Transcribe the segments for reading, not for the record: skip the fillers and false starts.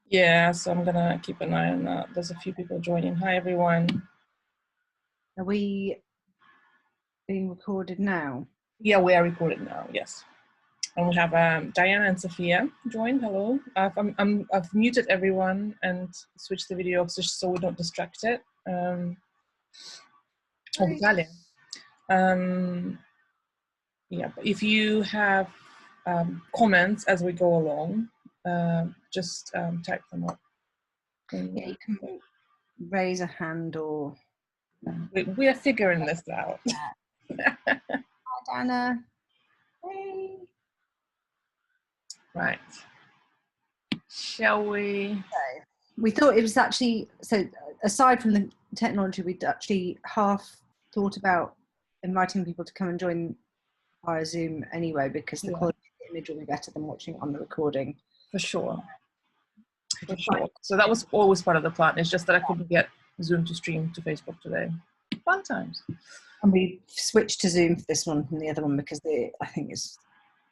Yeah, so I'm gonna keep an eye on that. There's a few people joining. Hi, everyone. Are we being recorded now? Yeah, we are recording now. Yes, and we have Diana and Sophia joined. Hello. I've muted everyone and switched the video off just so we don't distract it. Vitalia. Yeah, but if you have comments as we go along, just type them up. Yeah, you can raise a hand or... We are figuring this out. Hi, Dana. Hey. Right. Shall we? We thought it was actually, so aside from the technology, we'd actually half thought about inviting people to come and join via Zoom anyway, because the quality of the image will be better than watching it on the recording. For sure. For sure. So that was always part of the plan. It's just that I couldn't get Zoom to stream to Facebook today. Fun times. And we switched to Zoom for this one from the other one because I think it's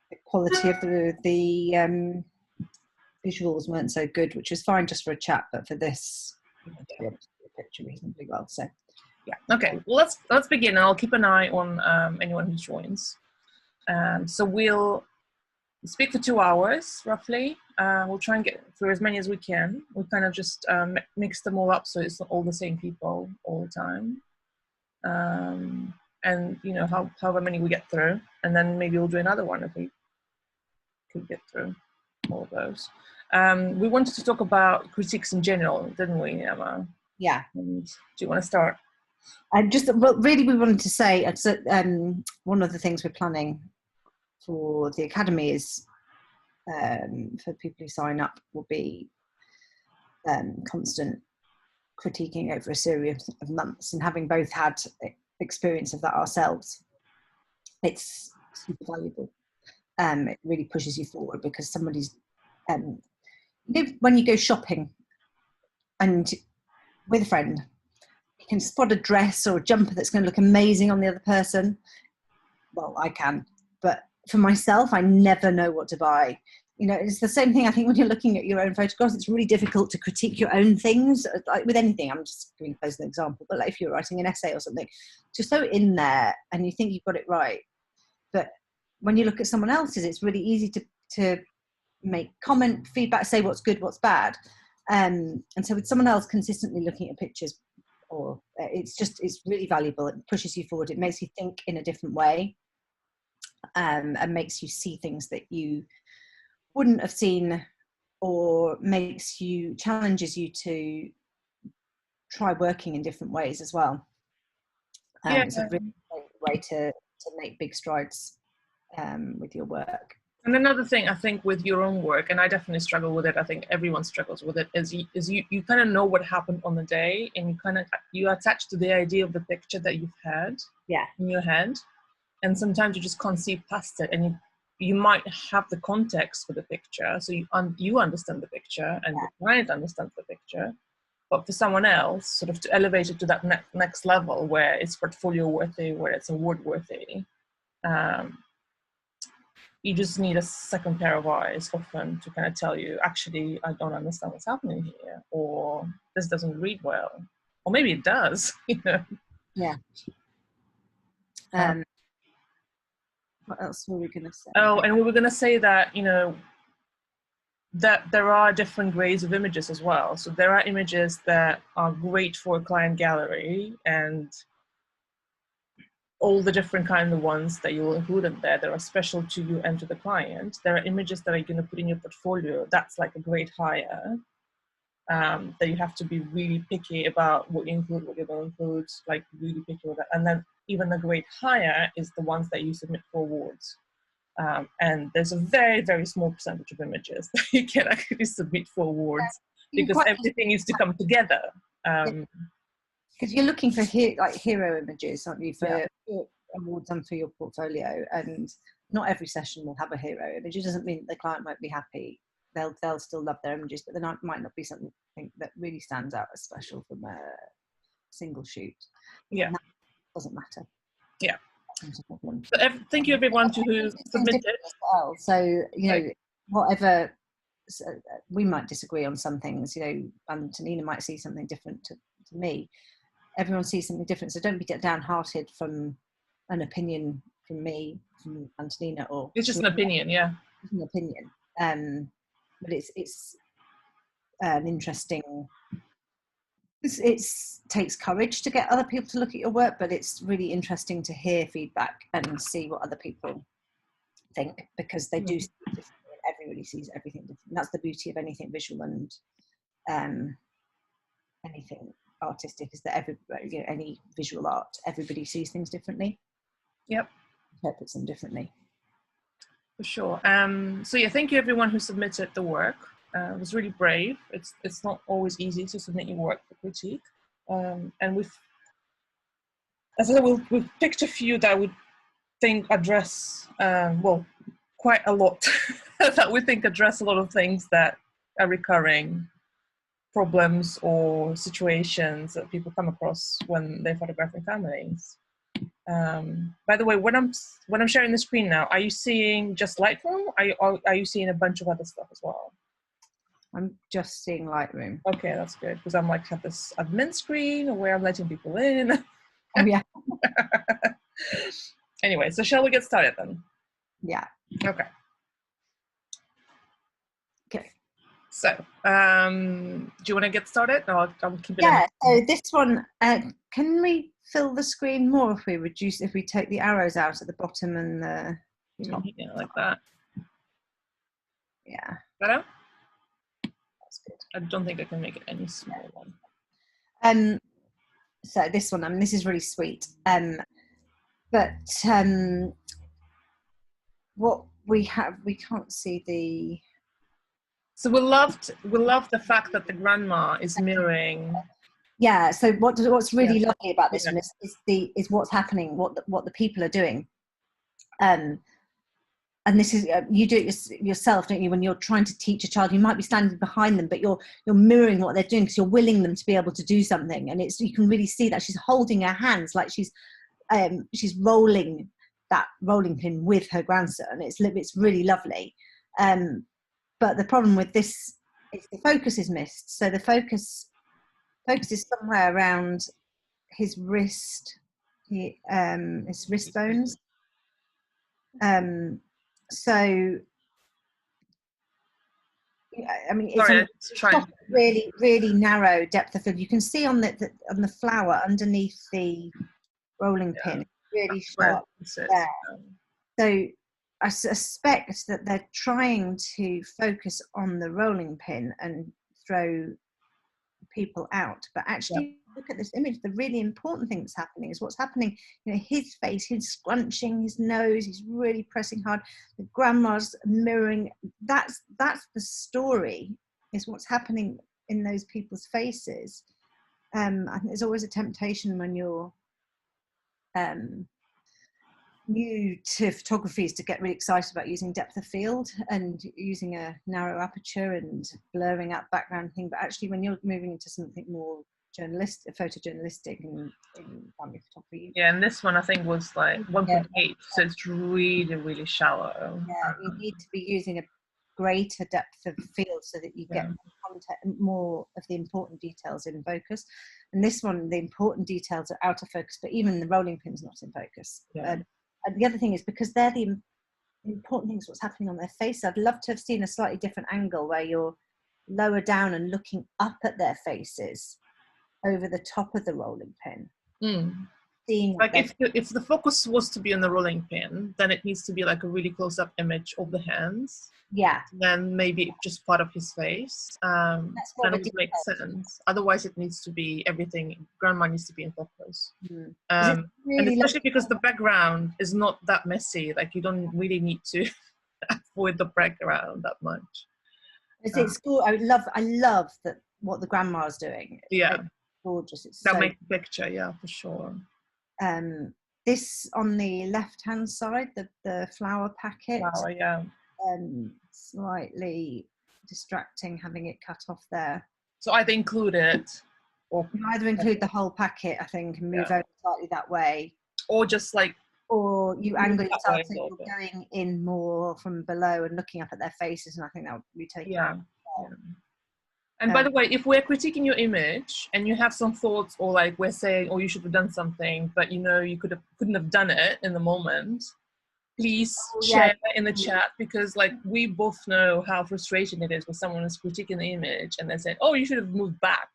the quality of the visuals weren't so good, which is fine just for a chat, but for this, you have to be able to see the picture reasonably well. So yeah. Okay. Well, let's begin. I'll keep an eye on anyone who joins. So we'll speak for 2 hours roughly. We'll try and get through as many as we can. We'll kind of just mix them all up so it's not all the same people all the time. And you know, however many we get through, and then maybe we'll do another one if we could get through all of those. We wanted to talk about critiques in general, didn't we, Emma? yeah. And do you want to start? Really, we wanted to say one of the things we're planning for the academy is for people who sign up will be constant critiquing over a series of months, and having both had experience of that ourselves, it's super valuable. It really pushes you forward because somebody's when you go shopping and with a friend, you can spot a dress or a jumper that's going to look amazing on the other person. Well, I can, but for myself, I never know what to buy. You know, it's the same thing. I think when you're looking at your own photographs, it's really difficult to critique your own things. Like with anything, I'm just going to pose an example, but like if you're writing an essay or something, just so in there and you think you've got it right. But when you look at someone else's, it's really easy to make comment, feedback, say what's good, what's bad. And so with someone else consistently looking at pictures, or it's really valuable. It pushes you forward. It makes you think in a different way, and makes you see things that you wouldn't have seen, or challenges you to try working in different ways as well. It's a really great way to make big strides with your work. And another thing I think with your own work, and I definitely struggle with it, I think everyone struggles with it, is you kind of know what happened on the day, and you attach to the idea of the picture that you've had in your head, and sometimes you just can't see past it, and you might have the context for the picture, so you understand the picture, and the client understands the picture, but for someone else, sort of to elevate it to that next level where it's portfolio worthy, where it's award worthy, you just need a second pair of eyes often to kind of tell you, actually, I don't understand what's happening here, or this doesn't read well, or maybe it does, you know. Yeah. What else were we going to say? Oh, and we were going to say that, you know, that there are different grades of images as well. So there are images that are great for a client gallery, and all the different kind of ones that you will include in there that are special to you and to the client. There are images that are going to put in your portfolio. That's like a great hire, that you have to be really picky about what you include, what you don't include, like really picky with that. And then even the great hire is the ones that you submit for awards. And there's a very, very small percentage of images that you can actually submit for awards, because everything needs to come together. Because you're looking for hero images, aren't you, for awards and for your portfolio, and not every session will have a hero image. It doesn't mean that the client won't be happy. They'll still love their images, but there might not be something that really stands out as special from a single shoot. Yeah, and that doesn't matter. Yeah. So thank you everyone who submitted. Well. So you know, whatever we might disagree on some things, you know, Antonina might see something different to me. Everyone sees something different, so don't be downhearted from an opinion from me, from Antonina, or it's just an opinion. Yeah, it's an opinion. But it's an interesting. It takes courage to get other people to look at your work, but it's really interesting to hear feedback and see what other people think, because they do see it differently, and everybody sees everything different. That's the beauty of anything visual and anything artistic, is that everybody, you know, any visual art, everybody sees things differently. Yep. Interprets them differently. For sure. So yeah, thank you everyone who submitted the work. It was really brave. It's not always easy to submit your work for critique. And we've picked a few that we think address, well, quite a lot, that we think address a lot of things that are recurring problems or situations that people come across when they're photographing families. By the way, when I'm sharing the screen now, are you seeing just Lightroom? Are you seeing a bunch of other stuff as well? I'm just seeing Lightroom. Okay, that's good, because I'm like have this admin screen where I'm letting people in. Oh yeah. Anyway, so shall we get started then? Yeah. Okay. Okay. So, do you want to get started? No, I'll keep it. Yeah. So this one, can we fill the screen more if we take the arrows out at the bottom and the top? Yeah, like that. Yeah. Better? That's good. I don't think I can make it any smaller. So this one, I mean, this is really sweet. But what we can't see the. So we love the fact that the grandma is mirroring. Yeah. So what's really lovely about this one is what's happening, what the people are doing. And this is you do it yourself, don't you? When you're trying to teach a child, you might be standing behind them, but you're mirroring what they're doing, because you're willing them to be able to do something. And you can really see that she's holding her hands like she's rolling that rolling pin with her grandson. It's really lovely. But the problem with this is the focus is missed. So the focus is somewhere around his wrist, his wrist bones. So, I mean, it's a really, really narrow depth of field. You can see on the flower underneath the rolling pin, really sharp there. So I suspect that they're trying to focus on the rolling pin and throw people out, but actually look at this image. The really important thing that's happening is what's happening. You know, his face, he's scrunching his nose, he's really pressing hard. The grandma's mirroring. That's the story, is what's happening in those people's faces. I think there's always a temptation when you're new to photography is to get really excited about using depth of field and using a narrow aperture and blurring out background thing, but actually when you're moving into something more photojournalistic in family photography, and this one I think was like 1.8, so it's really, really shallow. You need to be using a greater depth of field so that you get more of the important details in focus. And this one, the important details are out of focus, but even the rolling pin's not in focus. And the other thing is, because they're the important things, what's happening on their face, I'd love to have seen a slightly different angle where you're lower down and looking up at their faces over the top of the rolling pin. Like if the focus was to be on the rolling pin, then it needs to be like a really close-up image of the hands. Yeah. Then maybe just part of his face. Then it would make sense. Otherwise, it needs to be everything. Grandma needs to be in focus. And especially because the background is not that messy. Like you don't really need to avoid the background that much. It's cool. I love that what the grandma's doing. Yeah. It's gorgeous. It's that makes the picture. Yeah, for sure. This on the left-hand side, the flower packet. Flower, yeah. Slightly distracting having it cut off there. So either include it, or either include the whole packet, I think, and move over slightly that way, or just like or you angle yourself so you're going in more from below and looking up at their faces, and I think that would be taken. Yeah. And by the way, if we're critiquing your image and you have some thoughts, or like we're saying, oh, you should have done something, but you know you couldn't have done it in the moment, please share that in the chat, because like we both know how frustrating it is when someone is critiquing the image and they say, oh, you should have moved back.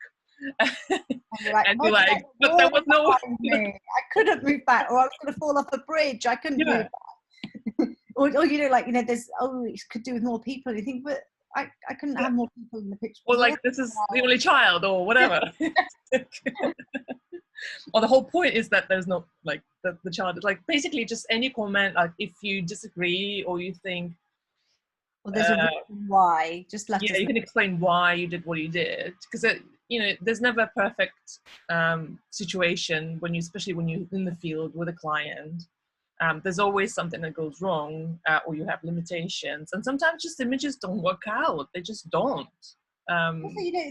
And you're like, but there was no I couldn't move back, or I was going to fall off a bridge. I couldn't move back. or you know, like, you know, there's, oh, it could do with more people. You think, but I couldn't have more people in the picture. Or like, this is the only child, or whatever. Or the whole point is that there's no, like, the child is like, basically just any comment, like if you disagree or you think, well, there's a reason why, just let us know. You can explain why you did what you did, because you know, there's never a perfect situation when you, especially when you're in the field with a client. There's always something that goes wrong, or you have limitations, and sometimes just images don't work out. They just don't. Also, you know,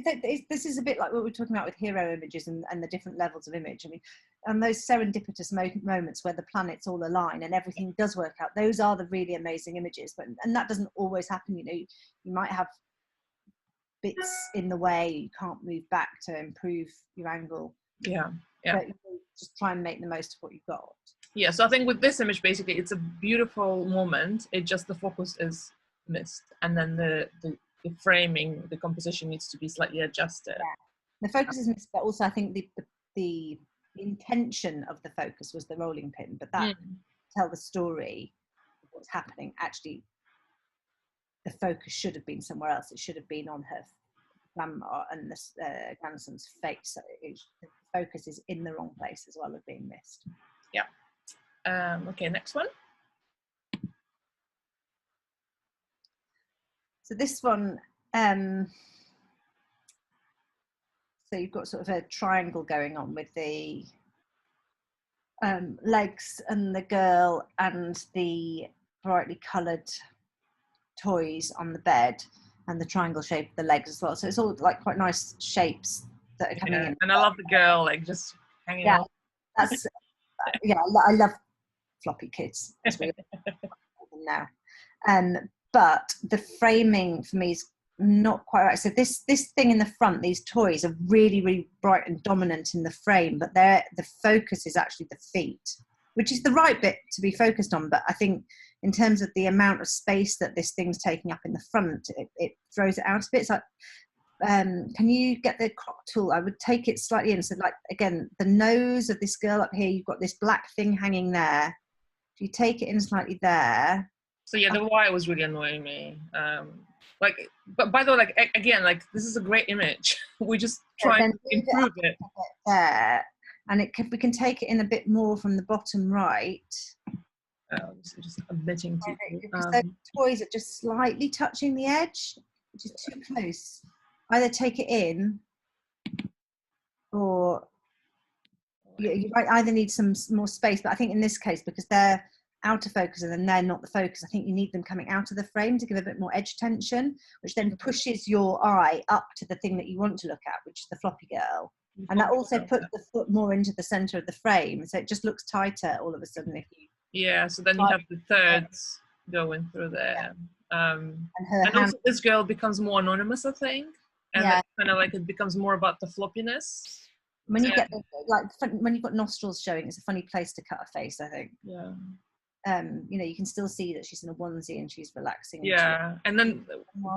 this is a bit like what we're talking about with hero images and the different levels of image. I mean, and those serendipitous moments where the planets all align and everything does work out, those are the really amazing images. And that doesn't always happen. You know, you might have bits in the way, you can't move back to improve your angle. Yeah. But you know, just try and make the most of what you've got. Yeah, so I think with this image, basically, it's a beautiful moment. It just, the focus is missed, and then the framing, the composition needs to be slightly adjusted. Yeah. The focus is missed, but also I think the intention of the focus was the rolling pin, but that tell the story of what's happening. Actually, the focus should have been somewhere else. It should have been on her grandma and the grandson's face. So the focus is in the wrong place as well as being missed. Yeah. Okay, next one. So this one, so you've got sort of a triangle going on with the legs and the girl and the brightly coloured toys on the bed, and the triangle shape of the legs as well. So it's all like quite nice shapes that are coming in. And I love the girl like just hanging out. That's I love floppy kids. That's really now. But the framing for me is not quite right. So this thing in the front, these toys are really, really bright and dominant in the frame, but the focus is actually the feet, which is the right bit to be focused on. But I think in terms of the amount of space that this thing's taking up in the front, it throws it out a bit. It's like, can you get the crop tool? I would take it slightly in. So like, again, the nose of this girl up here, you've got this black thing hanging there. If you take it in slightly there. So yeah, the wire was really annoying me. Like, but by the way, like, again, like, this is a great image. We just try and improve it. There, and we can take it in a bit more from the bottom right. Just omitting to. The toys are just slightly touching the edge, which is too close. Either take it in, or you might either need some more space. But I think in this case, because they're out of focus and then they're not the focus, I think you need them coming out of the frame to give a bit more edge tension, which then pushes your eye up to the thing that you want to look at, which is the floppy girl. And that also puts the foot more into the center of the frame, so it just looks tighter all of a sudden if you. Yeah, so then you have the thirds going through there. And also this girl becomes more anonymous, I think, and it's kind of like it becomes more about the floppiness. When you get when you've got nostrils showing, it's a funny place to cut a face, I think. Yeah. You know, you can still see that she's in a onesie and she's relaxing. Yeah, and then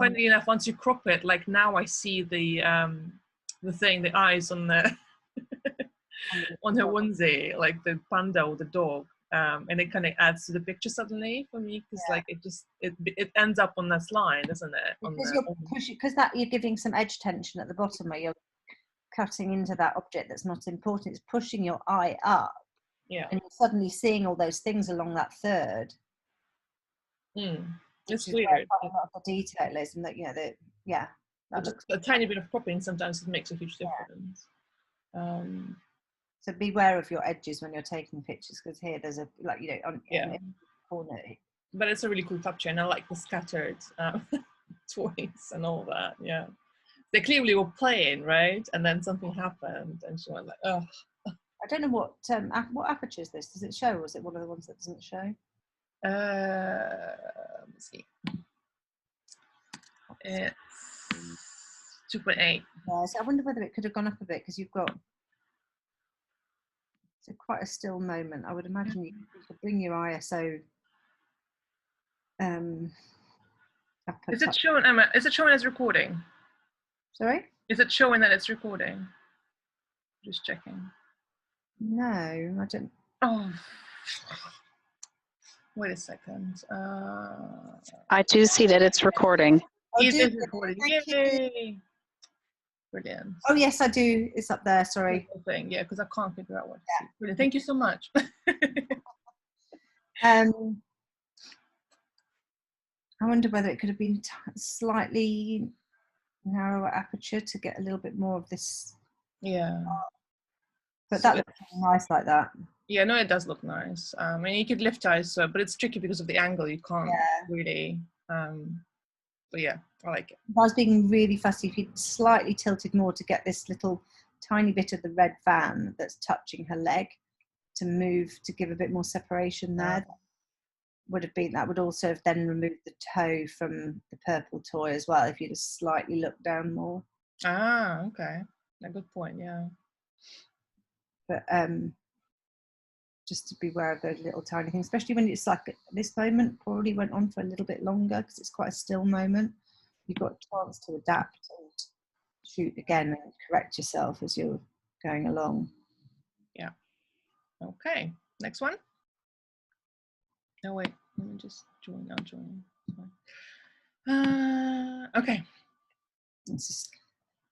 funnily enough, once you crop it, like now I see the eyes on the on her onesie, like the panda or the dog, and it kind of adds to the picture suddenly for me, because like it ends up on this line, doesn't it? Because that you're giving some edge tension at the bottom where you're cutting into that object that's not important. It's pushing your eye up. Yeah. And you're suddenly seeing all those things along that third. It's weird. A lot of the detail is, and that, you know, just a tiny bit of cropping sometimes it makes a huge difference. So beware of your edges when you're taking pictures, because here there's a, like, you know, on in the corner. But it's a really cool capture, and I like the scattered toys and all that. Yeah, they clearly were playing, right? And then something happened, and she went like, "Oh." I don't know what aperture is this? Does it show, or is it one of the ones that doesn't show? Let's see. It's 2.8. Yeah, so I wonder whether it could have gone up a bit, because you've got quite a still moment. I would imagine you could bring your ISO up. Is it showing, Emma? Is it showing as recording? Sorry? Is it showing that it's recording? Just checking. No, I don't. Oh, wait a second. I do see that it's recording. It is recording. Yay! Brilliant. Oh yes, I do. It's up there. Sorry. Yeah, because I can't figure out what to see. Brilliant. Thank you so much. I wonder whether it could have been slightly narrower aperture to get a little bit more of this. Yeah. But that looks nice like that. Yeah, no, it does look nice. And you could lift ISO, but it's tricky because of the angle. You can't really. But yeah, I like it. If I was being really fussy, if you'd slightly tilted more to get this little tiny bit of the red van that's touching her leg to move, to give a bit more separation there, that would also have then removed the toe from the purple toy as well, if you'd have slightly looked down more. Ah, okay. A good point, yeah. But just to be aware of those little tiny things, especially when it's like this moment probably went on for a little bit longer because it's quite a still moment. You've got a chance to adapt and shoot again and correct yourself as you're going along. Yeah. Okay. Next one. No, wait. Let me just join. I'll join. Okay. This is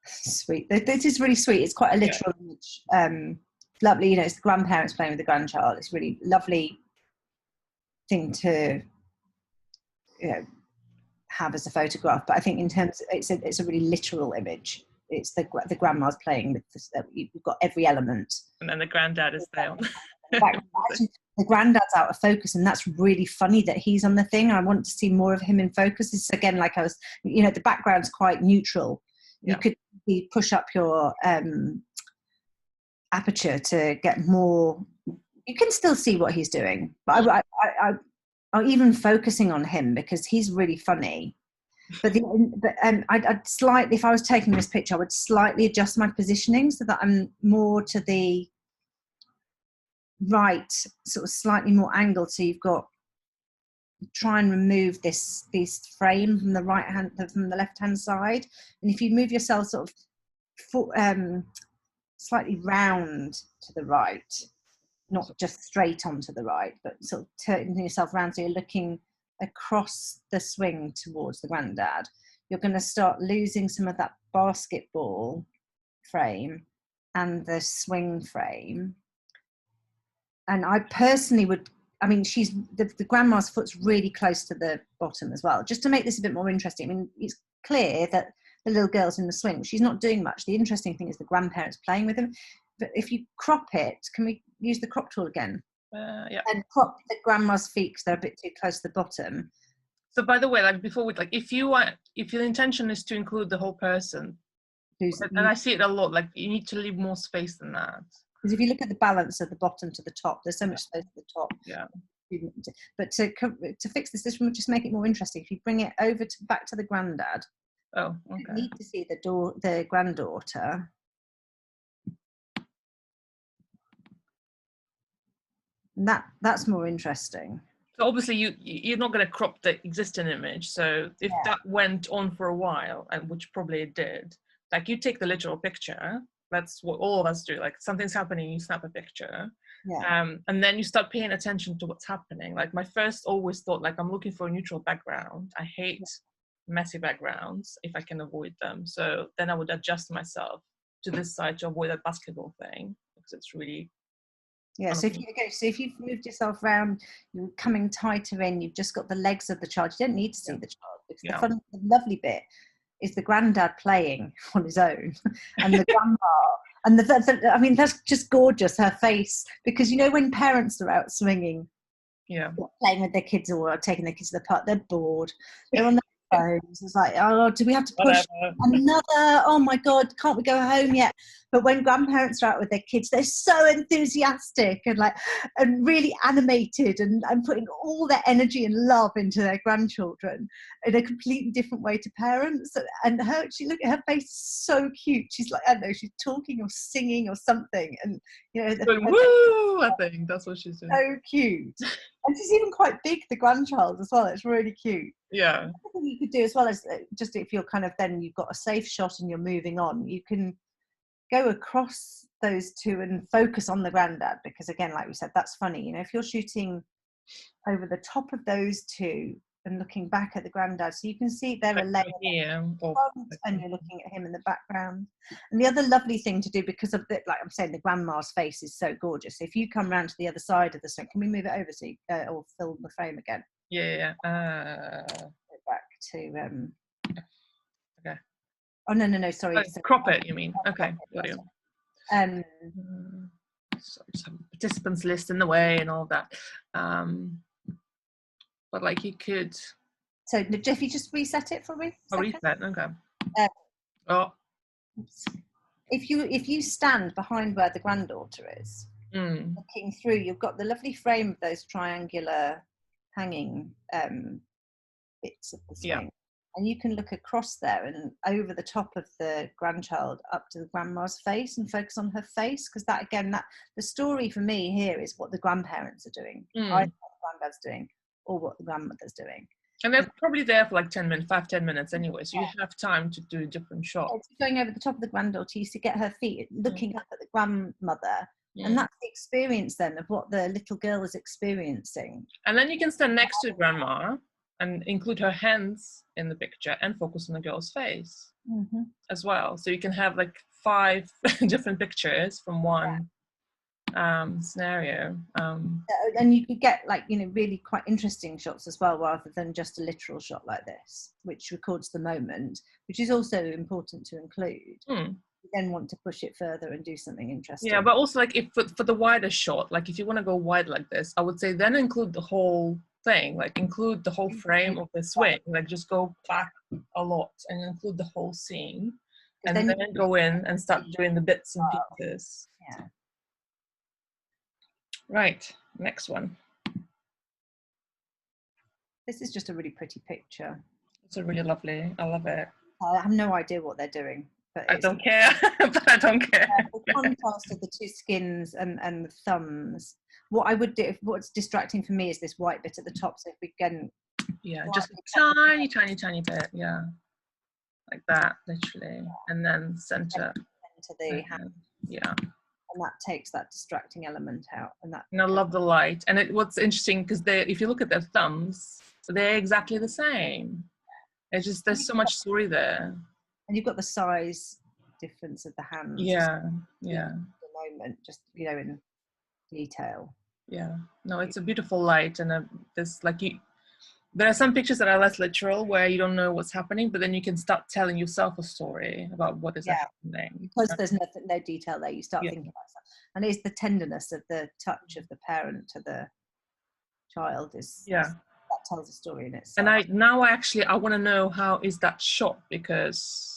sweet. This is really sweet. It's quite a literal image. Lovely, it's the grandparents playing with the grandchild. It's really lovely thing to have as a photograph. But I think in terms, it's a really literal image. It's the grandma's playing with this. You've got every element, and then the granddad is there. The granddad's out of focus, and that's really funny that he's on the thing. I want to see more of him in focus. It's again, like I was, the background's quite neutral. You could push up your aperture to get more. You can still see what he's doing, but I'm even focusing on him because he's really funny. But I'd slightly, if I was taking this picture, I would slightly adjust my positioning so that I'm more to the right, sort of slightly more angled. So you've got, try and remove this frame from the left hand side, and if you move yourself sort of slightly round to the right, not just straight onto the right, but sort of turning yourself around so you're looking across the swing towards the granddad, you're going to start losing some of that basketball frame and the swing frame. And I personally would, she's the grandma's foot's really close to the bottom as well, just to make this a bit more interesting. It's clear that the little girl's in the swing. She's not doing much. The interesting thing is the grandparents playing with him. But if you crop it, can we use the crop tool again? Yeah. And crop the grandma's feet because they're a bit too close to the bottom. So by the way, if your intention is to include the whole person, and I see it a lot, you need to leave more space than that. Because if you look at the balance of the bottom to the top, there's so much space at the top. Yeah. But to fix this will just make it more interesting. If you bring it over back to the granddad. Oh, okay. You need to see the granddaughter. That's more interesting. So obviously you're not going to crop the existing image. So if that went on for a while, and which probably it did, you take the literal picture. That's what all of us do. Something's happening, you snap a picture. Yeah. And then you start paying attention to what's happening. My first always thought, I'm looking for a neutral background. I hate messy backgrounds if I can avoid them. So then I would adjust myself to this side to avoid that basketball thing, because it's really. Yeah, so if you've moved yourself around, you're coming tighter in, you've just got the legs of the child. You don't need to see the child, because the lovely bit is the granddad playing on his own, and the grandma, and that's just gorgeous, her face, because when parents are out swinging, playing with their kids or taking their kids to the park, they're bored. They're on the phones. It's like, oh, do we have to push another? Oh my God, can't we go home yet? But when grandparents are out with their kids, they're so enthusiastic and really animated and putting all their energy and love into their grandchildren in a completely different way to parents. And she look at her face, is so cute. She's like, I don't know, she's talking or singing or something, and going, woo! I think that's what she's doing. So cute. And she's even quite big, the grandchild, as well. It's really cute. Yeah. Another thing you could do as well is just if you're then you've got a safe shot and you're moving on, you can go across those two and focus on the granddad, because again, like we said, that's funny. If you're shooting over the top of those two and looking back at the granddad, so you can see they're a layer and you're looking at him in the background. And the other lovely thing to do, because of like I'm saying, the grandma's face is so gorgeous, if you come round to the other side of the screen, can we move it over so or fill the frame again? Yeah. Go back to okay. Oh no, sorry. Crop it, you mean? Okay. Got you. So some participants list in the way and all that. But like you could. So Jeff, you just reset it for me. Reset. Okay. If you stand behind where the granddaughter is, looking through, you've got the lovely frame of those triangular hanging bits of the swing. Yeah. And you can look across there and over the top of the grandchild up to the grandma's face and focus on her face, because that again, the story for me here is what the grandparents are doing, either what the granddad's doing or what the grandmother's doing. And they're probably there for like 10 minutes anyway, so you have time to do different shots. It's going over the top of the granddaughter, you used to get her feet looking up at the grandmother. And that's the experience then of what the little girl is experiencing. And then you can stand next to grandma and include her hands in the picture and focus on the girl's face as well. So you can have like 5 different pictures from one scenario. And you could get really quite interesting shots as well, rather than just a literal shot like this, which records the moment, which is also important to include. You then want to push it further and do something interesting. Yeah, but also like if for the wider shot, like if you want to go wide like this, I would say then include the whole thing, like include the whole frame of the swing, like just go back a lot and include the whole scene, and then go in and start doing the bits and pieces. Yeah. Right, next one. This is just a really pretty picture. It's a really lovely, I love it. I have no idea what they're doing. But I don't care, but I don't care. The contrast of the two skins and the thumbs. What I would do, what's distracting for me is this white bit at the top. So if we can, just a tiny bit, like that, literally, and then center the hand. Yeah. And that takes that distracting element out. And I love the light. And what's interesting, because if you look at their thumbs, they're exactly the same. It's just there's so much story there. And you've got the size difference of the hands. Yeah. The moment, just in detail. Yeah. No, it's a beautiful light, and there are some pictures that are less literal, where you don't know what's happening, but then you can start telling yourself a story about what is happening. Because there's no detail there, you start thinking about stuff. And it's the tenderness of the touch of the parent to the child that tells a story in itself. And I want to know how is that shot, because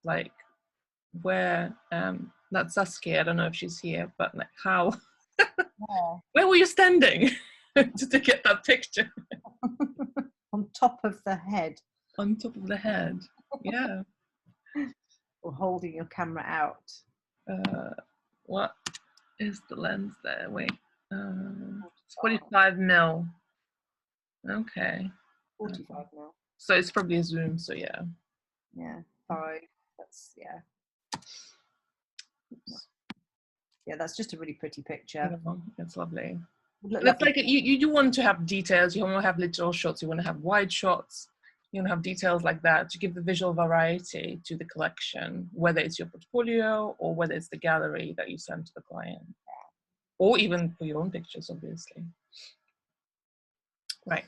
like where that's Saskia, I don't know if she's here, but like how where were you standing to get that picture? On top of the head. On top of the head, yeah. Or holding your camera out. What is the lens there? Wait, 45 mil. Okay. 45 mil. So it's probably a zoom. So yeah. Yeah, 5. That's Yeah, that's just a really pretty picture. It's lovely. It's like you do want to have details. You want to have literal shots. You want to have wide shots. You want to have details like that to give the visual variety to the collection, whether it's your portfolio or whether it's the gallery that you send to the client, or even for your own pictures, obviously. Right.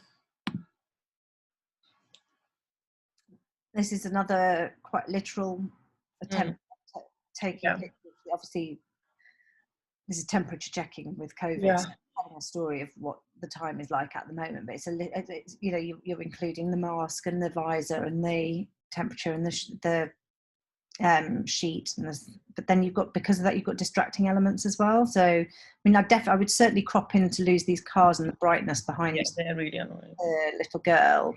This is another quite literal attempt at taking pictures. Obviously, this is temperature checking with COVID. So telling a story of what the time is like at the moment, but it's you know, you're including the mask and the visor and the temperature and the sheet, and but then you've got, because of that, you've got distracting elements as well. So I mean, I would certainly crop in to lose these cars and the brightness behind they're really annoying. the little girl.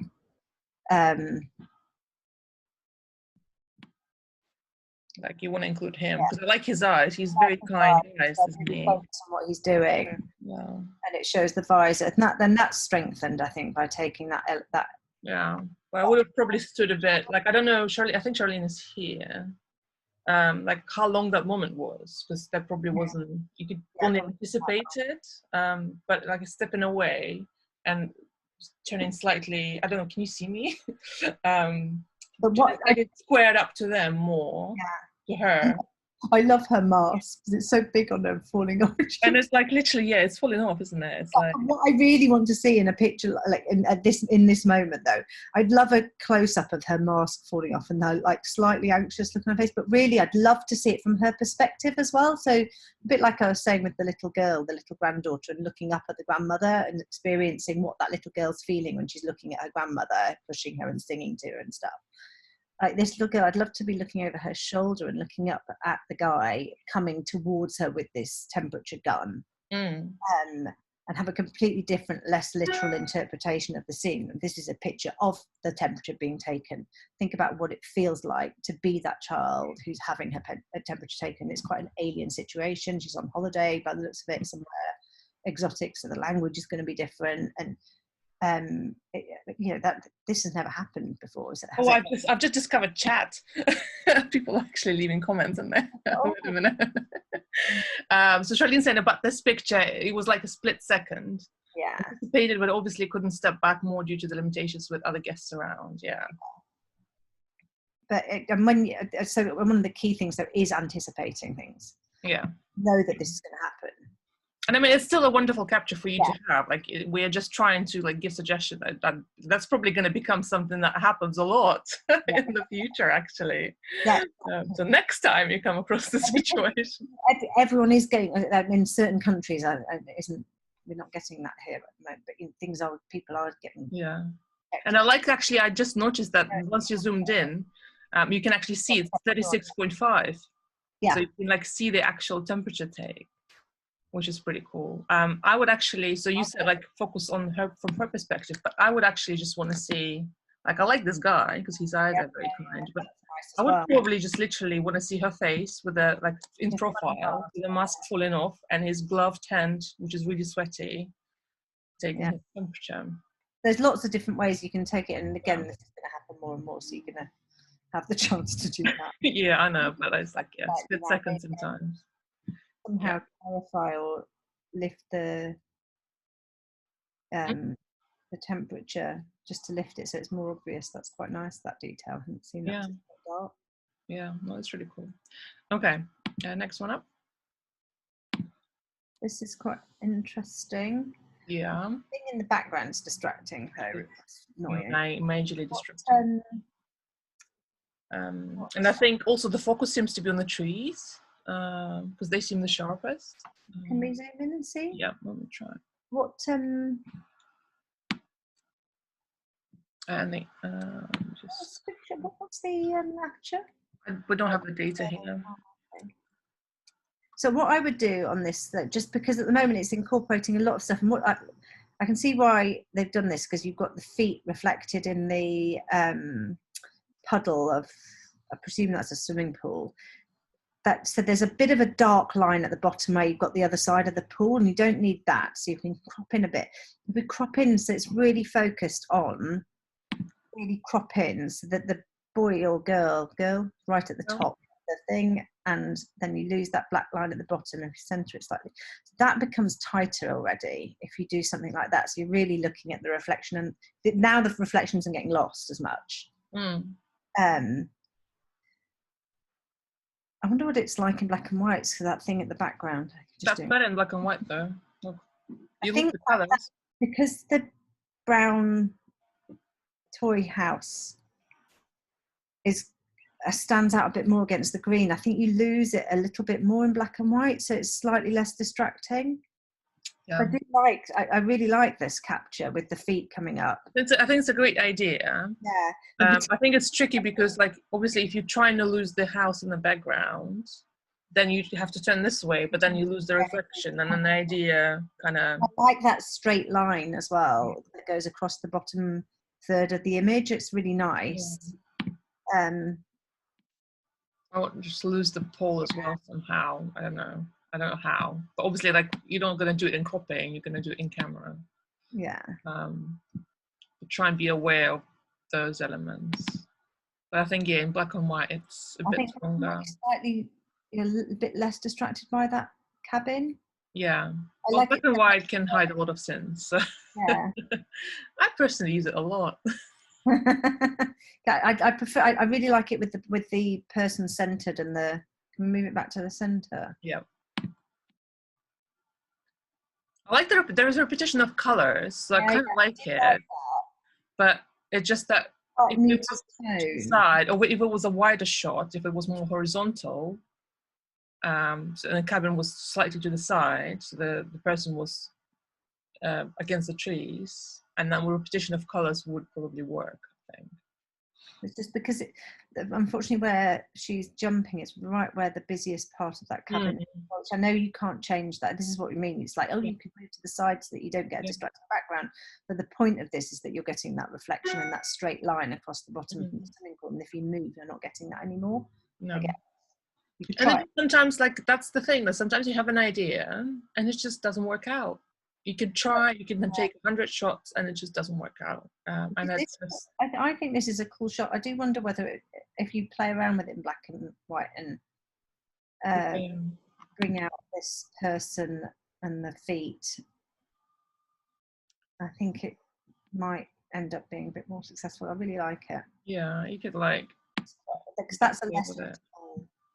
Like, you want to include him because I like his eyes. He's very kind eyes, isn't he? Focus on what he's doing, and it shows the visor, and then that's strengthened, I think, by taking that. Yeah, well, I would have probably stood a bit, like, I don't know, Charlene, I think Charlene is here. Like how long that moment was, because that probably wasn't, you could only anticipate it, but like stepping away and turning slightly, I don't know, can you see me? But what like it squared up to them more, to her. I love her mask because it's so big on her, falling off. And it's like literally, it's falling off, isn't it? It's like, what I really want to see in a picture, like in this moment though, I'd love a close up of her mask falling off and her like slightly anxious look on her face. But really, I'd love to see it from her perspective as well. So a bit like I was saying with the little girl, the little granddaughter, and looking up at the grandmother and experiencing what that little girl's feeling when she's looking at her grandmother, pushing her and singing to her and stuff. Like this little girl, I'd love to be looking over her shoulder and looking up at the guy coming towards her with this temperature gun, and have a completely different, less literal interpretation of the scene. This is a picture of the temperature being taken. Think about what it feels like to be that child who's having her temperature taken. It's quite an alien situation. She's on holiday, by the looks of it, somewhere exotic, so the language is going to be different. And you know, that this has never happened before. I've just discovered chat. People are actually leaving comments in there. Wait a minute. So Charlene said about this picture, it was like a split second. Yeah. Anticipated, but obviously couldn't step back more due to the limitations with other guests around. Yeah. But so one of the key things though is anticipating things. Yeah. Know that this is going to happen. And I mean, it's still a wonderful capture for you to have. Like, we're just trying to like give suggestion that's probably going to become something that happens a lot in the future, actually. Yeah. So next time you come across the situation, everyone is getting in certain countries. We're not getting that here at the moment, but people are getting. Yeah. And I just noticed that once you zoomed in, you can actually see it's 36.5. Yeah. So you can like see the actual temperature take, which is pretty cool. I would actually, so you said like focus on her from her perspective, but I would actually just want to see, like, I like this guy because his eyes are very kind, but I would probably just literally want to see her face with the, like, in profile, with the mask falling off and his gloved hand, which is really sweaty, taking his temperature. There's lots of different ways you can take it, and again, this is going to happen more and more, so you're going to have the chance to do that. Yeah, I know, but it's like, split seconds sometimes. Somehow clarify or lift the temperature, just to lift it so it's more obvious. That's quite nice, that detail. I haven't seen that. Yeah, no, it's really cool. Okay, next one up. This is quite interesting. Yeah. The thing in the background's distracting, though. It's annoying. Majorly distracting. And I think also the focus seems to be on the trees, because they seem the sharpest. Can we zoom in and see? Yeah, let me try. What and they, what's the aperture? We don't have the data here. So what I would do on this, just because at the moment it's incorporating a lot of stuff, and what I can see why they've done this, because you've got the feet reflected in the puddle of, I presume that's a swimming pool. So there's a bit of a dark line at the bottom where you've got the other side of the pool, and you don't need that, so you can crop in a bit. We crop in so it's really focused on, really crop in so that the boy or girl right at the top of the thing, and then you lose that black line at the bottom and center it slightly. So that becomes tighter already if you do something like that. So you're really looking at the reflection, and now the reflection isn't getting lost as much. I wonder what it's like in black and white, so that thing at the background. That's better in black and white, though. I think because the brown toy house stands out a bit more against the green, I think you lose it a little bit more in black and white, so it's slightly less distracting. Yeah. I really like this capture with the feet coming up. I think it's a great idea. Yeah. I think it's tricky because, like, obviously, if you're trying to lose the house in the background, then you have to turn this way, but then you lose the reflection, and then the idea kind of. I like that straight line as well that goes across the bottom third of the image. It's really nice. Yeah. I want to just lose the pole as well somehow. I don't know how, but obviously, like, you're not going to do it in cropping. You're going to do it in camera. Yeah. Try and be aware of those elements. But I think, yeah, in black and white, it's a bit stronger. Slightly, a little bit less distracted by that cabin. Yeah. Well, black and white can hide a lot of sins. So. Yeah. I personally use it a lot. I prefer. I really like it with the person centered and the. Can we move it back to the center? Yeah. I like that there's a repetition of colors, so I kind of like it. But it's just that if it was to the side, or if it was a wider shot, if it was more horizontal, so the cabin was slightly to the side, so the person was against the trees, and then a repetition of colors would probably work, I think. It's just because unfortunately where she's jumping, it's right where the busiest part of that cabin is, which I know you can't change that. This is what we mean. It's like, you could move to the side so that you don't get a distracted background. But the point of this is that you're getting that reflection and that straight line across the bottom of the swimming pool. And if you move, you're not getting that anymore. No. Again, you could try. try. And sometimes, like, that's the thing, that sometimes you have an idea and it just doesn't work out. You could try, you can take 100 shots and it just doesn't work out. And that's just... I think this is a cool shot. I do wonder whether if you play around with it in black and white and bring out this person and the feet, I think it might end up being a bit more successful. I really like it. Yeah, you could, like... Because that's a less shot.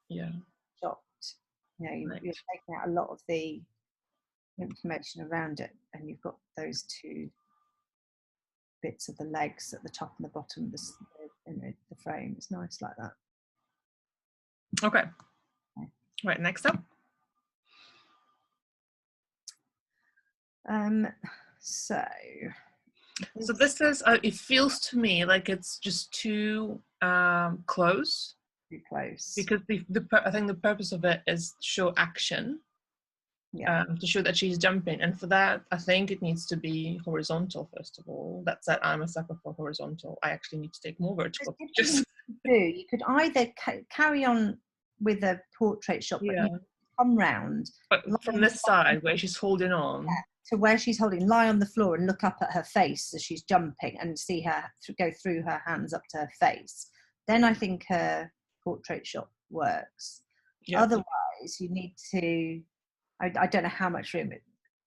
You know, you're taking out a lot of the information around it, and you've got those two bits of the legs at the top and the bottom of the frame. It's nice like that. Okay. Right, next up. So this is it feels to me like it's just too close. Too close. Because I think the purpose of it is to show action. To show that she's jumping, and for that I think it needs to be horizontal first of all. That said, I'm a sucker for horizontal. I actually need to take more vertical pictures. You could either carry on with a portrait shot, but you come round from this side where she's holding on to where she's holding, lie on the floor and look up at her face as she's jumping and see her go through her hands up to her face. Then I think her portrait shot works. Otherwise you need to, I don't know how much room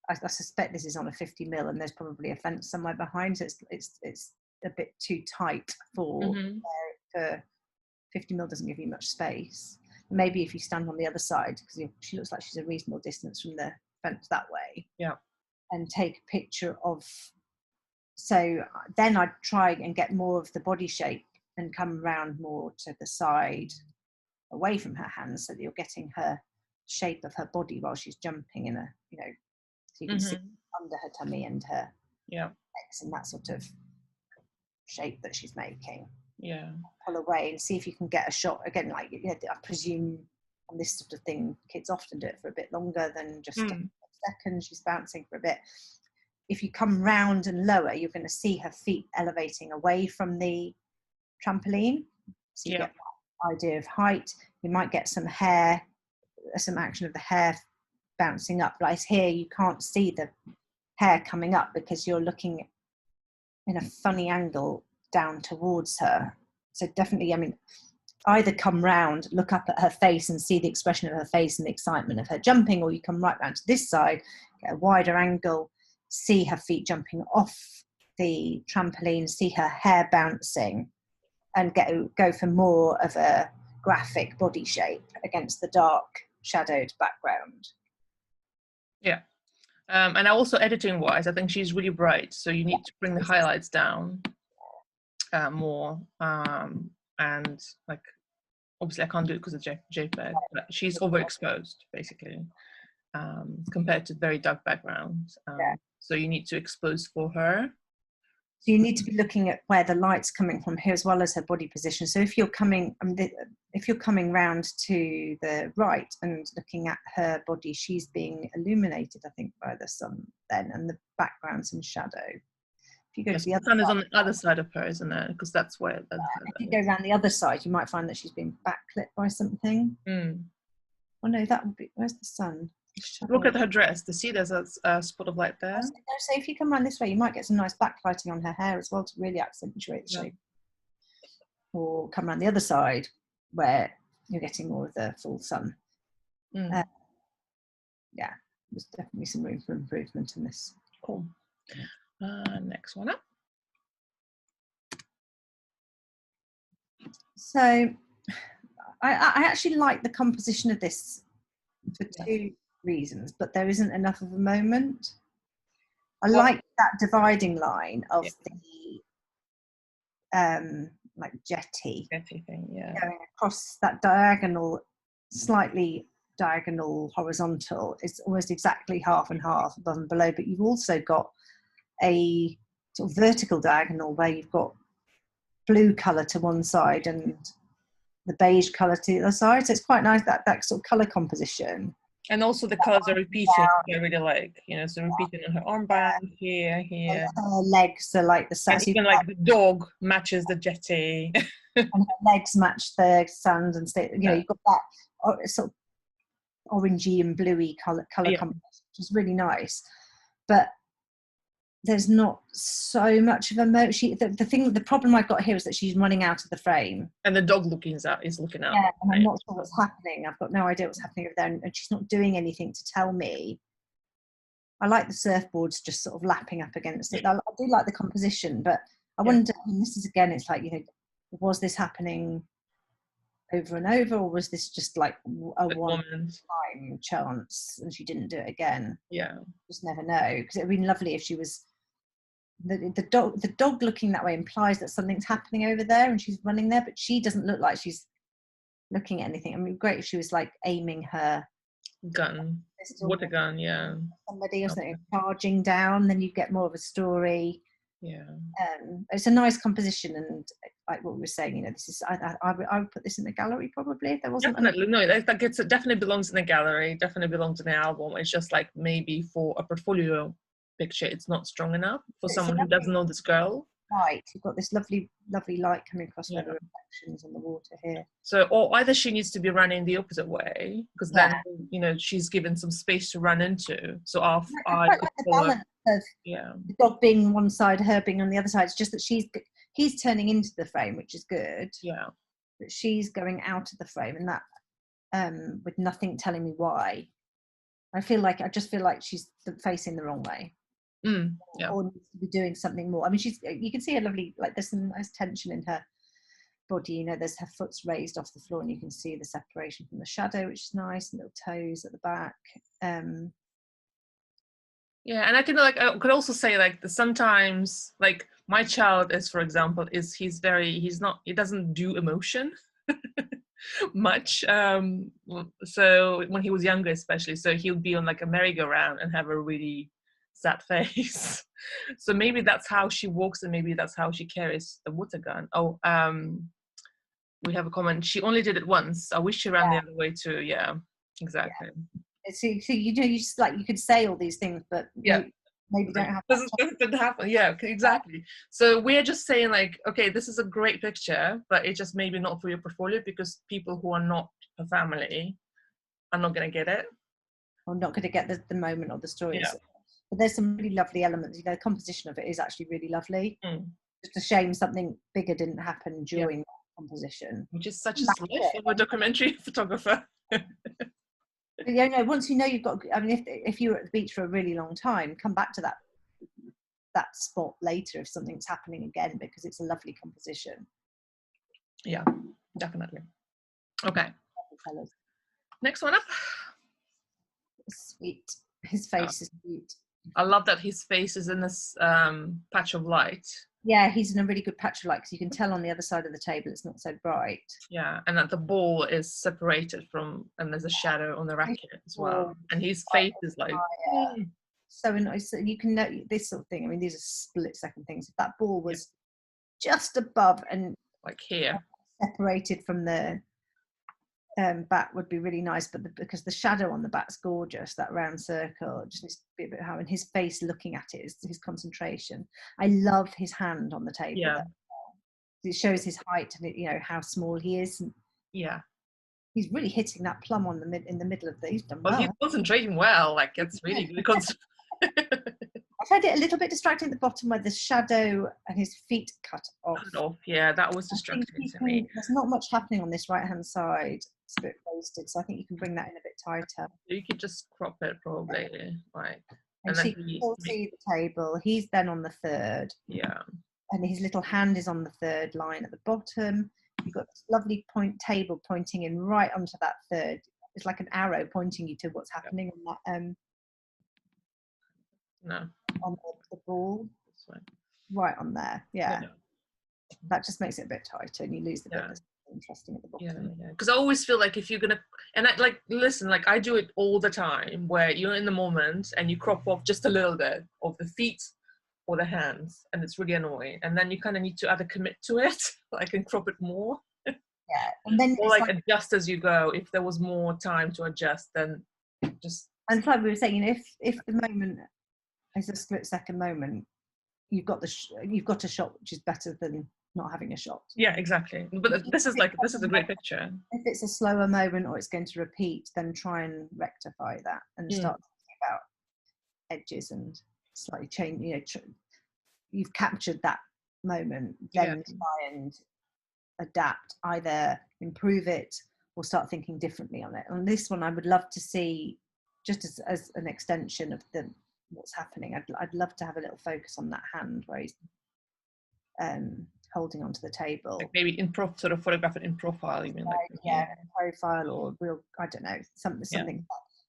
I suspect this is on a 50mm and there's probably a fence somewhere behind, so it's a bit too tight for 50mm doesn't give you much space. Maybe if you stand on the other side, because she looks like she's a reasonable distance from the fence that way, and take a picture of, so then I'd try and get more of the body shape and come around more to the side away from her hands, so that you're getting her shape of her body while she's jumping in a, so you can see under her tummy and her legs and that sort of shape that she's making. Pull away and see if you can get a shot again, like I presume on this sort of thing kids often do it for a bit longer than just a second. She's bouncing for a bit. If you come round and lower, you're going to see her feet elevating away from the trampoline, so you get that idea of height. You might get some action of the hair bouncing up. Like here you can't see the hair coming up because you're looking in a funny angle down towards her. So definitely, I mean, either come round, look up at her face and see the expression of her face and the excitement of her jumping, or you come right round to this side, get a wider angle, see her feet jumping off the trampoline, see her hair bouncing, and go for more of a graphic body shape against the dark shadowed background. And also editing wise, I think she's really bright, so you need to bring the highlights down more, and like obviously I can't do it because of JPEG, but she's overexposed basically. compared to very dark backgrounds. So you need to expose for her. So you need to be looking at where the light's coming from here as well as her body position. So if you're coming, round to the right and looking at her body, she's being illuminated, I think, by the sun then, and the background's in shadow. If you go to the other sun is on the other side of her, isn't it? Because that's where. If you go around the other side, you might find that she's being backlit by something. Oh no, that would be. Where's the sun? Look at her dress. To see there's a spot of light there. So if you come around this way, you might get some nice backlighting on her hair as well to really accentuate the shape. Or come around the other side where you're getting more of the full sun. Yeah, there's definitely some room for improvement in this. Cool. Next one up. So I actually like the composition of this for two reasons, but there isn't enough of a moment. I like that dividing line of the like jetty thing, going across that diagonal, slightly diagonal horizontal. It's almost exactly half and half, above and below, but you've also got a sort of vertical diagonal where you've got blue colour to one side and the beige colour to the other side. So it's quite nice, that sort of colour composition. And also the colours are repeating, I really like, so repeating on her armband, here. Her legs are like the sand. Even like the dog matches the jetty. And her legs match the sand and you've got that sort of orangey and bluey colour combination, which is really nice. But there's not so much of a the problem I've got here is that she's running out of the frame. And the dog is looking out. Yeah, and I'm not sure what's happening. I've got no idea what's happening over there, and she's not doing anything to tell me. I like the surfboards just sort of lapping up against it. I do like the composition, but I wonder, this is again, it's like, was this happening over and over, or was this just like a one-time chance and she didn't do it again? Just never know, because it would be lovely if she was the dog looking that way implies that something's happening over there and she's running there, but she doesn't look like she's looking at anything. I mean, great if she was like aiming her water gun, somebody or something, charging down, then you get more of a story. It's a nice composition, and like what we were saying, this is I would put this in the gallery probably if there wasn't. Definitely, it definitely belongs in the gallery, definitely belongs in the album. It's just like maybe for a portfolio picture it's not strong enough for someone who doesn't know this girl. Right, you've got this lovely light coming across where the reflections on the water here. So, or either she needs to be running the opposite way, because then she's given some space to run into. So our eye could the balance of the dog being one side, her being on the other side. It's just that he's turning into the frame, which is good. But she's going out of the frame, and that with nothing telling me why. I just feel like she's facing the wrong way. Or needs to be doing something more. I mean, you can see a lovely, like there's some nice tension in her body. There's her foot's raised off the floor, and you can see the separation from the shadow, which is nice, and little toes at the back. And I could also say sometimes my child is, for example, he doesn't do emotion much. So when he was younger, especially, so he'll be on like a merry-go-round and have a really sad face. So maybe that's how she walks, and maybe that's how she carries the water gun. We have a comment. She only did it once. I wish she ran the other way too. Yeah, exactly. So you just you could say all these things, but maybe don't have. Doesn't happen. Yeah, exactly. So we're just saying okay, this is a great picture, but it's just maybe not for your portfolio, because people who are not a family are not going to get it. Or not going to get the moment or the story. But there's some really lovely elements. The composition of it is actually really lovely. Just a shame something bigger didn't happen during that composition. Which is such a life of a documentary photographer. But once you've got. I mean, if you were at the beach for a really long time, come back to that spot later if something's happening again, because it's a lovely composition. Yeah, definitely. Okay. Next one up. Sweet. His face is cute. I love that his face is in this patch of light. Yeah, he's in a really good patch of light because you can tell on the other side of the table it's not so bright. Yeah, and that the ball is separated from, and there's a shadow on the racket as well. And his face is like... So nice. You can know this sort of thing. I mean, these are split-second things. If that ball was just above and like here, separated from the bat would be really nice, but because the shadow on the bat's gorgeous, that round circle, it just needs to be a bit how, and his face looking at it is his concentration. I love his hand on the table. Yeah, it shows his height and you know how small he is. And yeah, he's really hitting that plum on in the middle of the. He's done well. Well, he's concentrating well. Like it's really good. I found it a little bit distracting at the bottom where the shadow and his feet cut off. Yeah, that was distracting to me. There's not much happening on this right-hand side. It's a bit wasted, so I think you can bring that in a bit tighter. You could just crop it probably, like. And so you can still see the table. He's then on the third. Yeah. And his little hand is on the third line at the bottom. You've got this lovely table pointing in right onto that third. It's like an arrow pointing you to what's happening on that. No. On the ball. Right on there. Yeah. That just makes it a bit tighter and you lose the bit that's interesting at the bottom. Yeah. Because I always feel like if you're gonna, and I like, listen, like I do it all the time where you're in the moment and you crop off just a little bit of the feet or the hands and it's really annoying. And then you kind of need to either commit to it, like and crop it more. Yeah. And then or like adjust as you go. If there was more time to adjust, then just. And it's like we were saying, you know, if the moment is a split-second moment, you've got a shot which is better than not having a shot. Yeah, exactly. But this is a great picture. If it's a slower moment or it's going to repeat, then try and rectify that and start thinking about edges and slightly change. You know, you've captured that moment, then try and adapt, either improve it or start thinking differently on it. On this one, I would love to see, just as an extension of what's happening, I'd love to have a little focus on that hand where he's holding onto the table. Like maybe sort of photograph it in profile, you mean? In profile or real, I don't know, something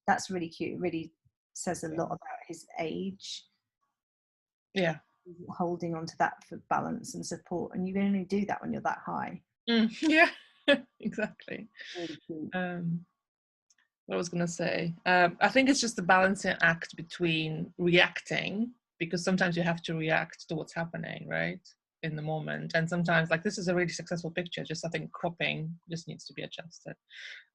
that's really cute. Really says a lot about his age. Yeah. Holding onto that for balance and support, and you can only do that when you're that high. Yeah, exactly. Really cute. What I was going to say, I think it's just the balancing act between reacting, because sometimes you have to react to what's happening, right, in the moment. And sometimes, like, this is a really successful picture, just I think cropping just needs to be adjusted.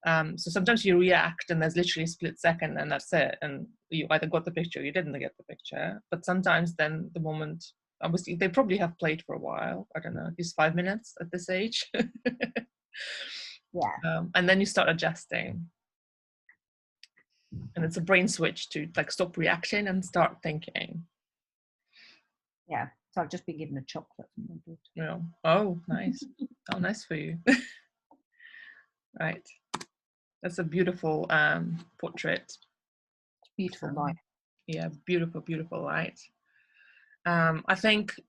So sometimes you react and there's literally a split second and that's it. And you either got the picture or you didn't get the picture. But sometimes then the moment, obviously, they probably have played for a while. I don't know, at least 5 minutes at this age. And then you start adjusting. And it's a brain switch to like stop reacting and start thinking. Yeah. So I've just been given a chocolate from my daughter. Yeah. Oh, nice. Oh, nice for you. Right. That's a beautiful portrait. Beautiful light. Yeah, beautiful, beautiful light. I think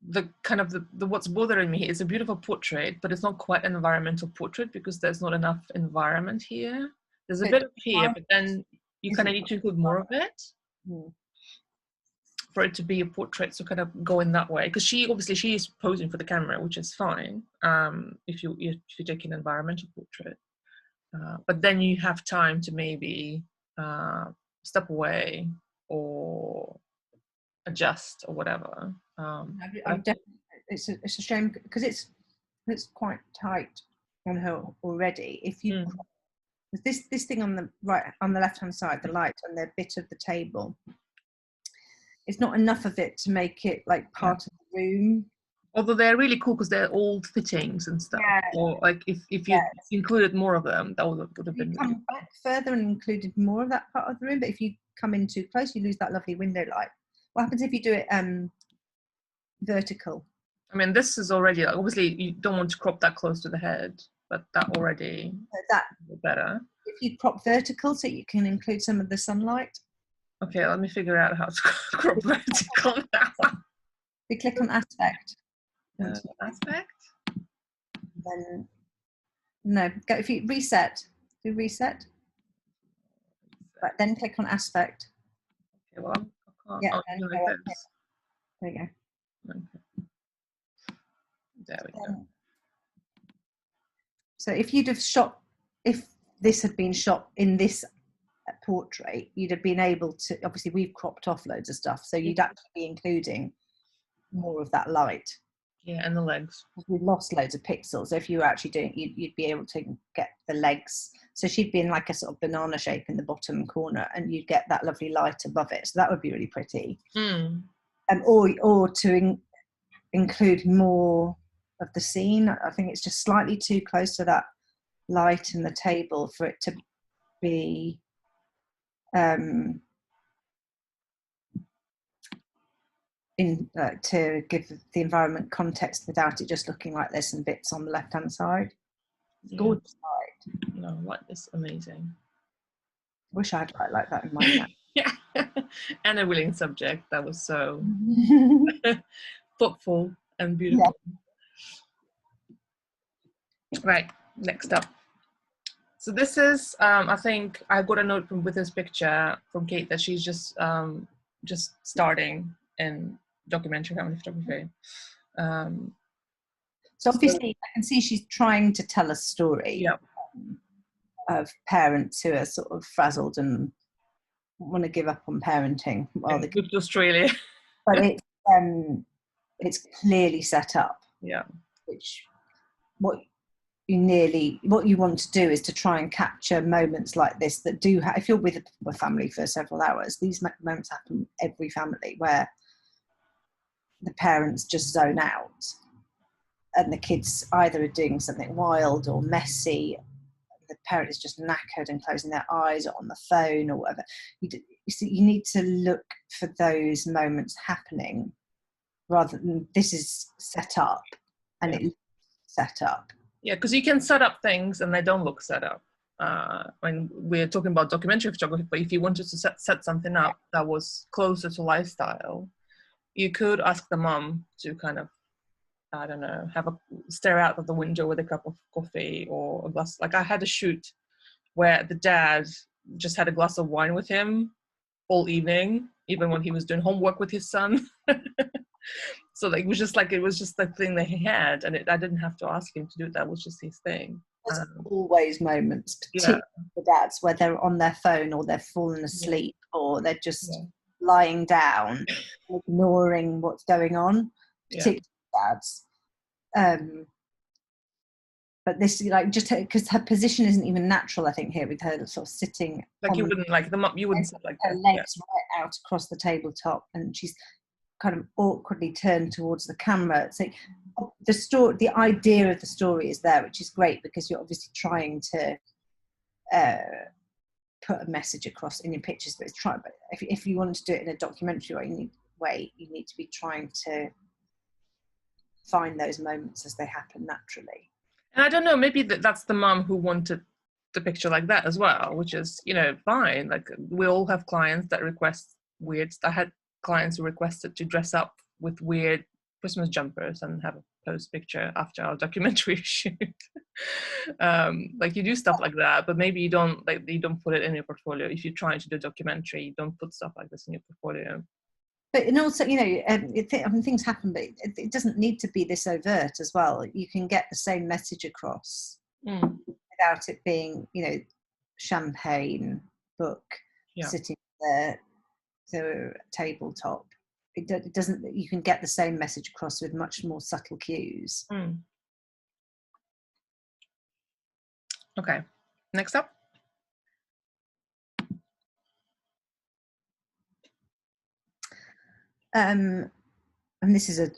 the kind of the what's bothering me is a beautiful portrait, but it's not quite an environmental portrait because there's not enough environment here. There's a bit of here, but then you kind of need to include more of it for it to be a portrait. So kind of go in that way, because she is posing for the camera, which is fine if you take an environmental portrait. But then you have time to maybe step away or adjust or whatever. It's a shame because it's quite tight on her already. If you this thing on the left hand side, the light on the bit of the table, it's not enough of it to make it like part of the room. Although they're really cool because they're old fittings and stuff. Or like if you included more of them, that would have been. Come back further and included more of that part of the room, but if you come in too close, you lose that lovely window light. What happens if you do it vertical? I mean, this is already, obviously you don't want to crop that close to the head, but that already better. If you crop vertical so you can include some of the sunlight. Okay, let me figure out how to crop vertical now. You click on aspect. Aspect? Then, no, go, if you reset, do reset. Right, then click on aspect. Okay, well, I can't. Yeah, Oh, and you go like up there. this. There you go. Okay. There we go. So if this had been shot in this portrait, you'd have been able to, obviously we've cropped off loads of stuff, so you'd actually be including more of that light. Yeah, and the legs. We've lost loads of pixels. So if you were actually doing, you'd be able to get the legs. So she'd be in like a sort of banana shape in the bottom corner, and you'd get that lovely light above it. So that would be really pretty. Or to include more of the scene. I think it's just slightly too close to that light in the table for it to be to give the environment context without it just looking like this and bits on the left hand side. Yeah. Gorgeous light. No, like this, amazing. Wish I had light like that in my house. Yeah, and a willing subject. That was so thoughtful and beautiful. Yeah. Right, next up. So this is, I think I got a note with this picture from Kate that she's just starting in documentary family photography. So obviously I can see she's trying to tell a story of parents who are sort of frazzled and want to give up on parenting while they moved to Australia. But it's clearly set up. Yeah. Which what you want to do is to try and capture moments like this that do if you're with a family for several hours, these moments happen in every family where the parents just zone out and the kids either are doing something wild or messy. The parent is just knackered and closing their eyes or on the phone or whatever. You need to look for those moments happening rather than this is set up and it looks set up. Yeah, because you can set up things and they don't look set up. When we're talking about documentary photography, but if you wanted to set something up that was closer to lifestyle, you could ask the mom to kind of, I don't know, stare out of the window with a cup of coffee or a glass. Like I had a shoot where the dad just had a glass of wine with him all evening, even when he was doing homework with his son. So like, it was just the thing that he had, and I didn't have to ask him to do it. That was just his thing. There's always moments, particularly for dads, where they're on their phone or they're falling asleep or they're just lying down, ignoring what's going on, particularly dads. But this, like, just because her position isn't even natural, I think, here with her sort of sitting. Like you wouldn't like them up. You wouldn't sit like her legs right out across the tabletop, and she's kind of awkwardly turned towards the camera. So the idea of the story is there, which is great because you're obviously trying to put a message across in your pictures. But if you want to do it in a documentary way, you need to be trying to find those moments as they happen naturally. And I don't know, maybe that's the mom who wanted the picture like that as well, which is, fine. Like we all have clients that request weird. I had clients who requested to dress up with weird Christmas jumpers and have a post picture after our documentary shoot. Like you do stuff like that, but maybe you don't put it in your portfolio. If you're trying to do a documentary, you don't put stuff like this in your portfolio. But and also, things happen, but it doesn't need to be this overt as well. You can get the same message across without it being, champagne, book, sitting there, the tabletop. It doesn't. You can get the same message across with much more subtle cues. Okay, next up. And this is a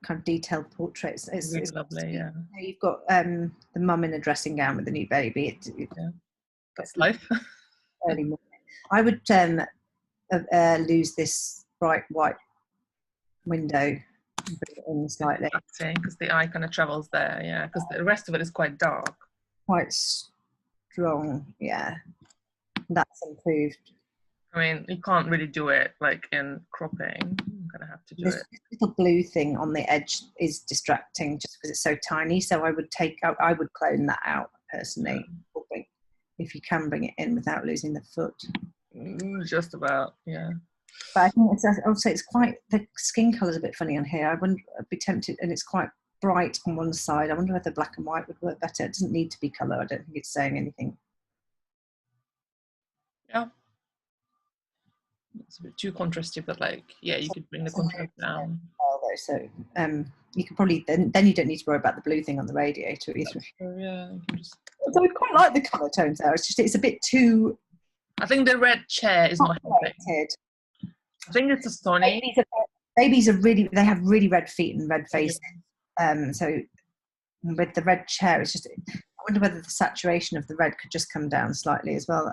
kind of detailed portrait. It's really lovely, yeah. You've got the mum in a dressing gown with a new baby. That's life. Early morning. I would lose this bright white window, bring it in slightly. Because the eye kind of travels there, yeah. Because the rest of it is quite dark. Quite strong, yeah. That's improved. I mean, you can't really do it like in cropping. I'm gonna have to do it. This little blue thing on the edge is distracting just because it's so tiny. So I would clone that out personally. If you can bring it in without losing the foot. Just about, yeah. But I think I would say it's quite, the skin colour's a bit funny on here. I'd be tempted, and it's quite bright on one side. I wonder whether black and white would work better. It doesn't need to be colour. I don't think it's saying anything. Yeah. It's a bit too contrasty, but like, yeah, you could bring the contrast down. So you can probably, then you don't need to worry about the blue thing on the radiator either. True, yeah. So I quite like the colour tones there. It's a bit too... I think the red chair is my favorite. I think it's a Sony. Babies are really, they have really red feet and red faces. So with the red chair, it's just, I wonder whether the saturation of the red could just come down slightly as well,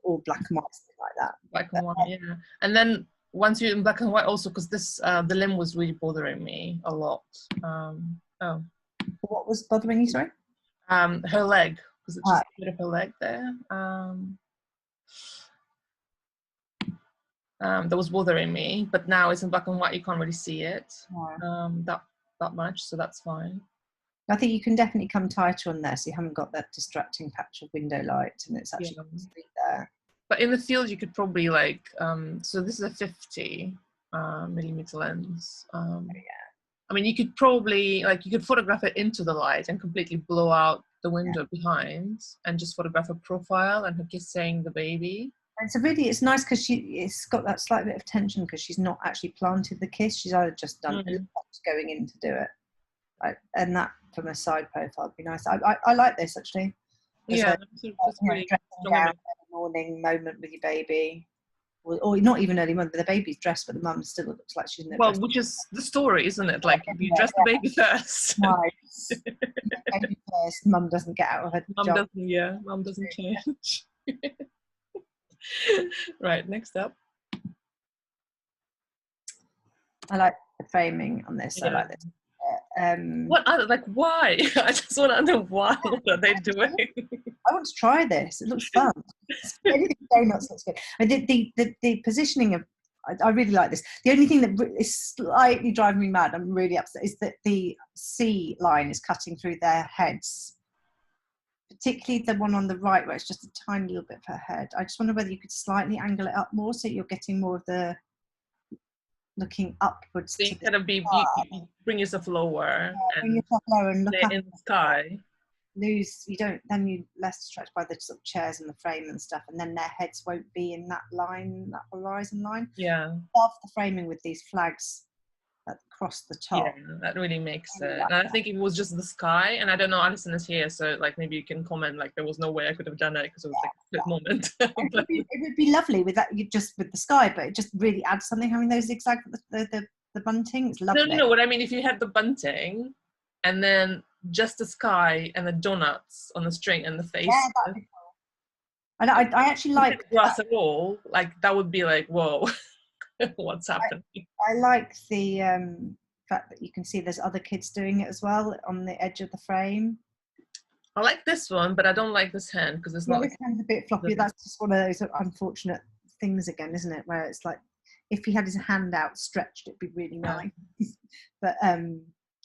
or black and white, something like that. Black and white, yeah. And then once you're in black and white also, because this, the limb was really bothering me a lot. What was bothering you, sorry? Her leg, because it's just a bit of her leg there. That was bothering me, but now it's in black and white, you can't really see it that much, so that's fine. I think you can definitely come tighter on there, so you haven't got that distracting patch of window light, and it's actually there. But in the field, you could probably like, so this is a 50 millimeter lens. I mean, you could probably, like, you could photograph it into the light and completely blow out the window behind and just photograph a profile and her kissing the baby. It's nice because it's got that slight bit of tension because she's not actually planted the kiss. She's either just done it, going in to do it. And that from a side profile would be nice. I like this actually. Yeah, that's really dressing down early morning moment with your baby. Or not even early morning, but the baby's dressed, but the mum still looks like she's in there. Well, which is the story, isn't it? Like, you dress the baby first. Nice. Baby first, mum doesn't get out of her job. Mum doesn't change. Right, next up. I like the framing on this. I like this. Why? I just want to know why. What are they doing? I want to try this. It looks fun. Anything donuts looks good. I did the positioning of. I really like this. The only thing that is slightly driving me mad, I'm really upset, is that the C line is cutting through their heads. Particularly the one on the right, where it's just a tiny little bit of her head. I just wonder whether you could slightly angle it up more, so you're getting more of the looking upwards. So you kind of bring yourself lower, bring yourself lower and look up in the sky. You're less distracted by the sort of chairs and the frame and stuff, and then their heads won't be in that line, that horizon line. Yeah. I love the framing with these flags across the top. Yeah, that really makes it. And I think it was just the sky, and I don't know, Alison is here, so like maybe you can comment, like there was no way I could have done it because it was like a split moment. It would be lovely with that, just with the sky, but it just really adds something having those zigzag, the bunting. It's lovely. No, what I mean, if you had the bunting and then just the sky and the donuts on the string and the face. Yeah, that'd be cool. And I actually like grass at all. Like that would be like, whoa. What's happening? I like the fact that you can see there's other kids doing it as well on the edge of the frame. I like this one, but I don't like this hand because it's not. This hand's a bit floppy. That's just one of those unfortunate things again, isn't it? Where it's like if he had his hand out stretched, it'd be really nice. But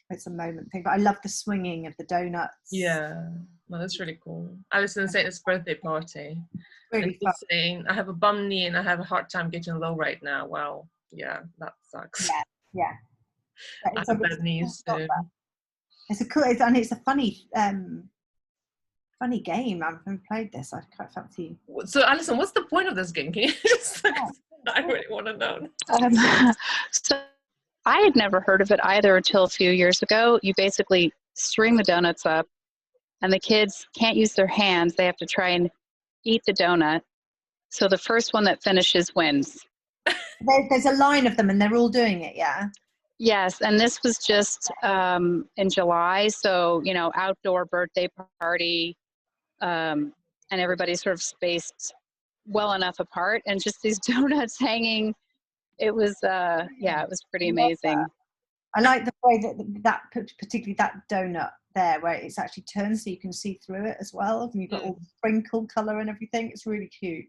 it's a moment thing. But I love the swinging of the donuts. Yeah, well, that's really cool. Alison saying it's birthday party. Really fun. Saying I have a bum knee and I have a hard time getting low right now. Well, yeah, that sucks. Yeah. I have bad knees too. It's a cool, and it's a funny game. I haven't played this. I quite fancy. So, Alison, what's the point of this game? Can you just? I really want to know. So, I had never heard of it either until a few years ago. You basically string the donuts up, and the kids can't use their hands. They have to try and eat the donut. So the first one that finishes wins. There's a line of them, and they're all doing it. Yeah. Yes, and this was just in July, so outdoor birthday party, and everybody sort of spaced well enough apart, and just these donuts hanging. It was it was pretty amazing. I like the way that particularly that donut there, where it's actually turned so you can see through it as well, and you've got all the sprinkle colour and everything. It's really cute.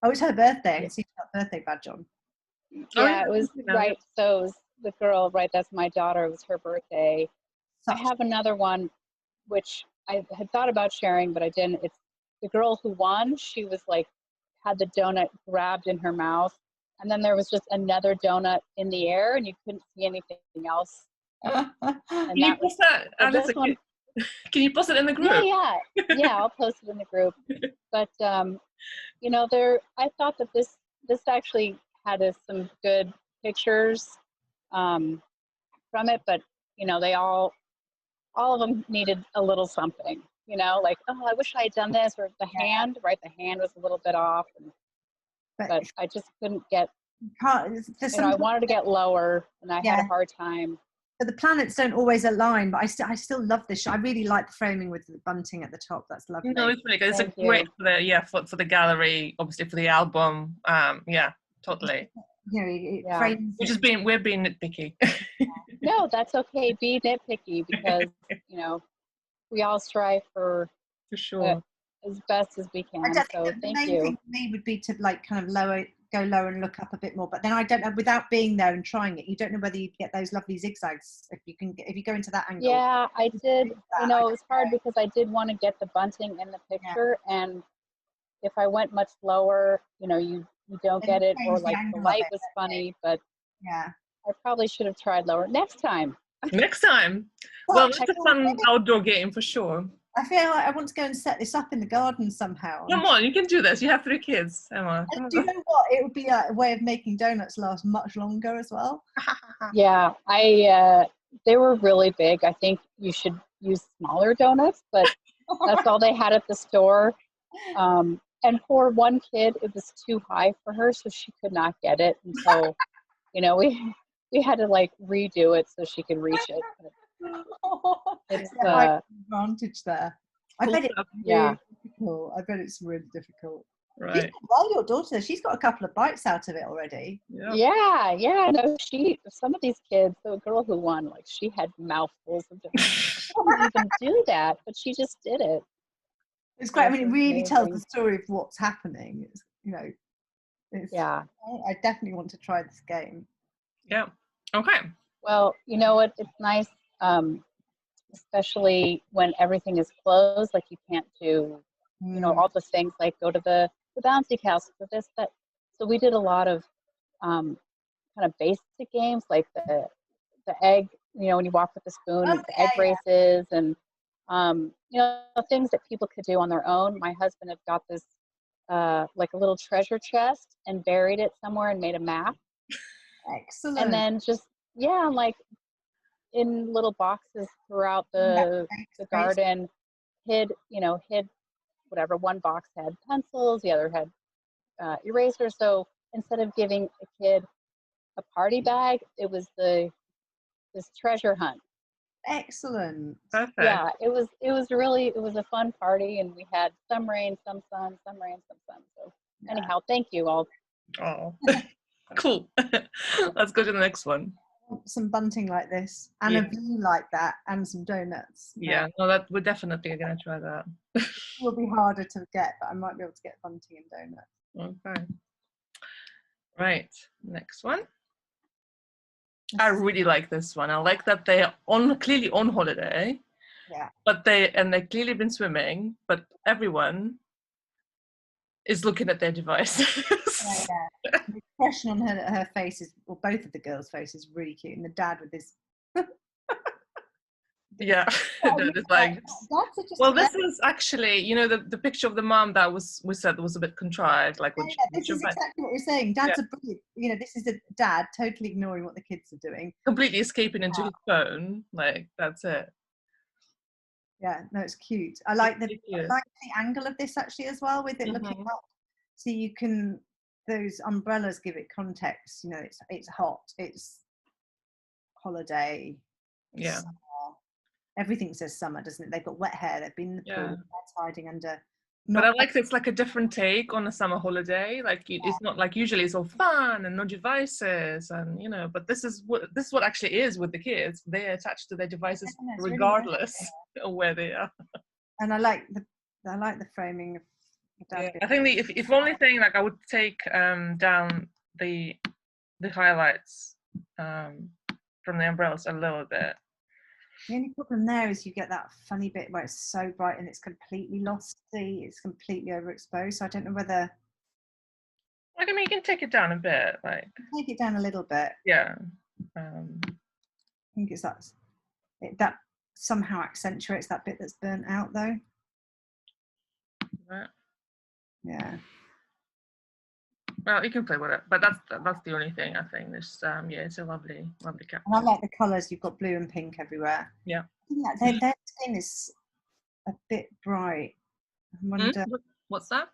Oh, it's her birthday. I can see her birthday badge on. Yeah, it was right. So it was the girl, right? That's my daughter. It was her birthday. I have another one, which I had thought about sharing, but I didn't. It's the girl who won. She was like, had the donut grabbed in her mouth and then there was just another donut in the air, and you couldn't see anything else. And can you post that, Alice? Can you post it in the group? Yeah, I'll post it in the group. But you know, I thought that this actually had some good pictures from it, but you know, they all of them needed a little something, you know, like, oh, I wish I had done this, or the hand was a little bit off, but I just couldn't get, you know, I wanted to get lower, and I had a hard time. But the planets don't always align, but I still love this shot. I really like the framing with the bunting at the top. That's lovely. No, it's really good. It's great for the gallery, obviously for the album. Yeah, totally. We're being nitpicky. No, that's okay. Be nitpicky, because you know, we all strive for sure as best as we can. So thank you. The main thing for me would be to like kind of go lower and look up a bit more. But then I don't know, without being there and trying it, you don't know whether you get those lovely zigzags if you go into that angle. Yeah, I did. You know, it was hard because I did want to get the bunting in the picture, and if I went much lower, you know, you don't get it, or like the light was funny. But I probably should have tried lower next time. Well, it's a fun outdoor game for sure. I feel like I want to go and set this up in the garden somehow. Come on, you can do this. You have 3 kids, Emma. Do you know what? It would be a way of making donuts last much longer as well. Yeah, they were really big. I think you should use smaller donuts, but that's all they had at the store. And for one kid, it was too high for her, so she could not get it until, you know, we had to like redo it so she could reach it. It's advantage there. I bet it's really difficult. I bet it's really difficult. Right. Your daughter, she's got a couple of bites out of it already. Yeah. No, some of these kids, the girl who won, like, she had mouthfuls of different. She didn't even do that, but she just did it. It's great. I mean, it really tells the story of what's happening. It's, you know, I definitely want to try this game. Yeah. Okay. Well, you know what? It's nice, especially when everything is closed. Like, you can't do, you know, all the things like go to the bouncy castle for this, that. So we did a lot of kind of basic games, like the egg. You know, when you walk with the spoon, the egg races, and you know, things that people could do on their own. My husband had got this like a little treasure chest and buried it somewhere and made a map. Excellent. And then just like in little boxes throughout the garden, hid whatever. One box had pencils, the other had erasers. So instead of giving a kid a party bag, it was this treasure hunt. Excellent. Perfect. Yeah, it was a fun party, and we had some rain, some sun, some rain, some sun. So anyhow, thank you all. Oh, cool. Let's go to the next one. Some bunting like this, and a view like that, and some donuts. Yeah, no, that we're definitely gonna try that. It will be harder to get, but I might be able to get bunting and donuts. Okay. Right, next one. I really like this one. I like that they're clearly on holiday. Yeah. But they've clearly been swimming, but everyone is looking at their devices. Yeah. The expression on her face or both of the girls' faces, is really cute, and the dad with his. Yeah, it's like. Well, this is actually, you know, the picture of the mom that we said was a bit contrived, like. This is exactly what we're saying. Dad's a brilliant. You know, this is a dad totally ignoring what the kids are doing, completely escaping into his phone. Like, that's it. Yeah, no, it's cute. I like the angle of this actually as well, with it looking up. So you can, those umbrellas give it context. You know, it's hot, it's holiday. Yeah. Summer. Everything says summer, doesn't it? They've got wet hair. They've been in the pool. They're hiding under. But I like it's like a different take on a summer holiday. Like it's not like usually it's all fun and no devices, and you know. But this is what actually is with the kids. They're attached to their devices regardless of where they are. And I like the framing of. I think if only thing, like I would take down the highlights from the umbrellas a little bit. The only problem there is you get that funny bit where it's so bright and it's completely lost. It's completely overexposed. So I don't know whether I mean, you can take it down a bit, like. Take it down a little bit. Yeah. I think it's that somehow accentuates that bit that's burnt out, though. Right. Yeah. Well, you can play with it, but that's the only thing I think. It's it's a lovely cat. And I like the colours. You've got blue and pink everywhere. Yeah. Their skin is a bit bright. I wonder. What's that?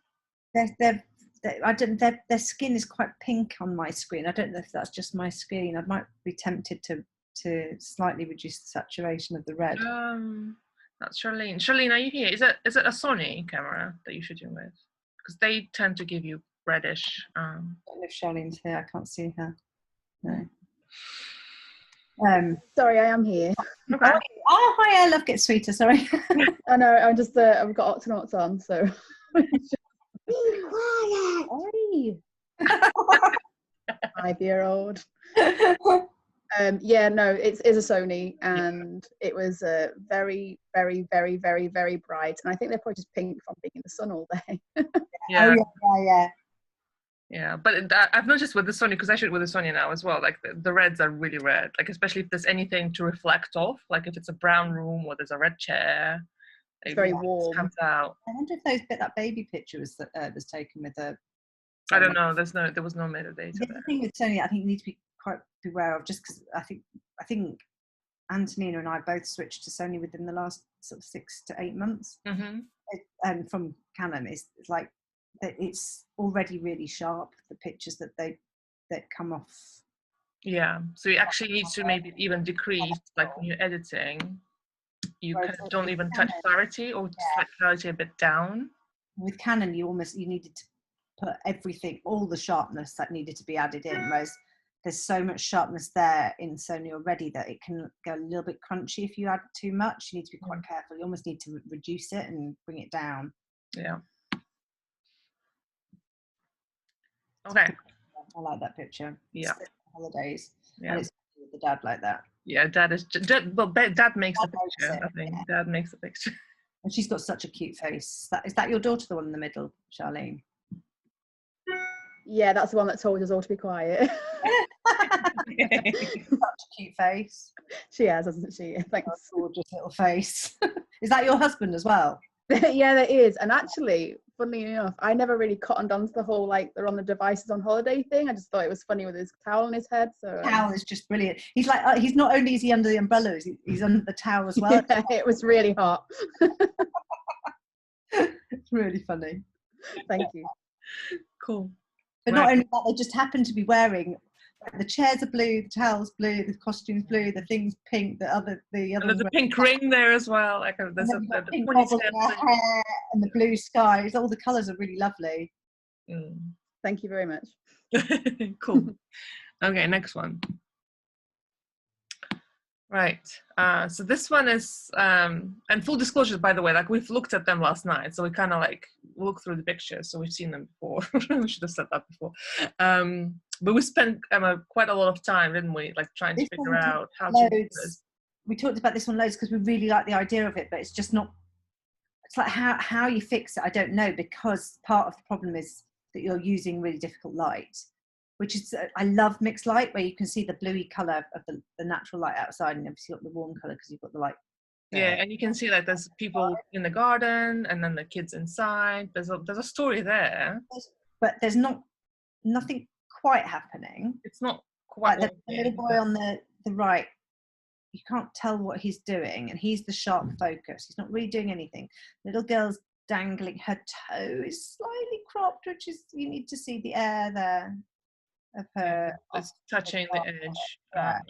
Their skin is quite pink on my screen. I don't know if that's just my screen. I might be tempted to slightly reduce the saturation of the red. That's Charlene. Charlene, are you here? Is it a Sony camera that you're shooting with? Because they tend to give you reddish. I don't know if Charlene's here. I can't see her. No. Sorry, I am here. Okay. Oh, hi, I love Get Sweeter. Sorry. I know. I'm just. I've got Octonauts on, so. Quiet. 5-year-old. Yeah, no, it's a Sony, and it was very, very, very, very, very bright, and I think they're probably just pink from being in the sun all day. Yeah. Oh, yeah. Yeah, but I've noticed with the Sony, because I shoot with the Sony now as well, like the reds are really red, like especially if there's anything to reflect off, like if it's a brown room or there's a red chair. It's very warm. Comes out. I wonder if that baby picture was taken with a. I don't know. There was no metadata there. The thing with Sony, I think you need to be quite beware of, just because I think Antonina and I both switched to Sony within the last sort of 6 to 8 months. And from Canon, it's like it's already really sharp, the pictures that come off. Yeah, so you actually need to maybe even decrease, like when you're editing, you kind of don't even touch clarity, or set clarity a bit down. With Canon, you needed to put everything, all the sharpness that needed to be added in, whereas there's so much sharpness there in Sony already that it can go a little bit crunchy if you add too much. You need to be quite careful. You almost need to reduce it and bring it down. Yeah. Okay. I like that picture. Yeah. Holidays. Yeah. And it's with the dad like that. Yeah, Dad makes the picture. I think Dad makes the picture. And she's got such a cute face. Is that your daughter, the one in the middle, Charlene? Yeah, that's the one that told us all to be quiet. Such a cute face. She has, hasn't she? Thanks. A gorgeous little face. Is that your husband as well? Yeah, there is. And actually, funnily enough, I never really cottoned on to the whole like they're on the devices on holiday thing. I just thought it was funny with his towel on his head. So the towel is just brilliant. He's like he's not only is he under the umbrella, he's under the towel as well. Yeah, it was really hot. It's really funny. Thank you. Cool. But not only that, they just happen to be wearing, the chairs are blue, the towel's blue, the costume's blue, the thing's pink, the other. And there's a pink ring there as well. Like there's the pink bubble in her hair and the blue skies. All the colours are really lovely. Thank you very much. Cool. Okay, next one. Right. So this one is, and full disclosure, by the way, like we've looked at them last night, so we kind of like looked through the pictures, so we've seen them before. We should have said that before. But we spent quite a lot of time, didn't we? Like trying to figure out how to do this. We talked about this one loads because we really like the idea of it, but it's just not. It's like how you fix it, I don't know, because part of the problem is that you're using really difficult light. Which is, I love mixed light, where you can see the bluey colour of the natural light outside, and obviously got the warm colour because you've got the light. Yeah, and you can see like there's people in the garden, and then the kids inside. There's a story there, but there's nothing quite happening. It's not quite. Like the little boy on the right, you can't tell what he's doing, and he's the sharp focus. He's not really doing anything. Little girl's dangling, her toe is slightly cropped, which is, you need to see the air there. Of her, it's touching the edge,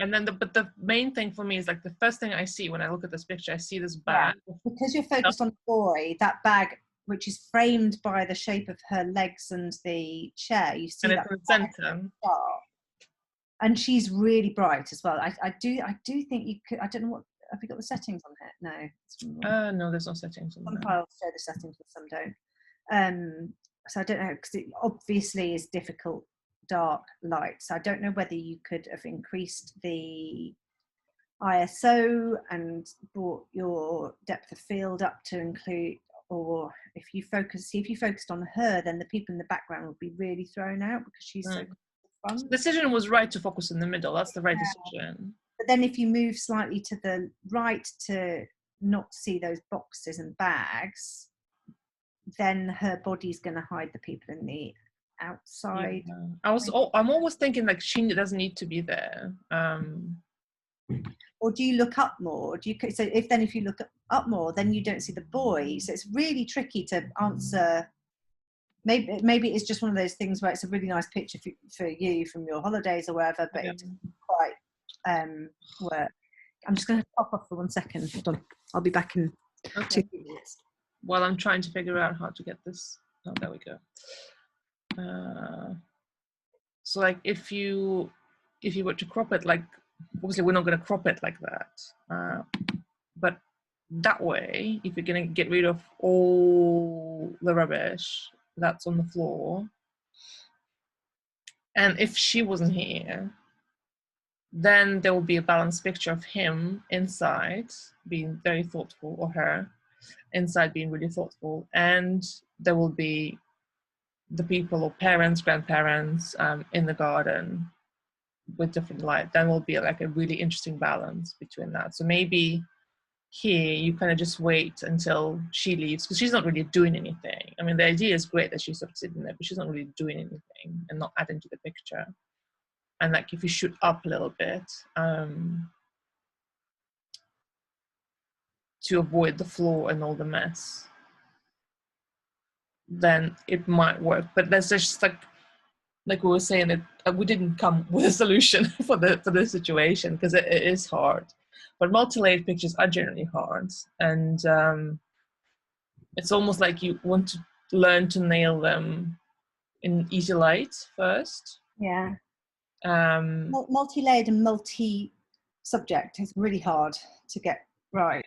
and then but the main thing for me is like the first thing I see when I look at this picture, I see this bag. Because you're focused on the boy, that bag, which is framed by the shape of her legs and the chair, you see, and that it's in the center. And she's really bright as well. I do think you could. I don't know what. Have you got the settings on it? No. No, there's no settings on some files show the settings, but some don't. So I don't know, because it obviously is difficult. Dark light, so I don't know whether you could have increased the ISO and brought your depth of field up to include, or if you focused on her, then the people in the background would be really thrown out because she's so fun. The decision was right to focus in the middle. That's the right decision. But then if you move slightly to the right to not see those boxes and bags, then her body's going to hide the people in the outside. I'm always thinking like she doesn't need to be there. Or do you look up more? If you look up more, then you don't see the boy. So it's really tricky to answer. Maybe it's just one of those things where it's a really nice picture for you from your holidays or wherever, but it doesn't quite work. I'm just going to pop off for 1 second. Hold on. I'll be back in 2 minutes. While I'm trying to figure out how to get this. Oh, there we go. So like if you were to crop it, like obviously we're not going to crop it like that, but that way, if you're going to get rid of all the rubbish that's on the floor, and if she wasn't here, then there will be a balanced picture of him inside being very thoughtful, or her inside being really thoughtful, and there will be the people or parents, grandparents in the garden with different light. Then will be like a really interesting balance between that. So maybe here you kind of just wait until she leaves, because she's not really doing anything. I mean, the idea is great that she's sort of sitting there, but she's not really doing anything and not adding to the picture. And like if you shoot up a little bit to avoid the floor and all the mess, then it might work. But there's just like we were saying, that we didn't come with a solution for the situation, because it is hard. But multi-layered pictures are generally hard, and it's almost like you want to learn to nail them in easy light first. Yeah. Multi-layered and multi-subject is really hard to get right.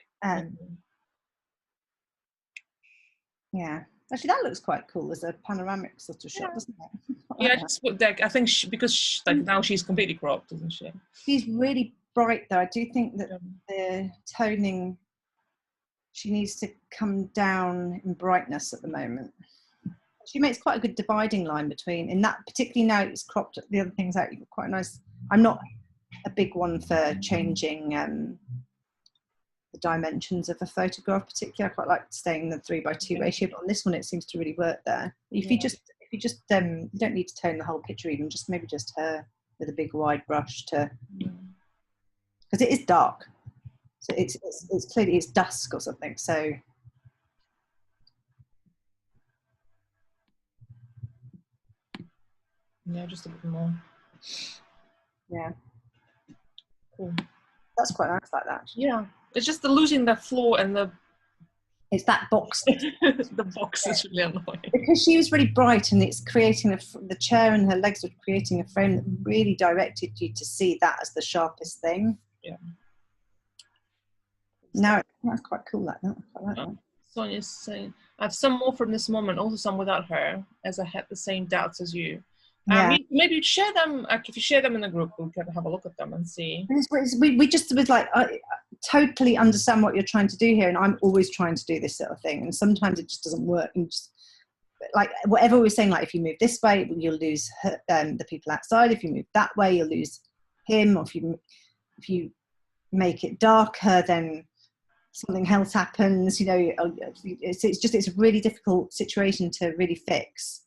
Yeah. Actually, that looks quite cool as a panoramic sort of shot, doesn't it? Yeah, just put that. I think because now she's completely cropped, isn't she? She's really bright, though. I do think that the toning, she needs to come down in brightness at the moment. She makes quite a good dividing line between, in that, particularly now it's cropped the other things out. You've got quite a nice. I'm not a big one for changing the dimensions of a photograph, particularly. I quite like staying in the 3:2 ratio, but on this one it seems to really work there. If you just you don't need to tone the whole picture, even maybe just her with a big wide brush, to, because it is dark, so it's clearly it's dusk or something. So yeah, just a bit more. Yeah, cool. That's quite nice like that. Yeah, it's just the losing the floor and the. It's that box. The box is really annoying. Because she was really bright, and it's creating the chair and her legs were creating a frame that really directed you to see that as the sharpest thing. Yeah. Now that's quite cool like that. I like that. Sonia's saying, I have some more from this moment, also some without her, as I had the same doubts as you. Maybe share them. If you share them in the group, we can have a look at them and see. We just was like, I totally understand what you're trying to do here, and I'm always trying to do this sort of thing, and sometimes it just doesn't work. And just like whatever we were saying, like if you move this way, you'll lose the people outside. If you move that way, you'll lose him. Or if you make it darker, then something else happens. You know, it's a really difficult situation to really fix.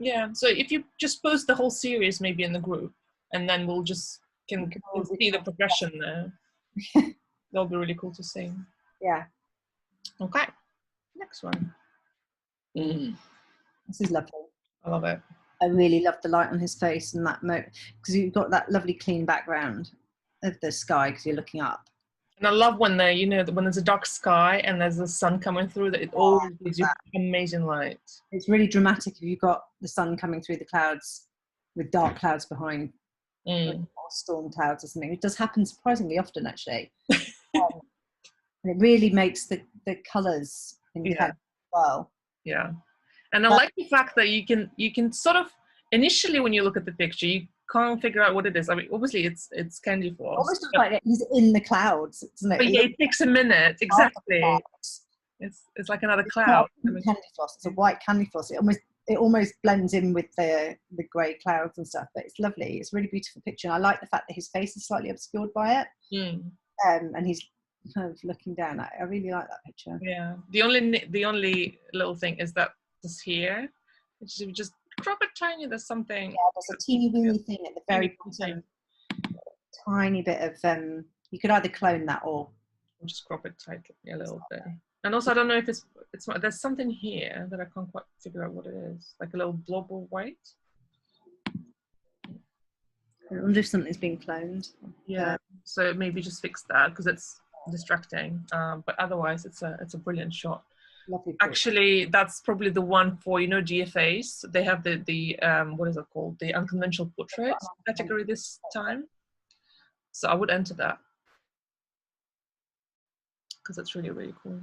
Yeah, so if you just post the whole series maybe in the group, and then we'll just can see the progression there. That'll be really cool to see. Yeah. Okay, next one. This is lovely. I love it. I really love the light on his face and that moment, because you've got that lovely clean background of the sky because you're looking up. And I love when when there's a dark sky and there's the sun coming through, that it always gives you amazing light. It's really dramatic if you've got the sun coming through the clouds with dark clouds behind, or storm clouds or something. It does happen surprisingly often, actually. And it really makes the colours in the clouds as well. Yeah, and I like the fact that you can sort of, initially when you look at the picture, you can't figure out what it is. I mean, obviously it's candy floss. Almost like he's in the clouds, isn't it? But yeah, it takes a minute. Exactly. It's like another cloud. Candy floss. It's a white candy floss. It almost blends in with the grey clouds and stuff, but it's lovely. It's a really beautiful picture, and I like the fact that his face is slightly obscured by it. And he's kind of looking down. I really like that picture. Yeah. The only little thing is that this here, if you just drop it tiny, there's something. Yeah, there's a teeny weeny thing at the very bottom. Tiny bit of you could either clone that or just crop it tightly a little bit. And also, I don't know if it's there's something here that I can't quite figure out what it is. Like a little blob of white. I wonder if something's been cloned. Yeah. So maybe just fix that because it's distracting. But otherwise, it's a brilliant shot. Lovely. Actually, that's probably the one for GFAs. They have the what is it called? The unconventional portrait category this time. So I would enter that because it's really, really cool.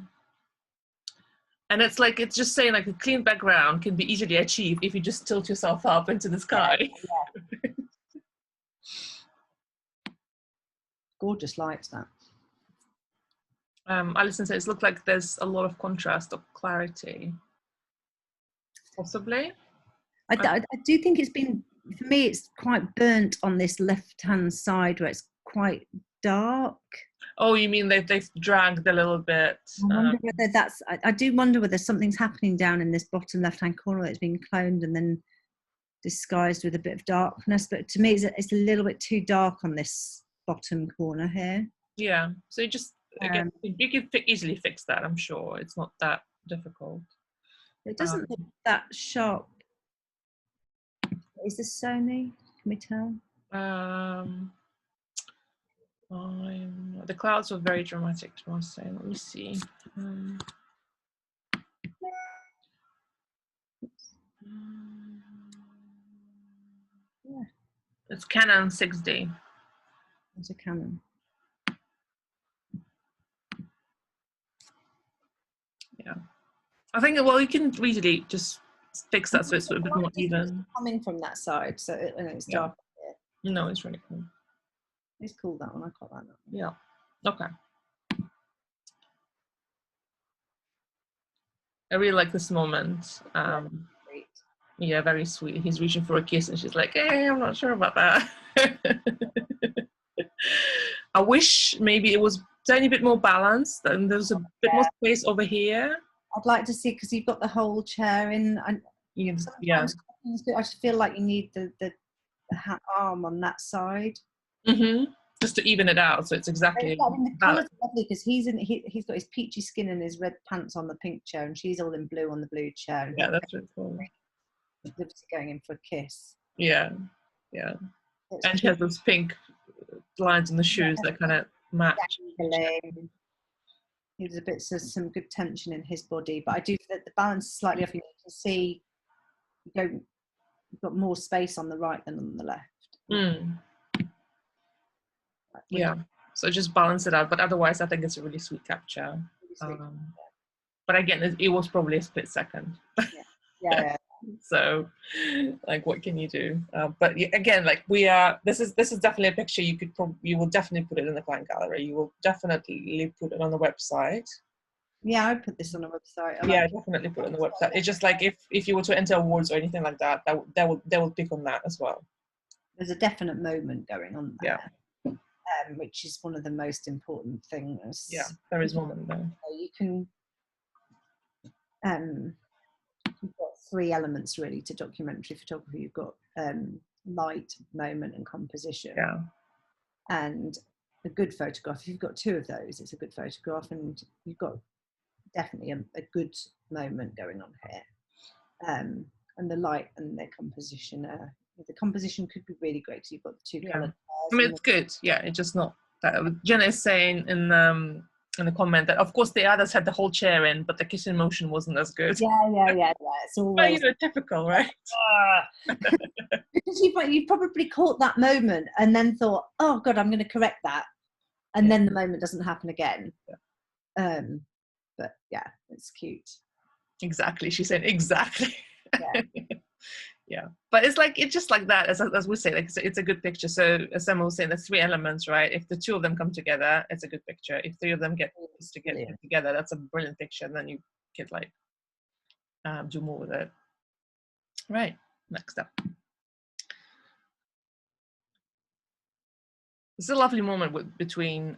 And it's just saying like a clean background can be easily achieved if you just tilt yourself up into the sky. Yeah. Gorgeous lights, that. Alison says it looks like there's a lot of contrast or clarity. Possibly. I do think it's been, for me, it's quite burnt on this left-hand side where it's quite dark. Oh, you mean they've dragged a little bit? I wonder whether that's. I do wonder whether something's happening down in this bottom left-hand corner that's been cloned and then disguised with a bit of darkness. But to me, it's a little bit too dark on this bottom corner here. Yeah. So you just again, you can easily fix that. I'm sure it's not that difficult. It doesn't look that sharp. Is this Sony? Can we tell? The clouds were very dramatic, I must say. Let me see. Yeah. It's Canon 6D. It's a Canon. Yeah. I think, well, you can easily just fix that so it's a bit more even. Coming from that side, so it's dark. Yeah. No, it's really cool. It's cool, that one. I quite like that. Yeah. Okay. I really like this moment. Yeah, very sweet. He's reaching for a kiss and she's like, hey, I'm not sure about that. I wish maybe it was a tiny bit more balanced and there was a bit more space over here. I'd like to see, because you've got the whole chair in. And yeah. I just feel like you need the arm on that side. Mm-hmm. Just to even it out, so it's exactly. The colour's lovely because he's got his peachy skin and his red pants on the pink chair, and she's all in blue on the blue chair. Yeah, that's really cool. Going in for a kiss. Yeah, yeah. And she has those pink lines on the shoes that kind of match. There's a bit of some good tension in his body, but I do feel that the balance is slightly off. You can see you've got more space on the right than on the left. Mm. Yeah, so just balance it out, but otherwise I think it's a really sweet capture. But again, it was probably a split second. Yeah. So like, what can you do? But again, like this is definitely a picture you will definitely put it in the client gallery. You will definitely put it on the website. Yeah, I put this on the website. Definitely put it on the website. It's just like if you were to enter awards or anything like that, they will pick on that as well. There's a definite moment going on there. Yeah. Which is one of the most important things. Yeah, there is one there. You can, you've got three elements really to documentary photography. You've got light, moment, and composition. Yeah. And a good photograph, if you've got two of those, it's a good photograph, and you've got definitely a good moment going on here. And the light and the composition could be really great because you've got the two colours. I mean, it's good. Yeah, it's just not that. Jenna is saying in the comment that of course the others had the whole chair in, but the kissing motion wasn't as good. Yeah. It's always typical, right? Because you probably caught that moment and then thought, oh God, I'm going to correct that, and then the moment doesn't happen again. Yeah. But yeah, it's cute. Exactly. She said exactly. Yeah. But it's like, it's just like that, as we say, like it's a good picture. So as Emma was saying, there's 3 elements, right? If the 2 of them come together, it's a good picture. If 3 of them get together, that's a brilliant picture. And then you could like do more with it. Right, next up. It's a lovely moment between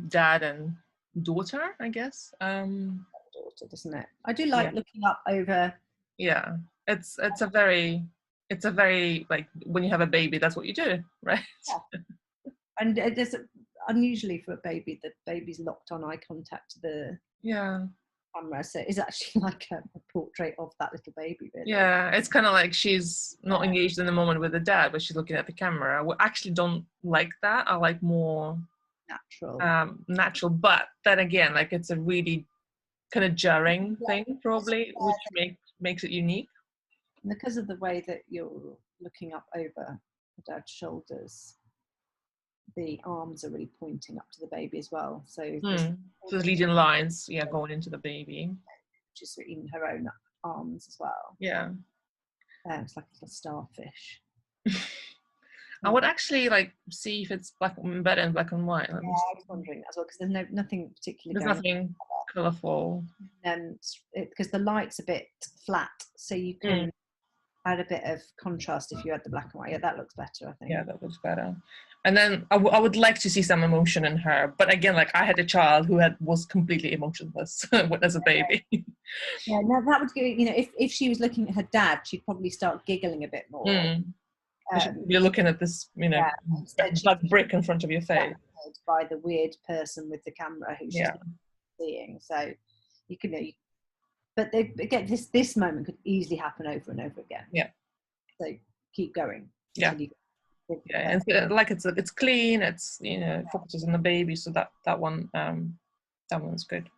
dad and daughter, I guess. Daughter, doesn't it? I do like looking up over. Yeah, it's a very like, when you have a baby, that's what you do, right? Yeah. And it is unusually for a baby, the baby's locked on eye contact to the camera, so it's actually like a portrait of that little baby, really. Yeah, it's kind of like she's not engaged in the moment with the dad, but she's looking at the camera. I actually don't like that. I like more natural, but then again, like, it's a really kind of jarring thing, probably, which makes it unique. And because of the way that you're looking up over the dad's shoulders, the arms are really pointing up to the baby as well. So there's leading lines, going into the baby. Just in her own arms as well. Yeah. It's like a little starfish. I would actually like see if it's better in black and white. I was wondering as well, because there's nothing particularly. There's nothing colourful. Because the light's a bit flat, so you can add a bit of contrast if you add the black and white. Yeah, that looks better, I think. Yeah, that looks better. And then I would like to see some emotion in her, but again, like, I had a child who was completely emotionless as a baby. Yeah, no, that would give, if she was looking at her dad, she'd probably start giggling a bit more. You're looking at this, blood brick in front of your face. By the weird person with the camera who she's seeing. So you can, but again, this moment could easily happen over and over again. Yeah. So keep going. Yeah. And like it's clean. It's it focuses on the baby, so that one's good.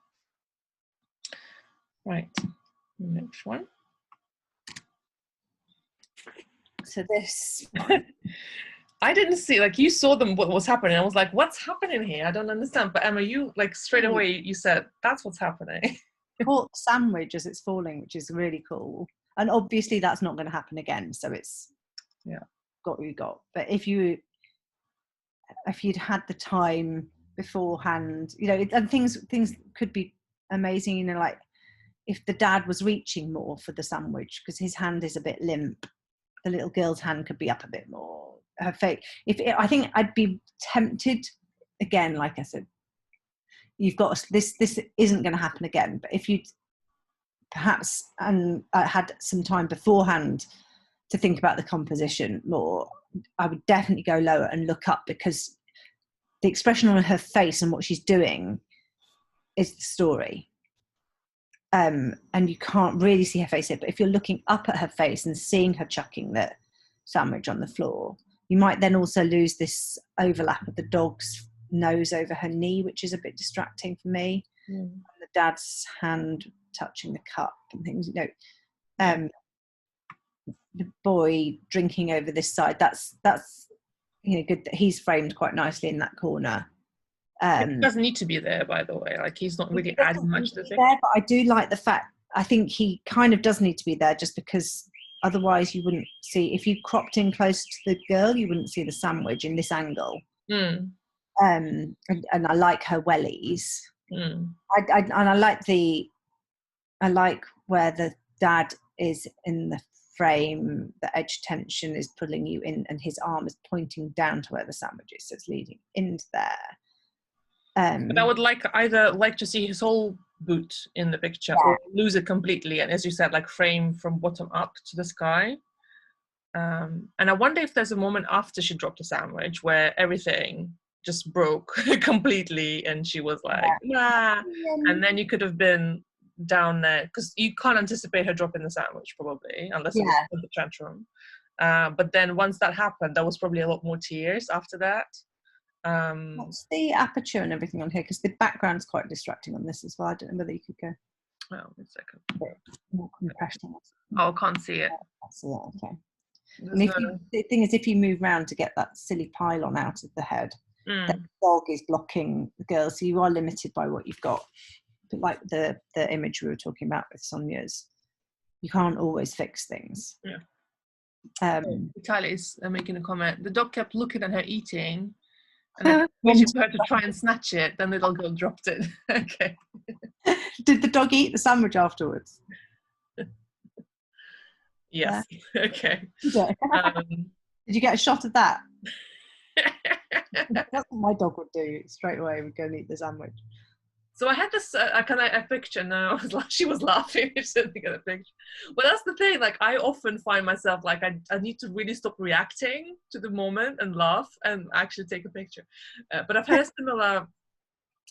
Right. Next one. So this. I didn't see, like, you saw what was happening. I was like, what's happening here? I don't understand. But Emma, you, like, straight away, you said, that's what's happening. Pork sandwich as it's falling, which is really cool. And obviously that's not going to happen again. So it's got what you got. But if you'd had the time beforehand, and things could be amazing, like if the dad was reaching more for the sandwich because his hand is a bit limp, the little girl's hand could be up a bit more. Her face. I think I'd be tempted again, like I said, you've got this isn't going to happen again, but if you'd perhaps had some time beforehand to think about the composition more, I would definitely go lower and look up, because the expression on her face and what she's doing is the story. And you can't really see her face here, but if you're looking up at her face and seeing her chucking the sandwich on the floor, you might then also lose this overlap of the dog's nose over her knee, which is a bit distracting for me. And the dad's hand touching the cup and things, the boy drinking over this side, that's good that he's framed quite nicely in that corner. It doesn't need to be there, by the way. Like, he's not really adding much to the thing. But I do like the fact, I think he kind of does need to be there, just because otherwise you wouldn't see, if you cropped in close to the girl, you wouldn't see the sandwich in this angle. And I like her wellies. I like where the dad is in the frame, the edge tension is pulling you in, and his arm is pointing down to where the sandwich is, so it's leading into there. But I would like to see his whole boot in the picture, or lose it completely, and as you said, like, frame from bottom up to the sky. And I wonder if there's a moment after she dropped the sandwich where everything just broke completely, and she was like, nah. And then you could have been down there, because you can't anticipate her dropping the sandwich probably, unless it was the tantrum. But then once that happened, there was probably a lot more tears after that. What's the aperture and everything on here? Because the background's quite distracting on this as well. I don't know whether you could go. Oh, 1 second. More compression. Oh, I can't see it. Okay. And the thing is, if you move around to get that silly pylon out of the head, the dog is blocking the girl, so you are limited by what you've got. But like the image we were talking about with Sonia's, you can't always fix things. Yeah. Italia is making a comment. The dog kept looking at her eating, and then waiting for her to try and snatch it. Then the little girl dropped it. Okay. Did the dog eat the sandwich afterwards? Yes. Yeah. Okay. Did you get a shot of that? That's what my dog would do straight away. Would go and eat the sandwich. So I had this a picture. Now she was laughing. She didn't get a picture. But that's the thing. Like I often find myself like I need to really stop reacting to the moment and laugh and actually take a picture. But I've had a similar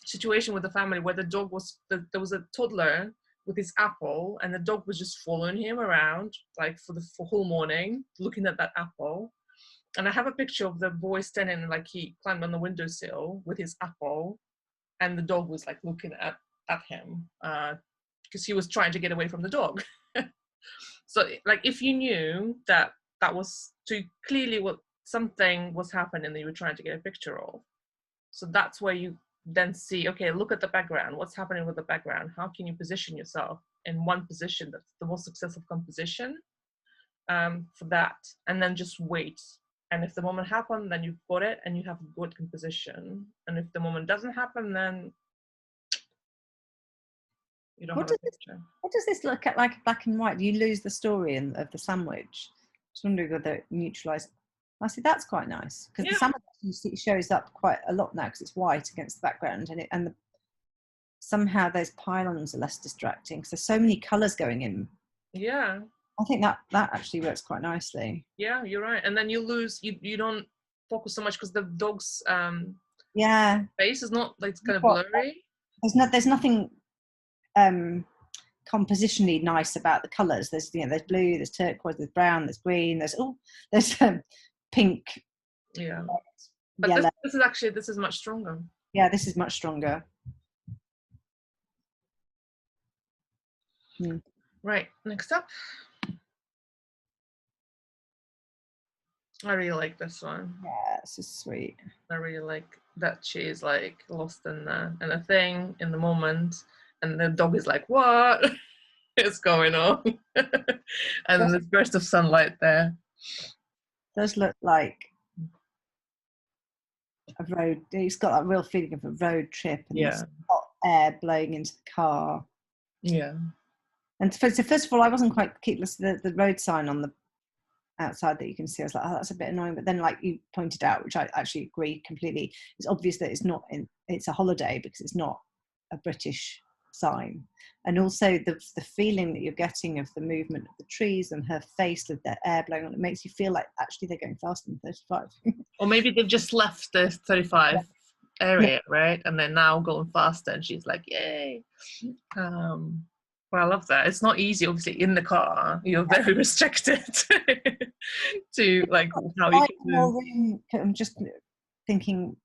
situation with the family where the dog was there was a toddler with his apple, and the dog was just following him around like for the whole morning, looking at that apple. And I have a picture of the boy standing, like he climbed on the windowsill with his apple, and the dog was like looking at him because he was trying to get away from the dog. So like if you knew that was too clearly what something was happening that you were trying to get a picture of, so that's where you then see, okay, look at the background, what's happening with the background, how can you position yourself in one position that's the most successful composition for that, and then just wait. And if the moment happens, then you've got it and you have good composition. And if the moment doesn't happen, then you don't have a picture. What does this look at like black and white? Do you lose the story of the sandwich? Just wondering whether it neutralised. I see, that's quite nice because the sandwich you see shows up quite a lot now because it's white against the background, and somehow those pylons are less distracting because there's so many colours going in. Yeah. I think that actually works quite nicely. Yeah, you're right. And then you lose, you don't focus so much because the dog's face is not, like, it's kind of blurry. There's nothing compositionally nice about the colours. There's there's blue, there's turquoise, there's brown, there's green, there's pink. Yeah. But this is much stronger. Yeah, this is much stronger. Right, next up. I really like this one. Yeah, this is sweet. I really like that she's like lost in a thing in the moment, and the dog is like, what is going on? And there's burst of sunlight there. Does look like a road. It's got that real feeling of a road trip, and there's hot air blowing into the car. Yeah. And so first of all, I wasn't quite keepless. The road sign on the outside that you can see, I was like, oh, that's a bit annoying. But then, like you pointed out, which I actually agree completely, it's obvious that it's a holiday because it's not a British sign. And also the feeling that you're getting of the movement of the trees and her face with the air blowing on it makes you feel like actually they're going faster than 35. Or maybe they've just left the 35 area, right? And they're now going faster, and she's like, yay. Well, I love that. It's not easy, obviously, in the car. You're very restricted to like how you can move. I'm just thinking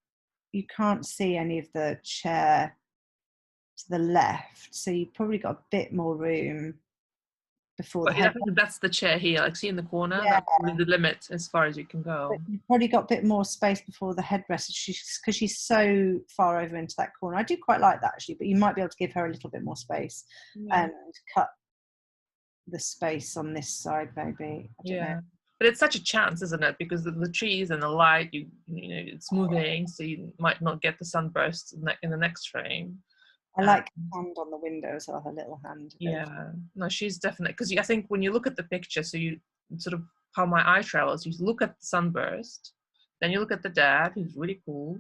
you can't see any of the chair to the left, so you've probably got a bit more room before the head. That's the chair here, like see in the corner. Yeah. That's probably the limit as far as you can go. But you've probably got a bit more space before the headrest because she's so far over into that corner. I do quite like that actually, but you might be able to give her a little bit more space and cut the space on this side maybe. I don't know. But it's such a chance, isn't it? Because the trees and the light, you know, it's moving, so you might not get the sunburst in the next frame. I like her hand on the window as well, her little hand. Yeah, no, she's definitely, because I think when you look at the picture, so you sort of, how my eye travels, you look at the sunburst, then you look at the dad, who's really cool,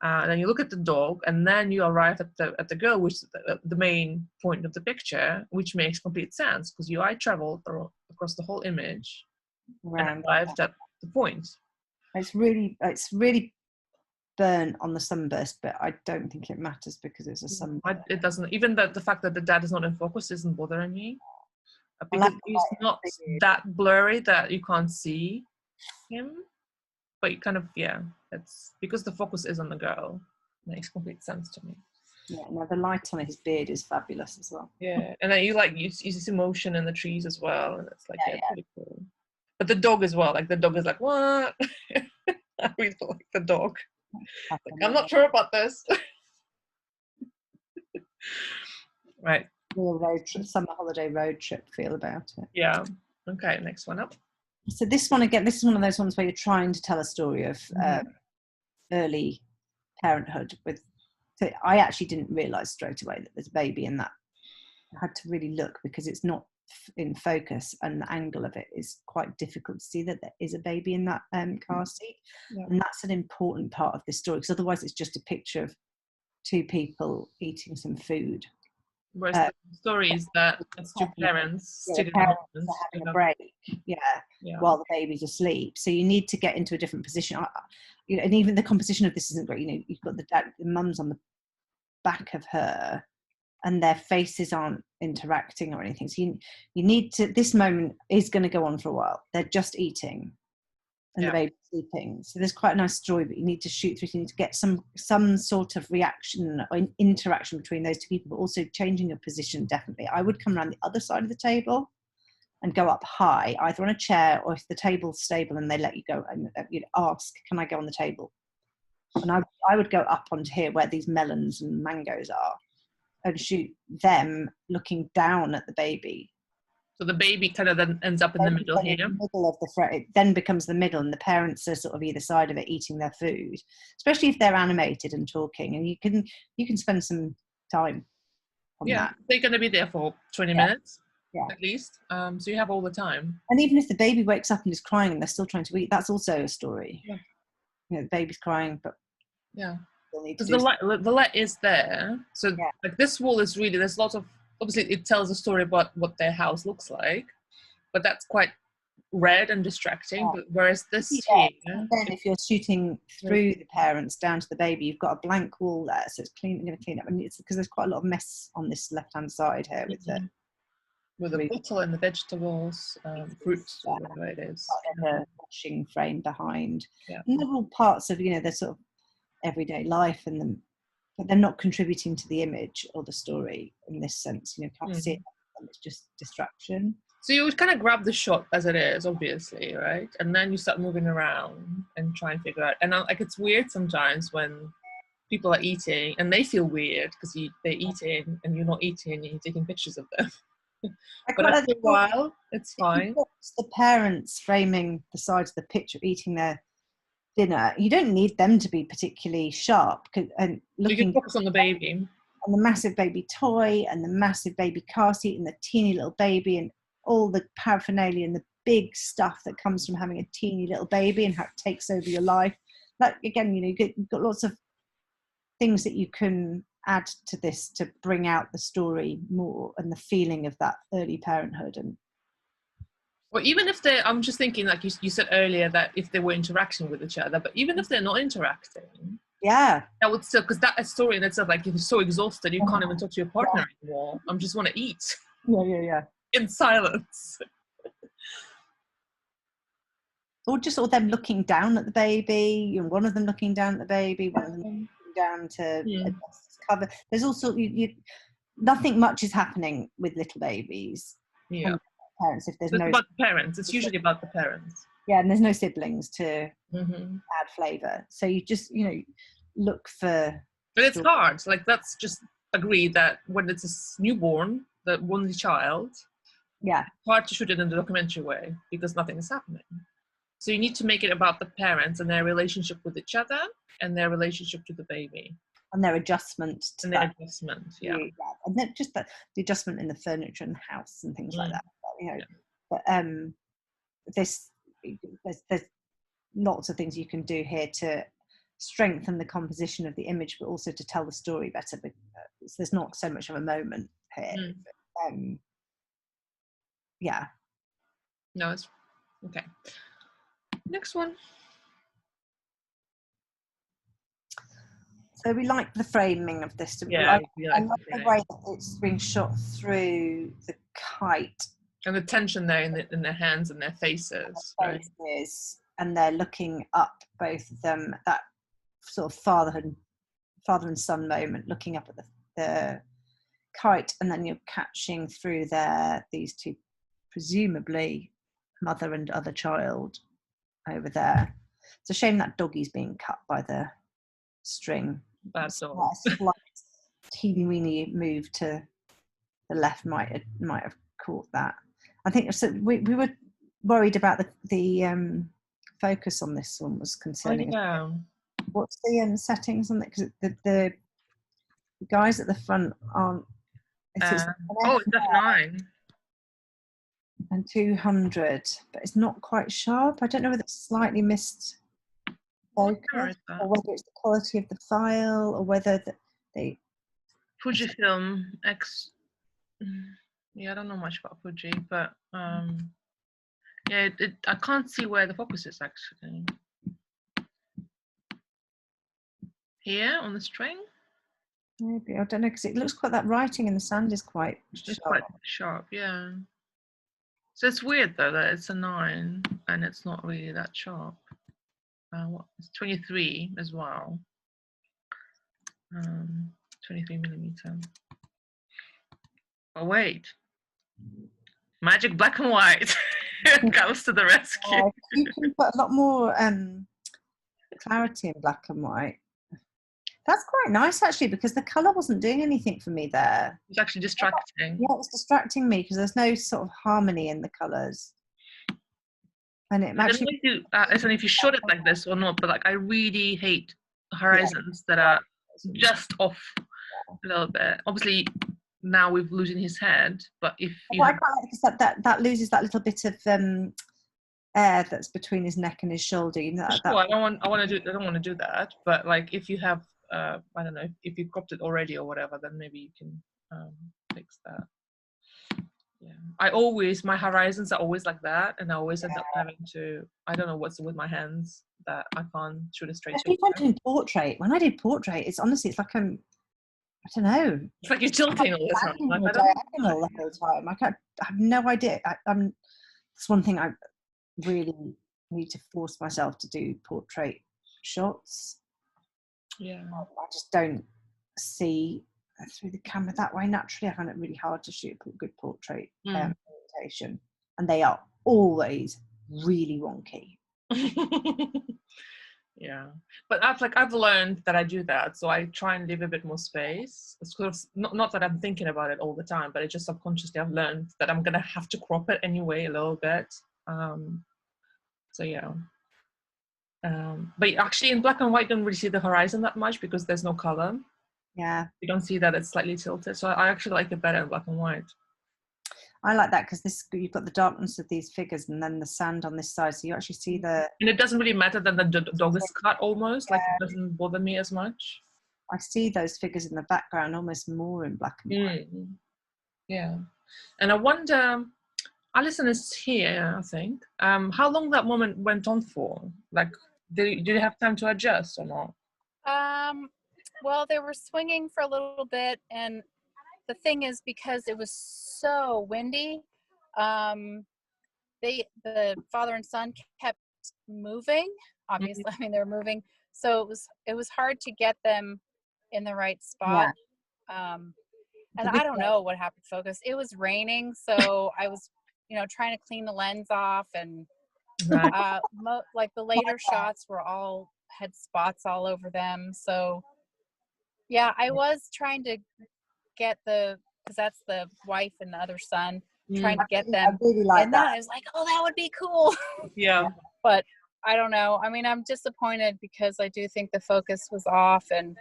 then you look at the dog, and then you arrive at the girl, which is the main point of the picture, which makes complete sense, because your eye traveled across the whole image and arrived at the point. It's really burn on the sunburst, but I don't think it matters because it's a sunburst. It doesn't. Even the fact that the dad is not in focus isn't bothering me, because he's not that blurry that you can't see him. But you kind of it's because the focus is on the girl. It makes complete sense to me. Yeah, no, the light on his beard is fabulous as well. Yeah, and then you see motion in the trees as well, and it's like pretty cool. But the dog as well, like the dog is like, what? I really like the dog. Like, I'm not sure about this. Right. Real road trip, summer holiday road trip feel about it. Yeah. Okay, next one up. So this one again, this is one of those ones where you're trying to tell a story of early parenthood. So I actually didn't realise straight away that there's a baby in that. I had to really look because it's not in focus, and the angle of it is quite difficult to see that there is a baby in that car seat. And that's an important part of this story, because otherwise it's just a picture of two people eating some food. Whereas the story is that it's two parents sitting are having a break, while the baby's asleep. So you need to get into a different position. And even the composition of this isn't great. You've got the mum's on the back of her, and their faces aren't interacting or anything. So you need to. This moment is going to go on for a while. They're just eating, and the baby's sleeping. So there's quite a nice story, but you need to shoot through. You need to get some sort of reaction or interaction between those two people, but also changing your position. Definitely, I would come around the other side of the table and go up high, either on a chair, or if the table's stable and they let you go, and you'd ask, "Can I go on the table?" And I would go up onto here where these melons and mangoes are, and shoot them looking down at the baby. So the baby kind of then ends up in the middle here. In the middle of it then becomes the middle, and the parents are sort of either side of it eating their food, especially if they're animated and talking, and you can spend some time on that. They're going to be there for 20 minutes at least, so you have all the time. And even if the baby wakes up and is crying and they're still trying to eat, that's also a story. The baby's crying, but because the light is there, so like this wall is really, there's lots of, obviously it tells a story about what their house looks like, but that's quite red and distracting. But whereas this here, and then if you're shooting through the parents down to the baby, you've got a blank wall there, so it's going to clean up, and it's because there's quite a lot of mess on this left hand side here with the bottle and the vegetables, fruits, whatever it is, and the washing frame behind, and they're all parts of the sort of everyday life, but they're not contributing to the image or the story in this sense. Can't see it, and it's just distraction. So you would kind of grab the shot as it is, obviously, right? And then you start moving around and try and figure out. And it's weird sometimes when people are eating and they feel weird because they're eating and you're not eating and you're taking pictures of them. But after a while, it's fine. The parents framing the sides of the picture eating their dinner, you don't need them to be particularly sharp, and looking, you can focus on the baby and the massive baby toy and the massive baby car seat and the teeny little baby and all the paraphernalia and the big stuff that comes from having a teeny little baby and how it takes over your life. Like again, you've got lots of things that you can add to this to bring out the story more and the feeling of that early parenthood. And or even if I'm just thinking, like you said earlier, that if they were interacting with each other, but even if they're not interacting, that would still, because that story in itself, like if you're so exhausted, you can't even talk to your partner anymore. I just want to eat. In silence. Or them looking down at the baby, one of them looking down at the baby, one of them looking down to adjust his cover. There's also nothing much is happening with little babies. Parents, if there's about the parents, it's usually about the parents. And there's no siblings to add flavour, so you just look for. But it's hard. Like that's just agreed that when it's a newborn, the only child, it's hard to shoot it in the documentary way because nothing is happening. So you need to make it about the parents and their relationship with each other and their relationship to the baby. And their adjustment to and that. Their adjustment, And then just the adjustment in the furniture and the house and things like that. But there's lots of things you can do here to strengthen the composition of the image, but also to tell the story better. Because there's not so much of a moment here. No, it's okay. Next one. So we like the framing of this. I like the way that it's being shot through the kite. And the tension there in their hands and their faces. Right? And they're looking up, both of them, that sort of father and son moment, looking up at the kite, and then you're catching through these two, presumably mother and other child over there. It's a shame that doggie's being cut by the string. Bad dog. A slight teeny weeny move to the left might have caught that. I think so. We were worried about the focus on this one was concerning. Oh, yeah. What's the settings on it? Because the guys at the front aren't. It's It's F9. And 200, but it's not quite sharp. I don't know whether it's slightly missed focus, or whether it's the quality of the file, or whether they Fujifilm X. Yeah, I don't know much about Fuji, but yeah, I can't see where the focus is actually. Here on the string? Maybe, I don't know, because it looks quite, that writing in the sand is quite sharp. Quite sharp, yeah. So it's weird though that it's a 9 and it's not really that sharp. It's 23 as well. 23 millimeter. Oh wait, magic black and white comes to the rescue. You can put a lot more clarity in black and white. That's quite nice actually, because the colour wasn't doing anything for me there. It's actually distracting. Yeah, it was distracting me because there's no sort of harmony in the colours. And it actually... I don't know if you shot it like this or not, but like I really hate horizons that are just off a little bit. Obviously, now we've losing his head, but if you I quite like that loses that little bit of air that's between his neck and his shoulder. You know, I don't want to do that. But like, if you have, I don't know, if you cropped it already or whatever, then maybe you can fix that. Yeah, my horizons are always like that, and I always end up having to. I don't know what's with my hands that I can't shoot a straight. Especially when I'm doing portrait. When I do portrait, it's honestly, it's like I don't know. It's like you're tilting all the time. Like, diagonal the whole time. I have no idea. It's one thing I really need to force myself to do portrait shots. Yeah. I just don't see through the camera that way naturally. I find it really hard to shoot a good portrait orientation, and they are always really wonky. Yeah, but I've learned that I do that, so I try and leave a bit more space. It's sort of not that I'm thinking about it all the time, but it's just subconsciously I've learned that I'm gonna have to crop it anyway a little bit. So yeah. But actually in black and white you don't really see the horizon that much because there's no color. Yeah. You don't see that it's slightly tilted. So I actually like it better in black and white. I like that because you've got the darkness of these figures and then the sand on this side, so you actually see the... And it doesn't really matter that the dog is cut almost, like it doesn't bother me as much. I see those figures in the background almost more in black and white. Yeah. And I wonder, Alison is here, I think. How long that moment went on for? Like, did you have time to adjust or not? Well, they were swinging for a little bit, and the thing is, because it was so windy, the father and son kept moving. Obviously, I mean, they were moving, so it was hard to get them in the right spot. Yeah. And I don't know what happened to focus. It was raining, so I was, trying to clean the lens off, and like the later shots had spots all over them. So yeah, I was trying to get because that's the wife and the other son, trying to get them. I really like that. I was like, oh, that would be cool. Yeah. But I don't know. I mean, I'm disappointed because I do think the focus was off, and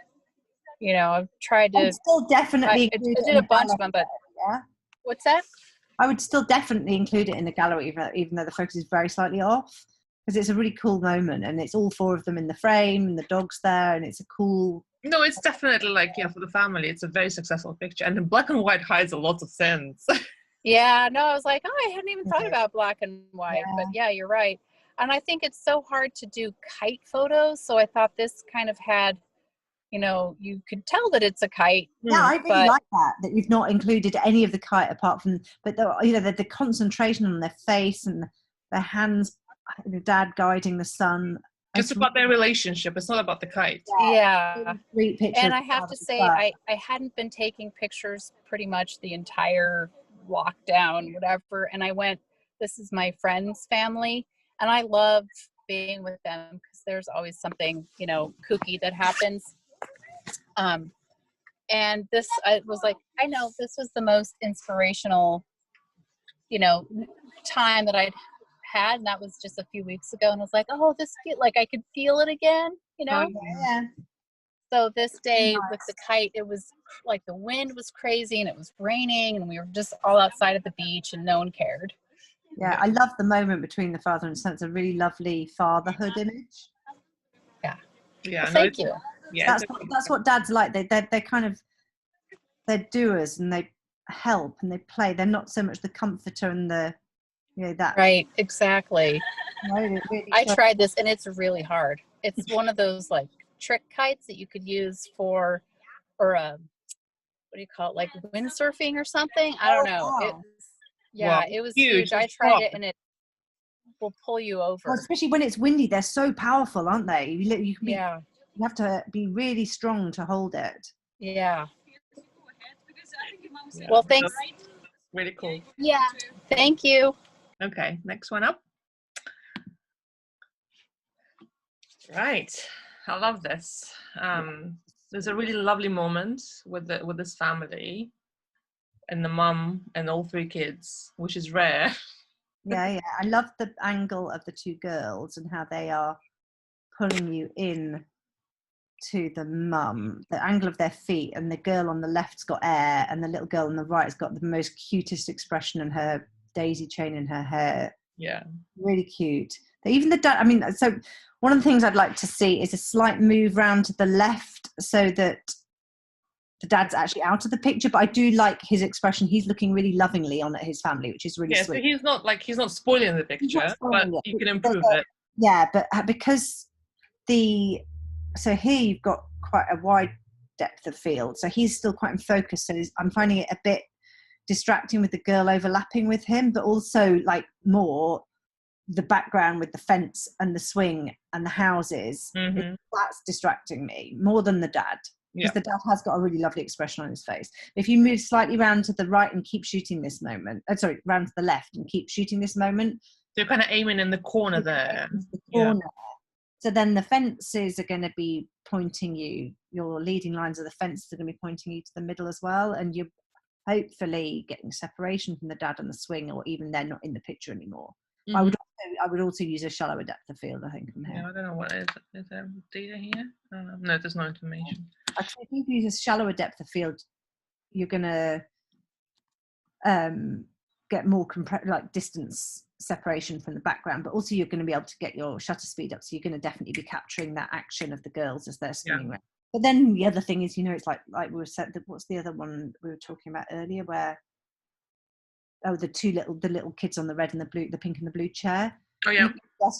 I've tried to. I would still definitely. I did a bunch of them, but yeah. What's that? I would still definitely include it in the gallery, even though the focus is very slightly off, because it's a really cool moment, and it's all four of them in the frame, and the dog's there, and it's a cool. No, it's definitely for the family, it's a very successful picture, and the black and white hides a lot of sense. Yeah, no, I was like, oh, I hadn't even thought about black and white, but yeah, you're right. And I think it's so hard to do kite photos, so I thought this kind of had, you could tell that it's a kite. Yeah, I really like that you've not included any of the kite apart from, but the concentration on their face and their hands, the dad guiding the son. Just about their relationship. It's not about the kite. Yeah. Great pictures. And I have to say, I hadn't been taking pictures pretty much the entire lockdown, whatever. And I went, this is my friend's family, and I love being with them because there's always something, kooky that happens. And this, I was like, I know this was the most inspirational, time that I'd had, and that was just a few weeks ago, and I was like, oh, this feel like I could feel it again, you know? Yeah. So this day with the kite, it was like the wind was crazy and it was raining and we were just all outside at the beach and no one cared. Yeah, I love the moment between the father and son. It's a really lovely fatherhood image. Yeah. Yeah. Well, thank you. Yeah. That's what dads like. They're kind of, they're doers and they help and they play. They're not so much the comforter and the, you know, that. Right, exactly. No, really I tried this and it's really hard. It's one of those like trick kites that you could use for, or what do you call it, like windsurfing or something? I don't know. Wow. It was huge. I tried it and it will pull you over. Well, especially when it's windy, they're so powerful, aren't they? You can be, yeah. You have to be really strong to hold it. Yeah. Well, thanks. Really cool. Yeah. Thank you. Okay, next one up. Right, I love this. There's a really lovely moment with this family, and the mum and all three kids, which is rare. Yeah. I love the angle of the two girls and how they are pulling you in to the mum, the angle of their feet, and the girl on the left's got air and the little girl on the right's got the most cutest expression and her daisy chain in her hair. Yeah, really cute. Even the dad, I mean, so one of the things I'd like to see is a slight move round to the left so that the dad's actually out of the picture, but I do like his expression. He's looking really lovingly on at his family, which is really sweet. So he's not spoiling the picture, but you can improve it. Yeah, but because so here you've got quite a wide depth of field, so he's still quite in focus. So I'm finding it a bit distracting with the girl overlapping with him, but also like more the background with the fence and the swing and the houses. Mm-hmm. That's distracting me more than the dad, because the dad has got a really lovely expression on his face. If you move slightly round to the right and keep shooting this moment, round to the left and keep shooting this moment, so you're kind of aiming in the corner there. So then the fences are going to be pointing you, your leading lines of the fences are going to be pointing you to the middle as well, and you're hopefully getting separation from the dad and the swing, or even they're not in the picture anymore. Mm-hmm. I would also use a shallower depth of field, I think, from here. Yeah, I don't know what is there data here? No, there's no information. Actually, if you use a shallower depth of field, you're going to get more distance separation from the background, but also you're going to be able to get your shutter speed up, so you're going to definitely be capturing that action of the girls as they're swinging around. But then the other thing is, you know, it's like we were said, what's the other one we were talking about earlier, where the little kids on the red and the blue, the pink and the blue chair. Oh yeah.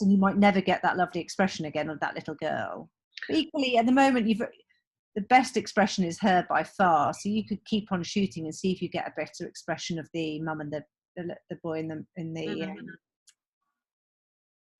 And you might never get that lovely expression again of that little girl. But equally, at the moment, the best expression is her by far. So you could keep on shooting and see if you get a better expression of the mum and the boy in the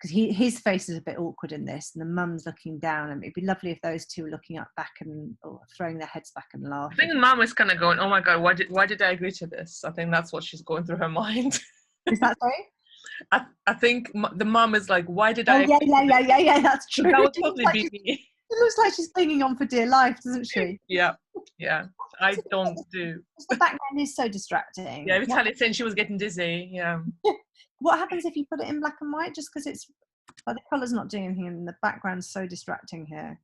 because his face is a bit awkward in this, and the mum's looking down, and it'd be lovely if those two were looking up back and throwing their heads back and laughing. I think the mum is kind of going, oh my god, why did I agree to this? I think that's what she's going through her mind. Is that sorry? I think the mum is like, why did I? Yeah, that's true. That would totally be me. It looks like she's clinging on for dear life, doesn't she? Yeah. I don't do. The background is so distracting. Yeah, Vitaly saying she was getting dizzy. Yeah. What happens if you put it in black and white? Just because it's like the colour's not doing anything and the background's so distracting here.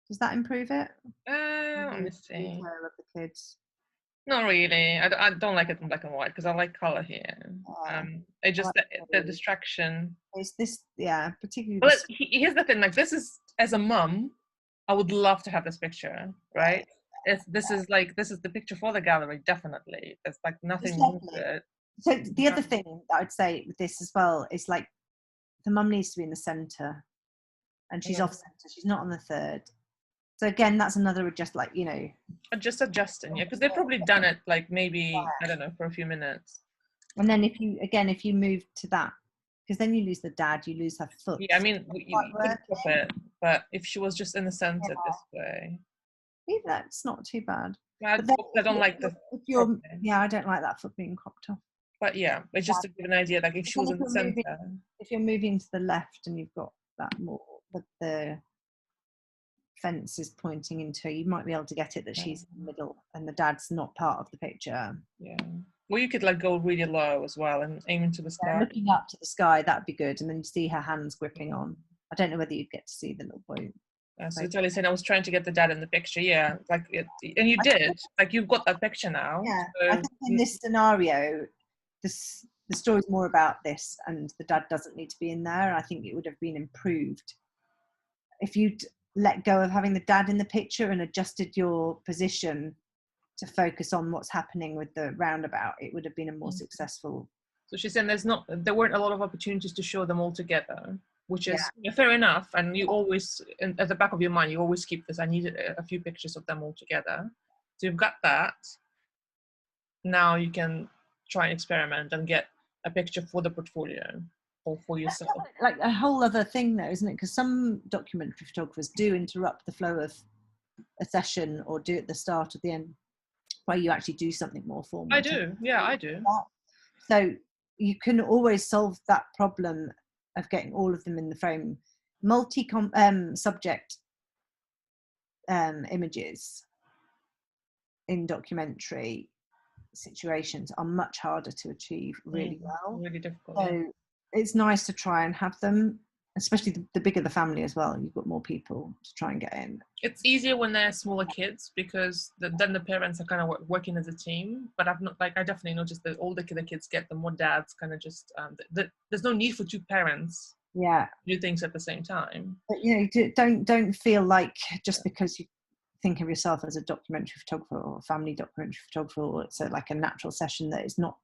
Does that improve it? Let me see. Of the kids. Not really. I don't like it in black and white because I like colour here. It just the distraction. It's this, particularly. Well, here's the thing. Like, this is, as a mum, I would love to have this picture, right? This is the picture for the gallery, definitely. There's like nothing wrong with it. So the other thing that I'd say with this as well is, like, the mum needs to be in the centre, and she's off centre. She's not on the third. So again, that's another just just adjusting, because they've probably done it like maybe I don't know, for a few minutes. And then if you move to that, because then you lose the dad, you lose her foot. Yeah, I mean, you could flip it, but if she was just in the centre this way, that's not too bad. I don't like the. I don't like that foot being cropped off. But yeah, it's just to give an idea, like if she was in the centre. If you're moving to the left and you've got that more, but the fence is pointing into her, you might be able to get it that she's in the middle and the dad's not part of the picture. Yeah. Well, you could like go really low as well and aim into the sky. Looking up to the sky, that'd be good. And then you see her hands gripping on. I don't know whether you'd get to see the little boy. So Vitaly said I was trying to get the dad in the picture. Yeah, like and you did. Like you've got that picture now. Yeah, so. I think in this scenario, the story's more about this, and the dad doesn't need to be in there. I think it would have been improved if you'd let go of having the dad in the picture and adjusted your position to focus on what's happening with the roundabout. It would have been a more successful. So she's saying there weren't a lot of opportunities to show them all together, which is fair enough. And you always, at the back of your mind, you always keep this. I needed a few pictures of them all together. So you've got that. Now you can try and experiment and get a picture for the portfolio or for yourself. Like a whole other thing though, isn't it? Because some documentary photographers do interrupt the flow of a session or do at the start or the end, where you actually do something more formal. I do. Yeah, I do. So you can always solve that problem of getting all of them in the frame. Subject images in documentary situations are much harder to achieve really well. Really difficult. So it's nice to try and have them, especially the bigger the family as well. You've got more people to try and get in. It's easier when they're smaller kids because then the parents are kind of working as a team. But I definitely noticed that older the kids get, the more dads kind of just there's no need for two parents. Yeah, do things at the same time. But don't feel like just because you think of yourself as a documentary photographer or a family documentary photographer, or it's like a natural session, that it's not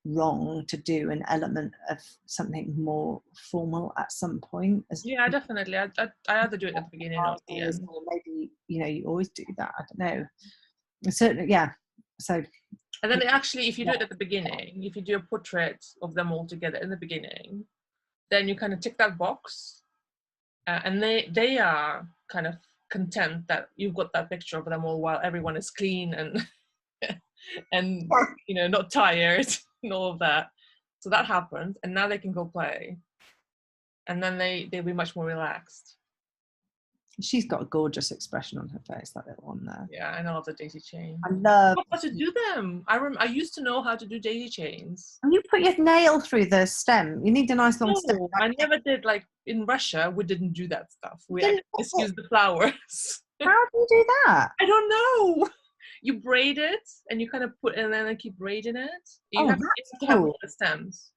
wrong to do an element of something more formal at some point. Yeah, definitely. I either do it at the beginning or at the end. Or maybe you always do that. I don't know. Certainly, yeah. So. And then actually, if you do it at the beginning, if you do a portrait of them all together in the beginning, then you kind of tick that box, and they are kind of content that you've got that picture of them all while everyone is clean and and not tired and all of that. So that happens, and now they can go play, and then they'll be much more relaxed. She's got a gorgeous expression on her face, that little one there. Yeah, I love the daisy chain. I love how to do them. I used to know how to do daisy chains. And you put your nail through the stem. You need a nice long stem. I never did. Like in Russia, we didn't do that stuff. We just used the flowers. How do you do that? I don't know. You braid it, and you kind of put, and then I keep braiding it. You have to have the stems.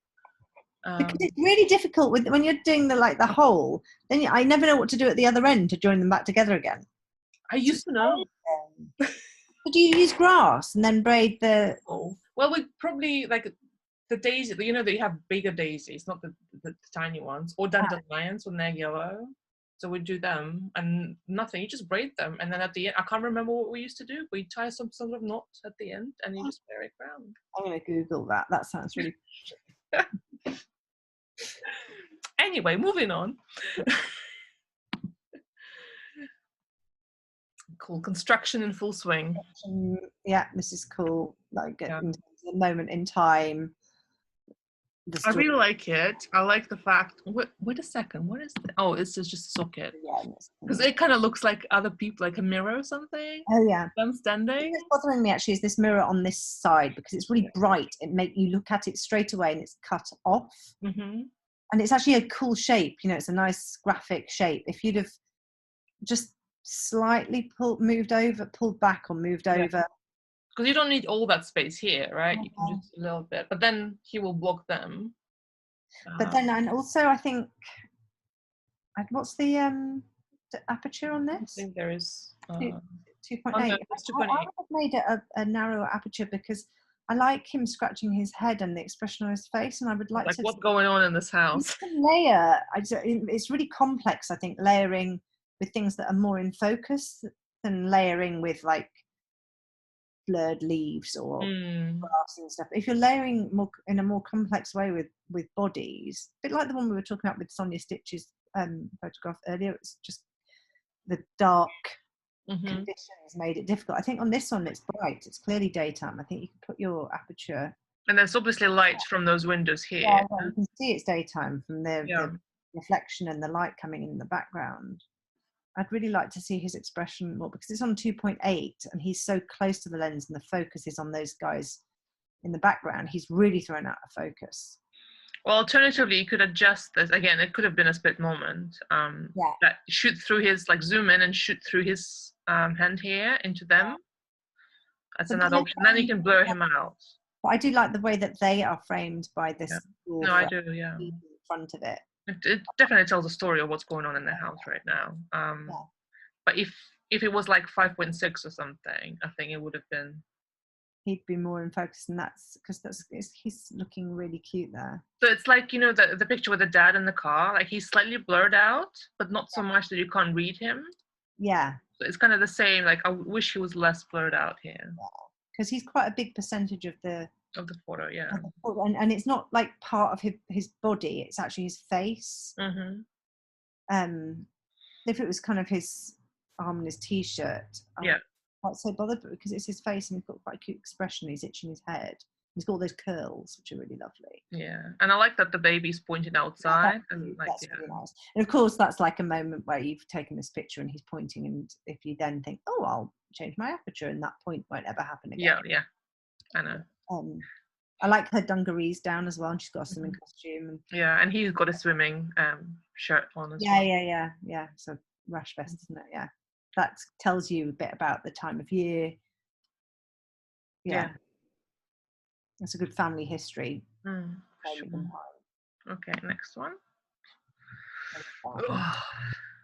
Because it's really difficult when you're doing the hole. Then I never know what to do at the other end to join them back together again. I used to know. But do you use grass and then braid the? Oh, well, we probably like the daisy. They have bigger daisies, not the tiny ones, or dandelions when they're yellow. So we do them, and nothing. You just braid them, and then at the end, I can't remember what we used to do. We tie some sort of knot at the end, and you just wear it round. I'm gonna Google that. That sounds really. Anyway, moving on. Cool. Construction in full swing. Yeah, this is cool. Like the moment in time. I really like it. I like the fact. Wait a second. What is that? Oh, it's just a socket. Yeah. Because it kind of looks like other people, like a mirror or something. Oh yeah. Them standing. What's bothering me actually is this mirror on this side, because it's really bright. It make you look at it straight away, and it's cut off. Mm-hmm. And it's actually a cool shape. It's a nice graphic shape. If you'd have just slightly pulled back or moved over. Because you don't need all that space here, right? You can just a little bit, but then he will block them. But then, and also, I think, what's the aperture on this? I think there is 2.8. I would have made it a narrower aperture because I like him scratching his head and the expression on his face, and I would like to. What's going on in this house? Layer. It's really complex. I think layering with things that are more in focus than layering with blurred leaves or grass and stuff. If you're layering more in a more complex way with bodies, a bit like the one we were talking about with Sonia Stitch's photograph earlier, it's just the dark conditions made it difficult. I think on this one it's bright, it's clearly daytime. I think you can put your aperture, and there's obviously light from those windows here. Yeah, well, you can see it's daytime from the reflection and the light coming in the background. I'd really like to see his expression more because it's on 2.8 and he's so close to the lens and the focus is on those guys in the background, he's really thrown out of focus. Well, alternatively, you could adjust this. Again, it could have been a split moment. That shoot through his, like zoom in and shoot through his hand here into them. That's another option. Then you can blur him out. But I do like the way that they are framed by this. No, I do, in front of it. It definitely tells a story of what's going on in the house right now. But if it was like 5.6 or something, I think it would have been. He'd be more in focus, and that's because he's looking really cute there. So it's like, you know, the picture with the dad in the car, like he's slightly blurred out, but not so much that you can't read him. Yeah. So it's kind of the same. Like I wish he was less blurred out here. Because he's quite a big percentage of the photo, yeah. And it's not like part of his body; it's actually his face. If it was kind of his arm and his t-shirt, quite so bothered, but because it's his face and he's got quite a cute expression, he's itching his head. He's got all those curls, which are really lovely. Yeah, and I like that the baby's pointing outside. That's really nice. And of course, that's like a moment where you've taken this picture and he's pointing, and if you then think, oh, I'll change my aperture, and that point won't ever happen again. Yeah, I know. I like her dungarees down as well, and she's got a swimming costume. And he's got a swimming shirt on as well. Yeah. So rash vest, isn't it? Yeah. That tells you a bit about the time of year. Yeah. That's a good family history. Sure. Okay, next one.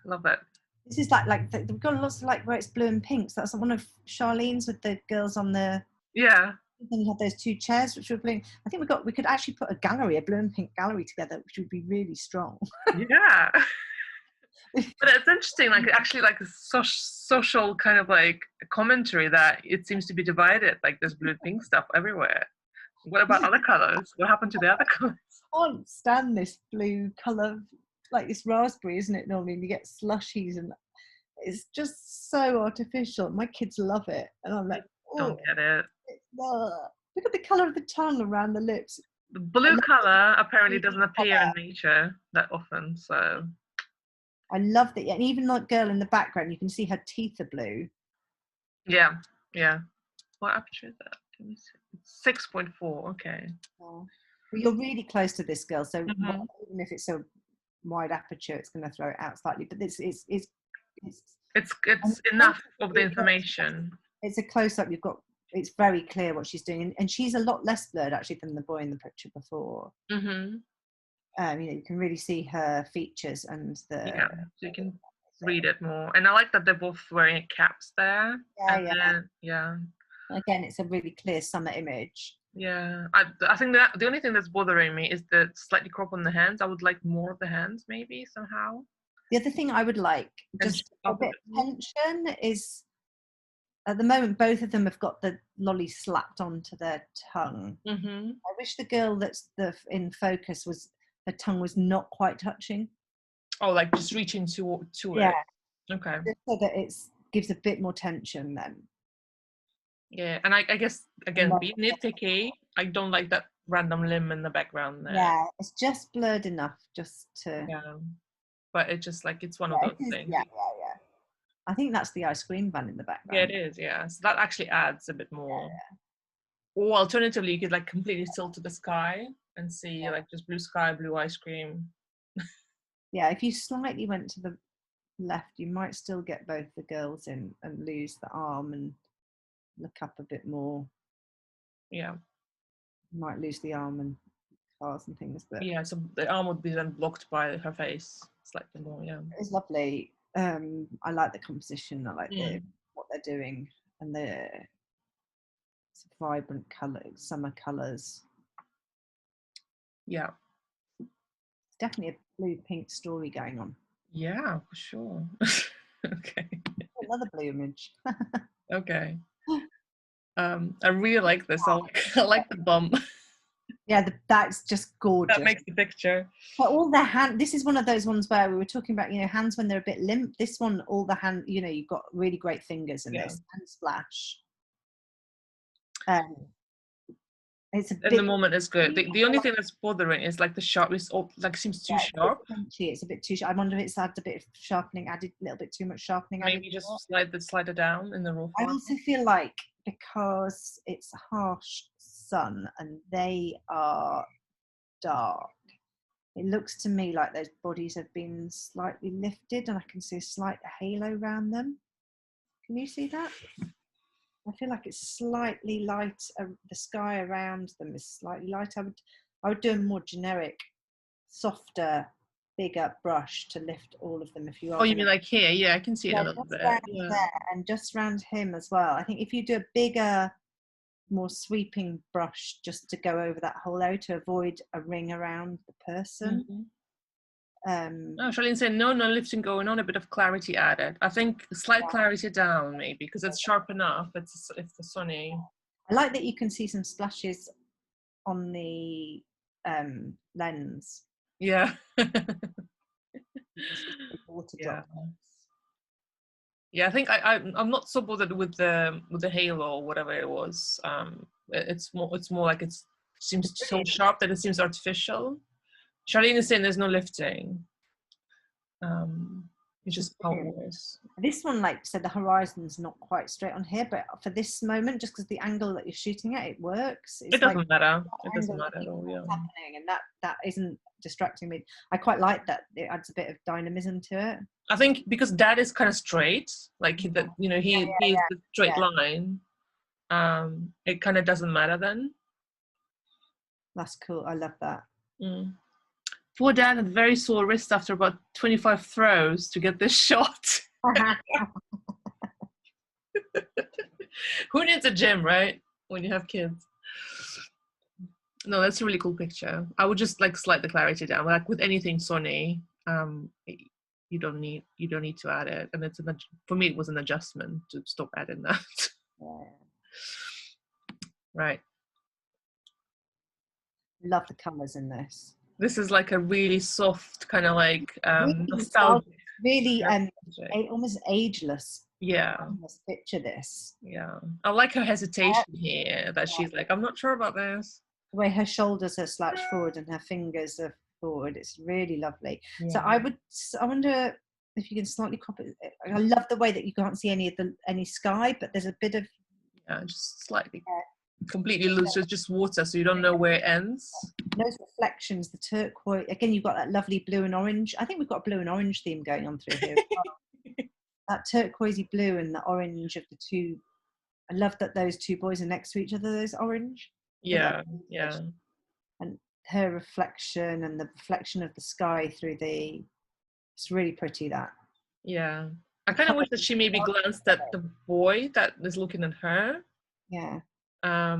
Love it. This is like they've got lots of like where it's blue and pink. So that's one of Charlene's with the girls on the. Yeah. Then you had those two chairs which were blue. I think we could actually put a gallery, a blue and pink gallery together, which would be really strong. Yeah. But it's interesting, like actually like a social kind of like commentary that it seems to be divided, like there's blue and pink stuff everywhere. What about other colours? What happened to the other colours? I can't stand this blue colour, like it's raspberry, isn't it? Normally you get slushies and it's just so artificial. My kids love it. And I'm like, don't get it. Look at the colour of the tongue around the lips. The blue colour apparently doesn't appear in nature that often, so. I love that. And even that girl in the background, you can see her teeth are blue. Yeah. What aperture is that? Can we see? It's 6.4. Okay. Well, you're really close to this girl, so even if it's a wide aperture, it's going to throw it out slightly. But it's enough of the information. It's a close up. It's very clear what she's doing, and she's a lot less blurred actually than the boy in the picture before. You can really see her features and so you can read it more. And I like that they're both wearing caps there. Again, it's a really clear summer image. Yeah, I think that the only thing that's bothering me is the slightly crop on the hands. I would like more of the hands, maybe somehow. The other thing I would like, just a bit of tension, is at the moment both of them have got the lolly slapped onto their tongue. I wish the girl that's in focus her tongue was not quite touching. Oh, like just reaching to it. Okay. So that it gives a bit more tension then. Yeah, and I guess, again, being nitpicky, I don't like that random limb in the background there. Yeah, it's just blurred enough just to... Yeah, but it's just like, it's one of those things. Yeah. I think that's the ice cream van in the background. Yeah, it is, yeah. So that actually adds a bit more. Or alternatively, you could like completely tilt to the sky and see like just blue sky, blue ice cream. Yeah, if you slightly went to the left, you might still get both the girls in and lose the arm and look up a bit more. Yeah. You might lose the arm and cars and things. But yeah, so the arm would be then blocked by her face slightly more, It's lovely. I like the composition. I like what they're doing. And it's vibrant colours, summer colours. Yeah. It's definitely a blue-pink story going on. Yeah, for sure. Okay. Another blue image. Okay. I really like this. I like the bump. Yeah, that's just gorgeous. That makes the picture. But all the hand, this is one of those ones where we were talking about, hands when they're a bit limp. This one, all the hand, you've got really great fingers in this hand splash. It's in the moment is good. The only thing that's bothering is like the sharp is seems too sharp. It's a bit too sharp. I wonder if it's had a bit of sharpening, added a little bit too much sharpening. Maybe just slide it down in the raw form. I also feel like because it's harsh sun, and they are dark. It looks to me like those bodies have been slightly lifted, and I can see a slight halo around them. Can you see that? I feel like it's slightly light. The sky around them is slightly light. I would do a more generic, softer, bigger brush to lift all of them. If you are. Oh, you mean like here? Yeah, I can see it a little bit. There, and just around him as well. I think if you do a bigger, more sweeping brush just to go over that whole area to avoid a ring around the person. Oh, Charlene said no lifting going on, a bit of clarity added. I think slight clarity down maybe, because it's sharp enough. It's the sunny. I like that you can see some splashes on the lens. Yeah. Yeah. Yeah, I think I'm not so bothered with the halo or whatever it was. It's more like it seems so sharp that it seems artificial. Charlene is saying there's no lifting. It's just how it was. This one, like said, the horizon's not quite straight on here, but for this moment, just because the angle that you're shooting at, it works. It doesn't matter. It doesn't matter at all. Yeah. Happening, and that isn't distracting me. I quite like that. It adds a bit of dynamism to it. I think because Dad is kind of straight, like he's the straight line. It kind of doesn't matter then. That's cool. I love that. Poor Dad had very sore wrist after about 25 throws to get this shot. Who needs a gym, right? When you have kids. No, that's a really cool picture. I would just like slide the clarity down. Like with anything Sony, you don't need to add it. And for me, it was an adjustment to stop adding that. Yeah. Right. Love the colours in this. This is like a really soft kind of like really nostalgic. Really almost ageless. Yeah. Let's picture this. Yeah. I like her hesitation here, that she's like, I'm not sure about this. The way her shoulders are slouched forward and her fingers are forward. It's really lovely. Yeah. So I wonder if you can slightly crop it. I love the way that you can't see any sky, but there's a bit of just slightly completely loose. So it's just water, so you don't know where it ends. Those reflections, the turquoise. Again, you've got that lovely blue and orange. I think we've got a blue and orange theme going on through here. That turquoisey blue and the orange of the two. I love that those two boys are next to each other. Those orange. Yeah. And her reflection and the reflection of the sky through it's really pretty, that. Yeah. I kind of wish that she maybe glanced at the boy that is looking at her. Yeah.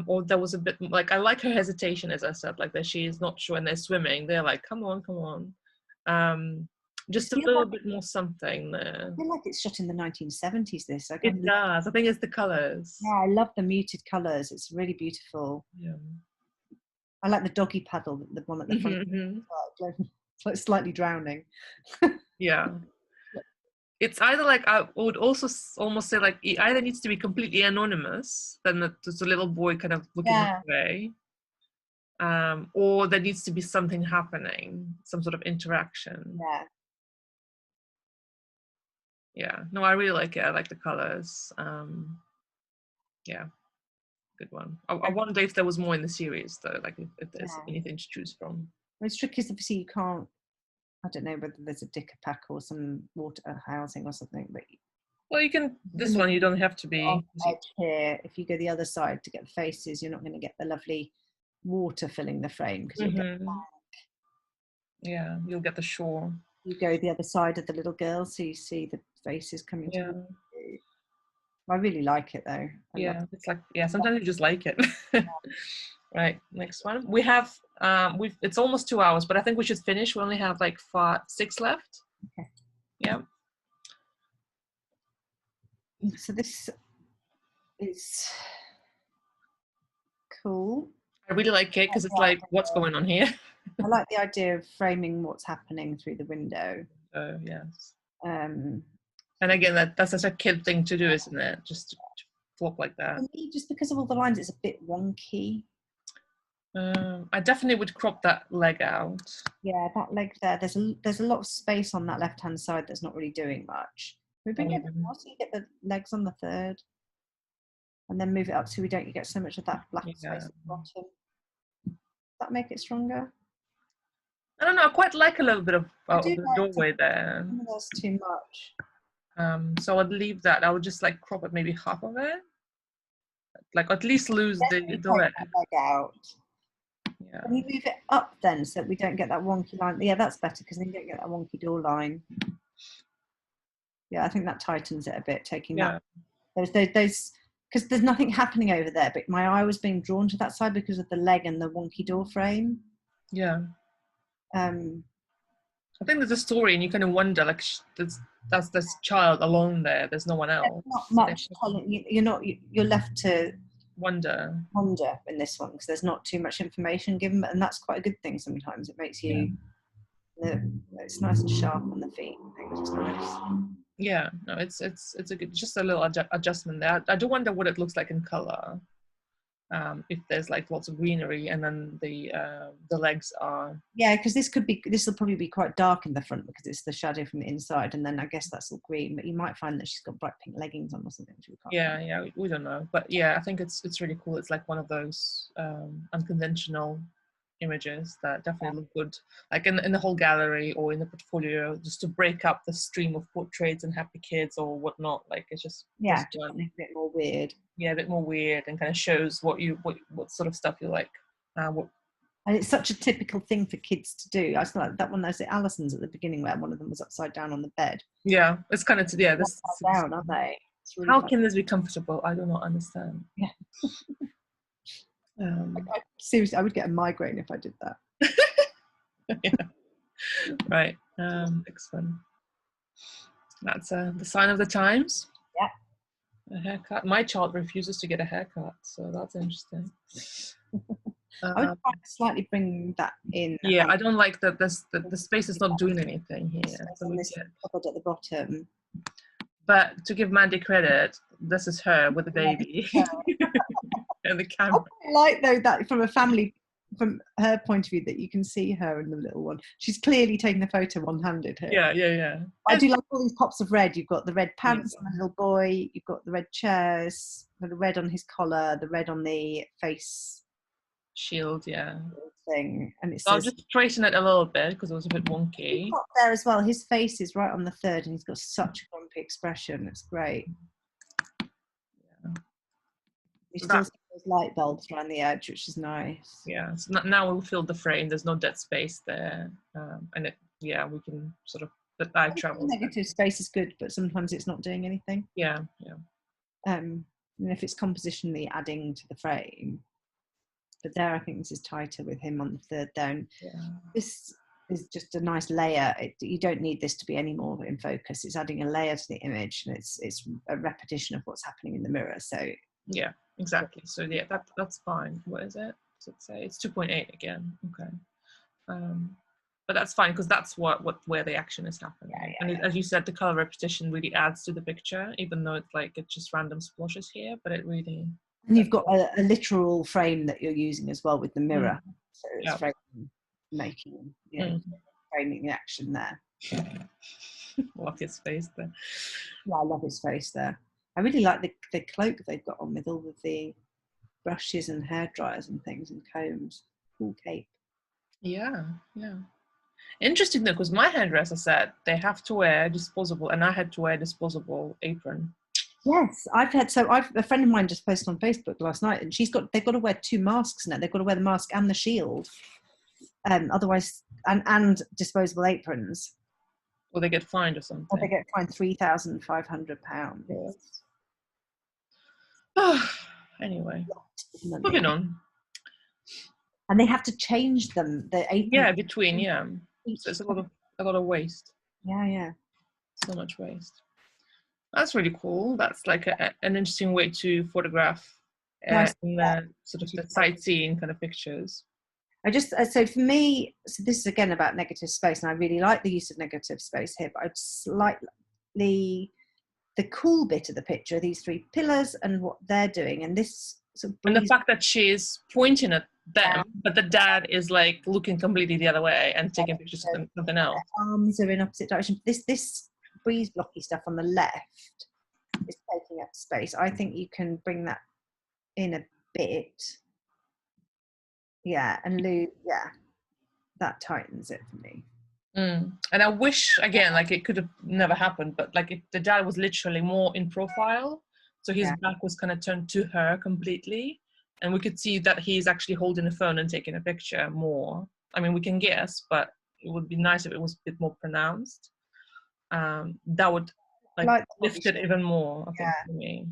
Or there was a bit like, I like her hesitation, as I said, like that she is not sure, and they're swimming. They're like, come on. Just a little bit more something there. I feel like it's shot in the 1970s, this. It does. I think it's the colours. Yeah, I love the muted colours. It's really beautiful. Yeah. I like the doggy paddle, the one at the front. It's like slightly drowning. Yeah. It's either like, I would also almost say like, it either needs to be completely anonymous, then there's a little boy kind of looking that way, or there needs to be something happening, some sort of interaction. Yeah. Yeah. No, I really like it. I like the colors. Yeah. Good one. I wonder if there was more in the series though, like if there's anything to choose from. Well, it's tricky because obviously you can't, I don't know whether there's a dicker pack or some water housing or something, but well, you can, this one you don't have to be here. If you go the other side to get the faces, you're not going to get the lovely water filling the frame, because you'll get yeah, you'll get the shore. You go the other side of the little girl, so you see the faces coming towards you. I really like it though. It's like, sometimes you just like it. Right, next one. We have it's almost 2 hours, but I think we should finish. We only have like 6 left. Okay. Yeah. So this is cool. I really like it because it's like, what's going on here? I like the idea of framing what's happening through the window. Yes. And again, that's such a kid thing to do, isn't it? Just to flop like that. For me, just because of all the lines, it's a bit wonky. I definitely would crop that leg out. Yeah, that leg there. There's a lot of space on that left-hand side that's not really doing much. We bring it more so you get the legs on the third. and then move it up so we don't get so much of that black space at the bottom. Does that make it stronger? I don't know. I quite like a little bit of the doorway there. That's too much. So I'd leave that. I would just like crop it, maybe half of it, like at least lose the leg out. Yeah. Can you move it up then, so that we don't get that wonky line? Yeah, that's better, because then you don't get that wonky door line. Yeah, I think that tightens it a bit. Taking that those because there's nothing happening over there, but my eye was being drawn to that side because of the leg and the wonky door frame. Yeah. I think there's a story, and you kind of wonder, like, that's this child alone there. There's no one else. Not much. You're left to wonder in this one, because there's not too much information given, and that's quite a good thing. Sometimes it makes you. It's nice and sharp on the feet. I think it's nice. Yeah, no, it's a good, just a little adjustment there. I do wonder what it looks like in color. If there's like lots of greenery, and then the legs are because this will probably be quite dark in the front because it's the shadow from the inside, and then I guess that's all green, but you might find that she's got bright pink leggings on or something, which we can't we don't know, but yeah, I think it's really cool. It's like one of those unconventional images that definitely look good, like in the whole gallery or in the portfolio, just to break up the stream of portraits and happy kids or whatnot. Like it's just a bit more weird. Yeah, a bit more weird, and kind of shows what sort of stuff you like. And it's such a typical thing for kids to do. I saw that one. There's the Allisons at the beginning where one of them was upside down on the bed. Yeah, it's kind of this upside down, aren't they? Really how can this be comfortable? I do not understand. Yeah. Seriously, I would get a migraine if I did that. Yeah. Right. Excellent. That's the sign of the times. Yeah. A haircut. My child refuses to get a haircut, so that's interesting. I would slightly bring that in. Yeah, I don't like that. The space is not doing anything here. So we get covered at the bottom. But to give Mandy credit, this is her with the baby and the camera. I like though that from her point of view, that you can see her in the little one. She's clearly taking the photo one-handed here. Yeah. I do like all these pops of red. You've got the red pants on the little boy. You've got the red chairs, the red on his collar, the red on the face shield. Yeah. Thing, and it so I'll just straighten it a little bit because it was a bit wonky. There as well. His face is right on the third, and he's got such a grumpy expression. It's great. Yeah. He still has those light bulbs around the edge, which is nice. Yeah. So now we'll fill the frame. There's no dead space there, and we can sort of the eye travel. Negative space is good, but sometimes it's not doing anything. Yeah. And if it's compositionally adding to the frame. But there, I think this is tighter with him on the third down. Yeah. This is just a nice layer. You don't need this to be any more in focus. It's adding a layer to the image, and it's a repetition of what's happening in the mirror. So yeah, exactly. So yeah, that's fine. What is it? Does it say it's 2.8 again? Okay. But that's fine because that's where the action is happening. As you said, the color repetition really adds to the picture, even though it's just random splashes here. But it really. And you've got a literal frame that you're using as well with the mirror. So it's frame making, framing the action there. Love his face there. Yeah, I love his face there. I really like the cloak they've got on with all of the brushes and hair dryers and things and combs. Cool cape. Yeah. Interesting though, because my hairdresser said they have to wear disposable, and I had to wear a disposable apron. Yes, a friend of mine just posted on Facebook last night, and they've got to wear 2 masks now. They've got to wear the mask and the shield, otherwise, and disposable aprons. Or they get fined or something. Or they get fined £3,500. Anyway, moving on. And they have to change them. The apron. Yeah, between So it's a lot of waste. Yeah. So much waste. That's really cool. That's like an interesting way to photograph sort of the sightseeing kind of pictures. So for me, this is again about negative space, and I really like the use of negative space here, but I'd slightly, the cool bit of the picture, these 3 pillars and what they're doing, and this sort of and the fact that she's pointing at them, but the dad is like looking completely the other way and taking pictures of something else. Arms are in opposite direction. This breeze blocky stuff on the left is taking up space. I think you can bring that in a bit. Yeah, and that tightens it for me. And I wish, again, like it could have never happened, but like if the dad was literally more in profile, so his back was kind of turned to her completely, and we could see that he's actually holding a phone and taking a picture more. I mean, we can guess, but it would be nice if it was a bit more pronounced. That would like lift it even more, I think, for me.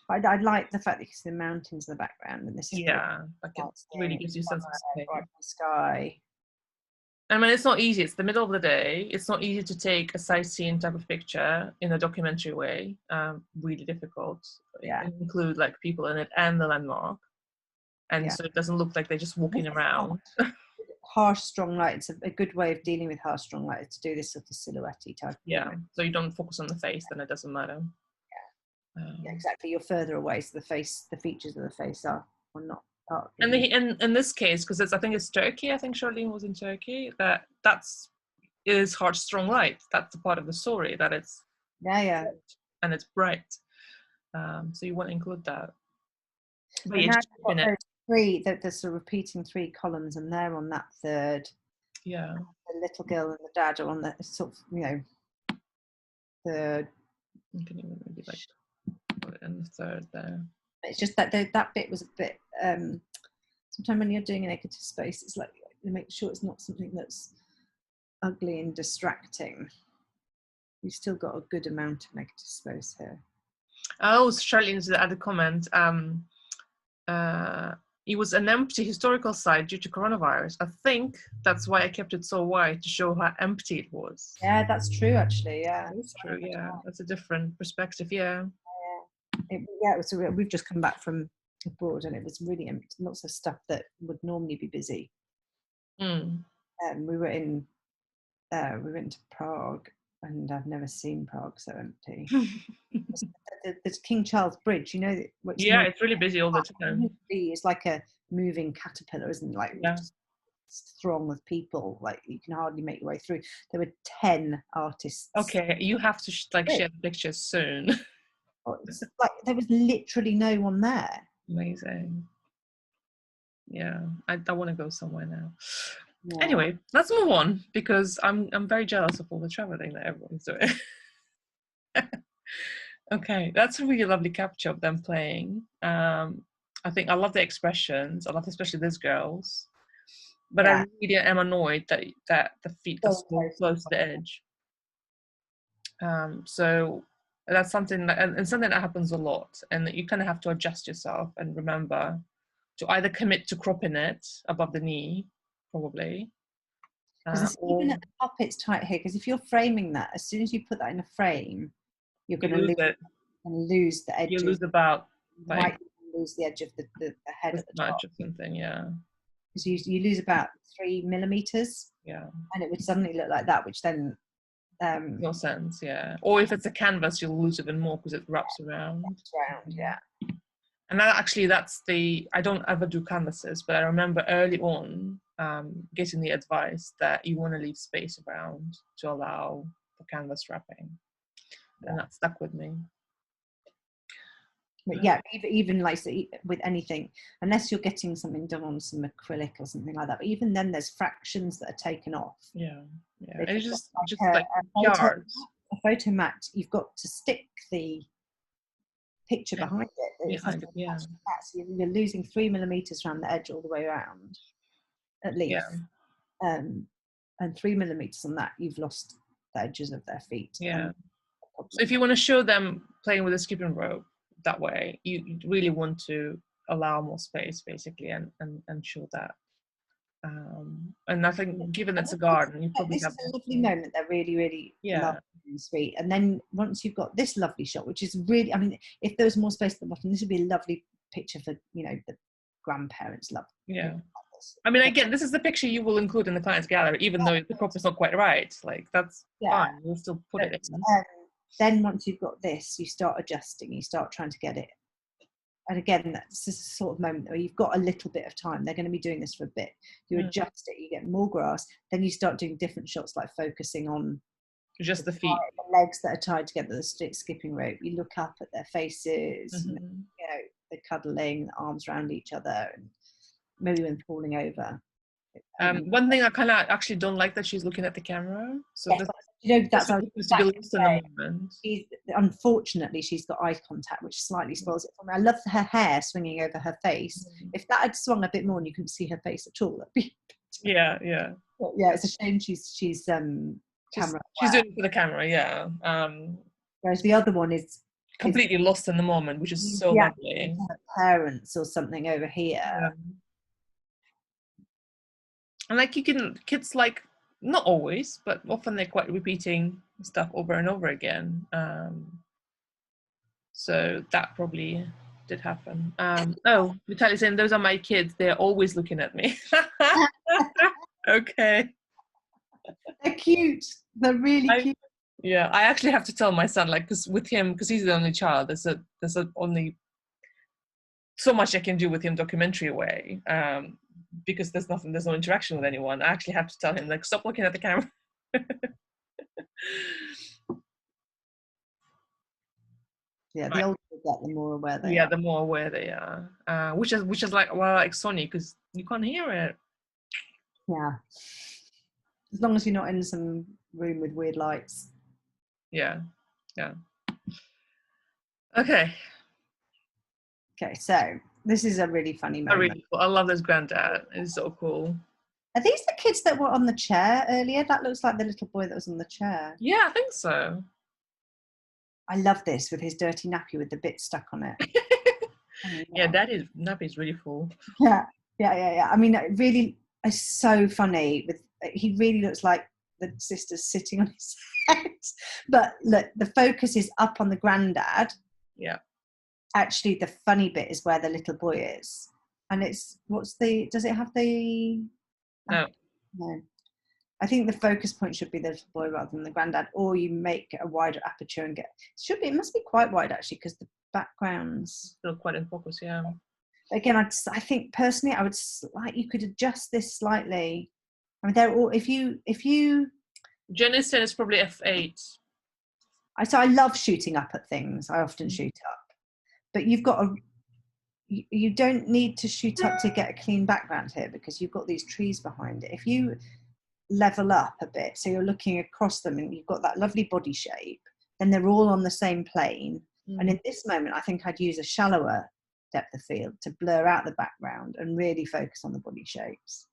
I'd like the fact that you see the mountains in the background, and this is like it really gives you a sense of space. Bright sky. I mean, it's not easy. It's the middle of the day. It's not easy to take a sightseeing type of picture in a documentary way. Really difficult. Yeah. Include like people in it and the landmark, and so it doesn't look like they're just walking around. Harsh, strong light. It's a good way of dealing with harsh, strong light, to do this sort of silhouette-y type. Yeah. So you don't focus on the face, then it doesn't matter. Yeah, exactly. You're further away, so the features of the face are not. And in this case, because I think it's Turkey. I think Charlene was in Turkey. Is harsh, strong light. That's the part of the story that it's and it's bright. So you want to include that. But now the sort of repeating 3 columns, and they're on that third. Yeah. The little girl and the dad are on the sort of third. You can even maybe like put it in the third there. It's just that that bit was a bit. Sometimes when you're doing a negative space, it's like you make sure it's not something that's ugly and distracting. You've still got a good amount of negative space here. Oh, Charlene's added comment. It was an empty historical site due to coronavirus. I think that's why I kept it so wide, to show how empty it was. Yeah, that's true, actually. Yeah, that's true. Yeah, that's a different perspective. Yeah. We've just come back from abroad, and it was really empty. Lots of stuff that would normally be busy. We went to Prague, and I've never seen Prague so empty. There's King Charles Bridge, it's really busy all the time. It's like a moving caterpillar, isn't it? Like just throng of people, like you can hardly make your way through. There were 10 artists. Okay, you have to share pictures soon. It's like there was literally no one there. Amazing. Yeah, I want to go somewhere now. Yeah. Anyway, let's move on, because I'm very jealous of all the traveling that everyone's doing. Okay, that's a really lovely capture of them playing. I think I love the expressions. I love especially this girl's. But I really am annoyed that the feet are so close to the edge. So that's something and something that happens a lot, and that you kind of have to adjust yourself and remember to either commit to cropping it above the knee, probably. Even at the top, it's tight here, because if you're framing that, as soon as you put that in a frame, you're going to lose the edges. You lose about lose the edge of the head at the top. Or something, yeah. Because you lose about 3 millimeters. Yeah. And it would suddenly look like that, which then no sense, yeah. Or if it's a canvas, you'll lose even more because it wraps around. Yeah. And I don't ever do canvases, but I remember early on getting the advice that you want to leave space around to allow for canvas wrapping. And that stuck with me. But yeah, even like with anything, unless you're getting something done on some acrylic or something like that, but even then there's fractions that are taken off. Yeah. It's just like yards. A photo mat, you've got to stick the picture behind it. So you're losing 3 millimeters around the edge all the way around, at least. And 3 millimeters on that, you've lost the edges of their feet. Yeah. So if you want to show them playing with a skipping rope that way, you really want to allow more space, basically, and show that. And I think, given it's a garden, you probably have a lovely moment. They're really, really lovely and sweet. And then once you've got this lovely shot, which is really, I mean, if there was more space at the bottom, this would be a lovely picture for the grandparents love. Yeah. I mean, again, this is the picture you will include in the client's gallery, even though the crop is not quite right. Like, that's fine. You'll still put it in. Then once you've got this, you start adjusting. You start trying to get it. And again, that's just a sort of moment where you've got a little bit of time. They're going to be doing this for a bit. You adjust it. You get more grass. Then you start doing different shots, like focusing on just the feet, the legs that are tied together, the skipping rope. You look up at their faces. And, they're cuddling, arms around each other, and maybe when falling over. One thing I kind of actually don't like that she's looking at the camera. So yes, that's to be lost in the moment. Unfortunately, she's got eye contact, which slightly spoils it for me. I love her hair swinging over her face. If that had swung a bit more and you couldn't see her face at all, that'd be yeah. But yeah, it's a shame she's camera. She's doing it for the camera, yeah. Whereas the other one is completely lost in the moment, which is so lovely. Her parents or something over here. Yeah. And like kids like, not always, but often they're quite repeating stuff over and over again. So that probably did happen. Oh, Vitali's saying, those are my kids. They're always looking at me. Okay. They're cute. They're really cute. Yeah, I actually have to tell my son, like, because with him, because he's the only child, there's only so much I can do with him documentary way. Because there's no interaction with anyone. I actually have to tell him, like, stop looking at the camera. Yeah, the older they get, the more aware they are. Yeah, the more aware they are. Which is like, well, like Sonny, because you can't hear it. Yeah. As long as you're not in some room with weird lights. Yeah. Okay, so this is a really funny moment. Really cool. I love this granddad. It's so cool. Are these the kids that were on the chair earlier? That looks like the little boy that was on the chair. Yeah, I think so. I love this with his dirty nappy with the bit stuck on it. Yeah, nappy's really full. Yeah. I mean, it really is so funny. He really looks like the sister's sitting on his head. But look, the focus is up on the granddad. Yeah. Actually, the funny bit is where the little boy is. And does it have the... No. No. I think the focus point should be the little boy rather than the granddad, or you make a wider aperture and it must be quite wide actually, because the background's still quite in focus, yeah. Again, I think personally, you could adjust this slightly. I mean, they're all, if you Jenny said it's probably f8. So I love shooting up at things. I often shoot up, but you don't need to shoot up to get a clean background here, because you've got these trees behind it. If you level up a bit, so you're looking across them and you've got that lovely body shape, then they're all on the same plane. And in this moment, I think I'd use a shallower depth of field to blur out the background and really focus on the body shapes.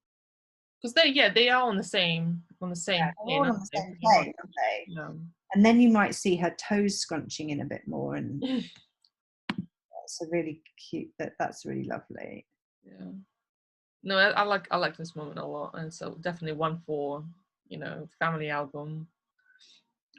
Because they are on the same plane. All on the same plane, aren't they? Yeah. And then you might see her toes scrunching in a bit more, and that's a really cute. That's really lovely. Yeah. No, I like this moment a lot, and so definitely one for family album.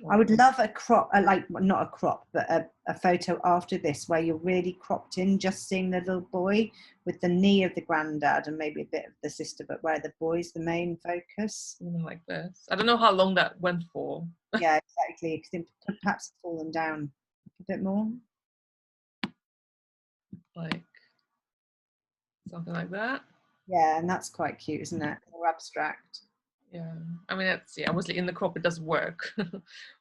I would love a crop, not a crop, but a photo after this where you're really cropped in, just seeing the little boy with the knee of the granddad and maybe a bit of the sister, but where the boy's the main focus. Something like this. I don't know how long that went for. Yeah, exactly. Because it could perhaps fallen down a bit more. Like something like that. Yeah, and that's quite cute, isn't it? More abstract. Yeah, I mean, obviously in the crop it doesn't work.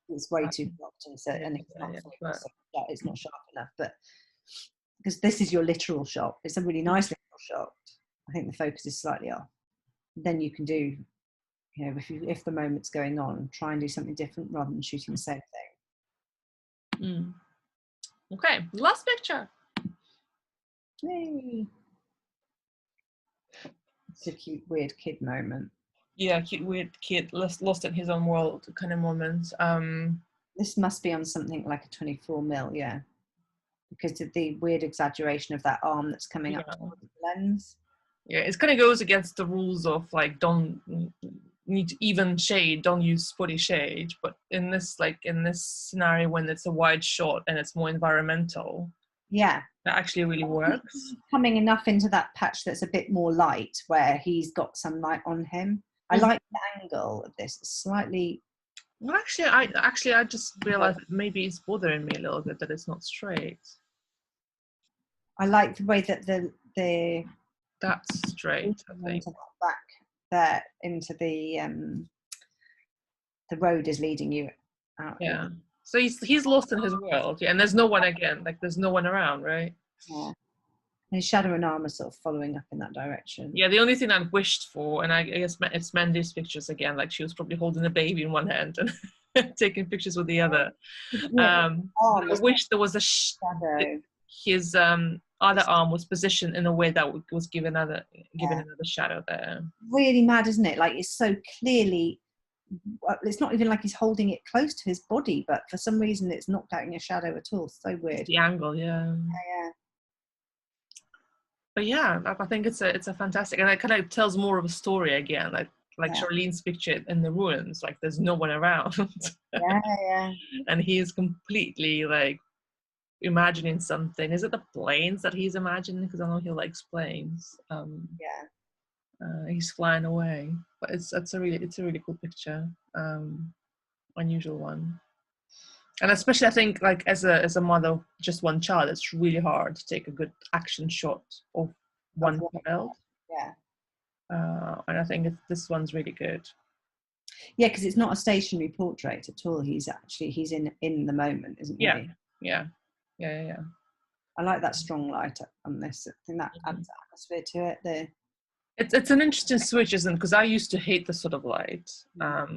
It's way too cropped, and it's not sharp enough. But because this is your literal shot, it's a really nice literal shot. I think the focus is slightly off. Then you can do, if the moment's going on, try and do something different rather than shooting the same thing. Okay, last picture. Yay! It's a cute, weird kid moment. Yeah, cute, weird kid, lost in his own world kind of moment. This must be on something like a 24mm, yeah. Because of the weird exaggeration of that arm that's coming up towards the lens. Yeah, it kind of goes against the rules of like, don't need even shade, don't use spotty shade. But in this scenario, when it's a wide shot and it's more environmental, yeah, that actually really works. Coming enough into that patch that's a bit more light, where he's got some light on him. I like the angle of this. It's slightly. Well, I just realized that maybe it's bothering me a little bit that it's not straight. I like the way that that's straight. I think back there into the road is leading you out. Yeah. So he's lost in his world. Yeah, and there's no one again. Like there's no one around, right? Yeah. And his shadow and arm are sort of following up in that direction. Yeah, the only thing I wished for, and I guess it's Mandy's pictures again, like she was probably holding a baby in one hand and taking pictures with the other. I wish there was a shadow. His other arm was positioned in a way that was given another shadow there. Really mad, isn't it? Like, it's so clearly, it's not even like he's holding it close to his body, but for some reason it's not getting a shadow at all. So weird. It's the angle, yeah. But yeah, I think it's a fantastic, and it kind of tells more of a story again, like Charlene's picture in the ruins, like there's no one around. And he is completely like imagining something. Is it the planes that he's imagining? Because I know he likes planes. He's flying away, but it's a really cool picture, unusual one. And especially, I think, like as a mother, just one child, it's really hard to take a good action shot of one child. And I think this one's really good. Yeah, because it's not a stationary portrait at all. He's in the moment, isn't he? Yeah. I like that strong light on this. I think that adds atmosphere to it. It's an interesting switch, isn't it? Because I used to hate this sort of light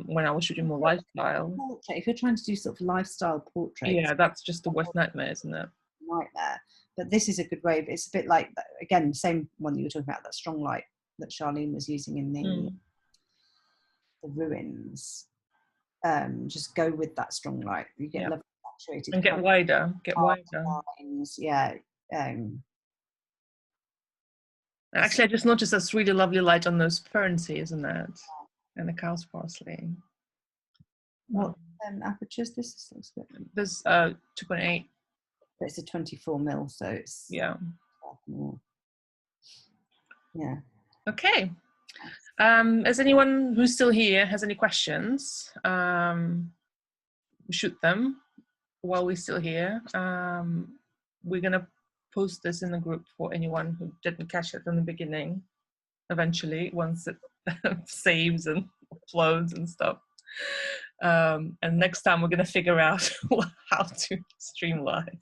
when I was shooting more lifestyle. If you're trying to do sort of lifestyle portraits, yeah, that's just the worst nightmare, isn't it? Nightmare. But this is a good way. It's a bit like, again, the same one that you were talking about, that strong light that Charlene was using in the ruins. Just go with that strong light. You get lovely saturated and get wider. Lines. Yeah. Actually, I just noticed that's really lovely light on those fernsey, isn't it? And the cow's parsley. What aperture is this? There's 2.8. But it's a 24mm, so it's more. Yeah. Okay. Is anyone who's still here has any questions? Shoot them while we're still here. We're gonna post this in the group for anyone who didn't catch it in the beginning. Eventually, once it saves and uploads and stuff. And next time we're gonna figure out how to stream live.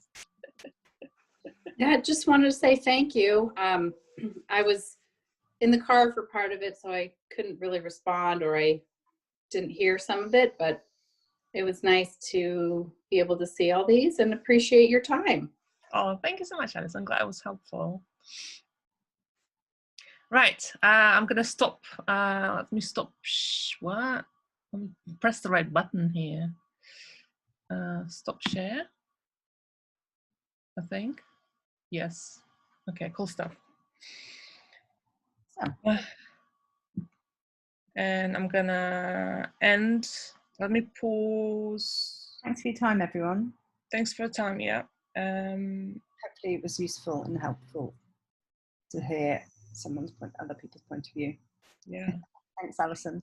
Yeah, I just wanted to say thank you. I was in the car for part of it, so I couldn't really respond, or I didn't hear some of it, but it was nice to be able to see all these and appreciate your time. Oh, thank you so much, Alice. I'm glad it was helpful. Right, I'm gonna stop. Let me stop. What? Let me press the right button here. Stop share. I think. Yes. Okay, cool stuff. And I'm gonna end. Let me pause. Thanks for your time, everyone. Thanks for your time. Yeah. Hopefully it was useful and helpful to hear other people's point of view. Yeah. Thanks, Alison.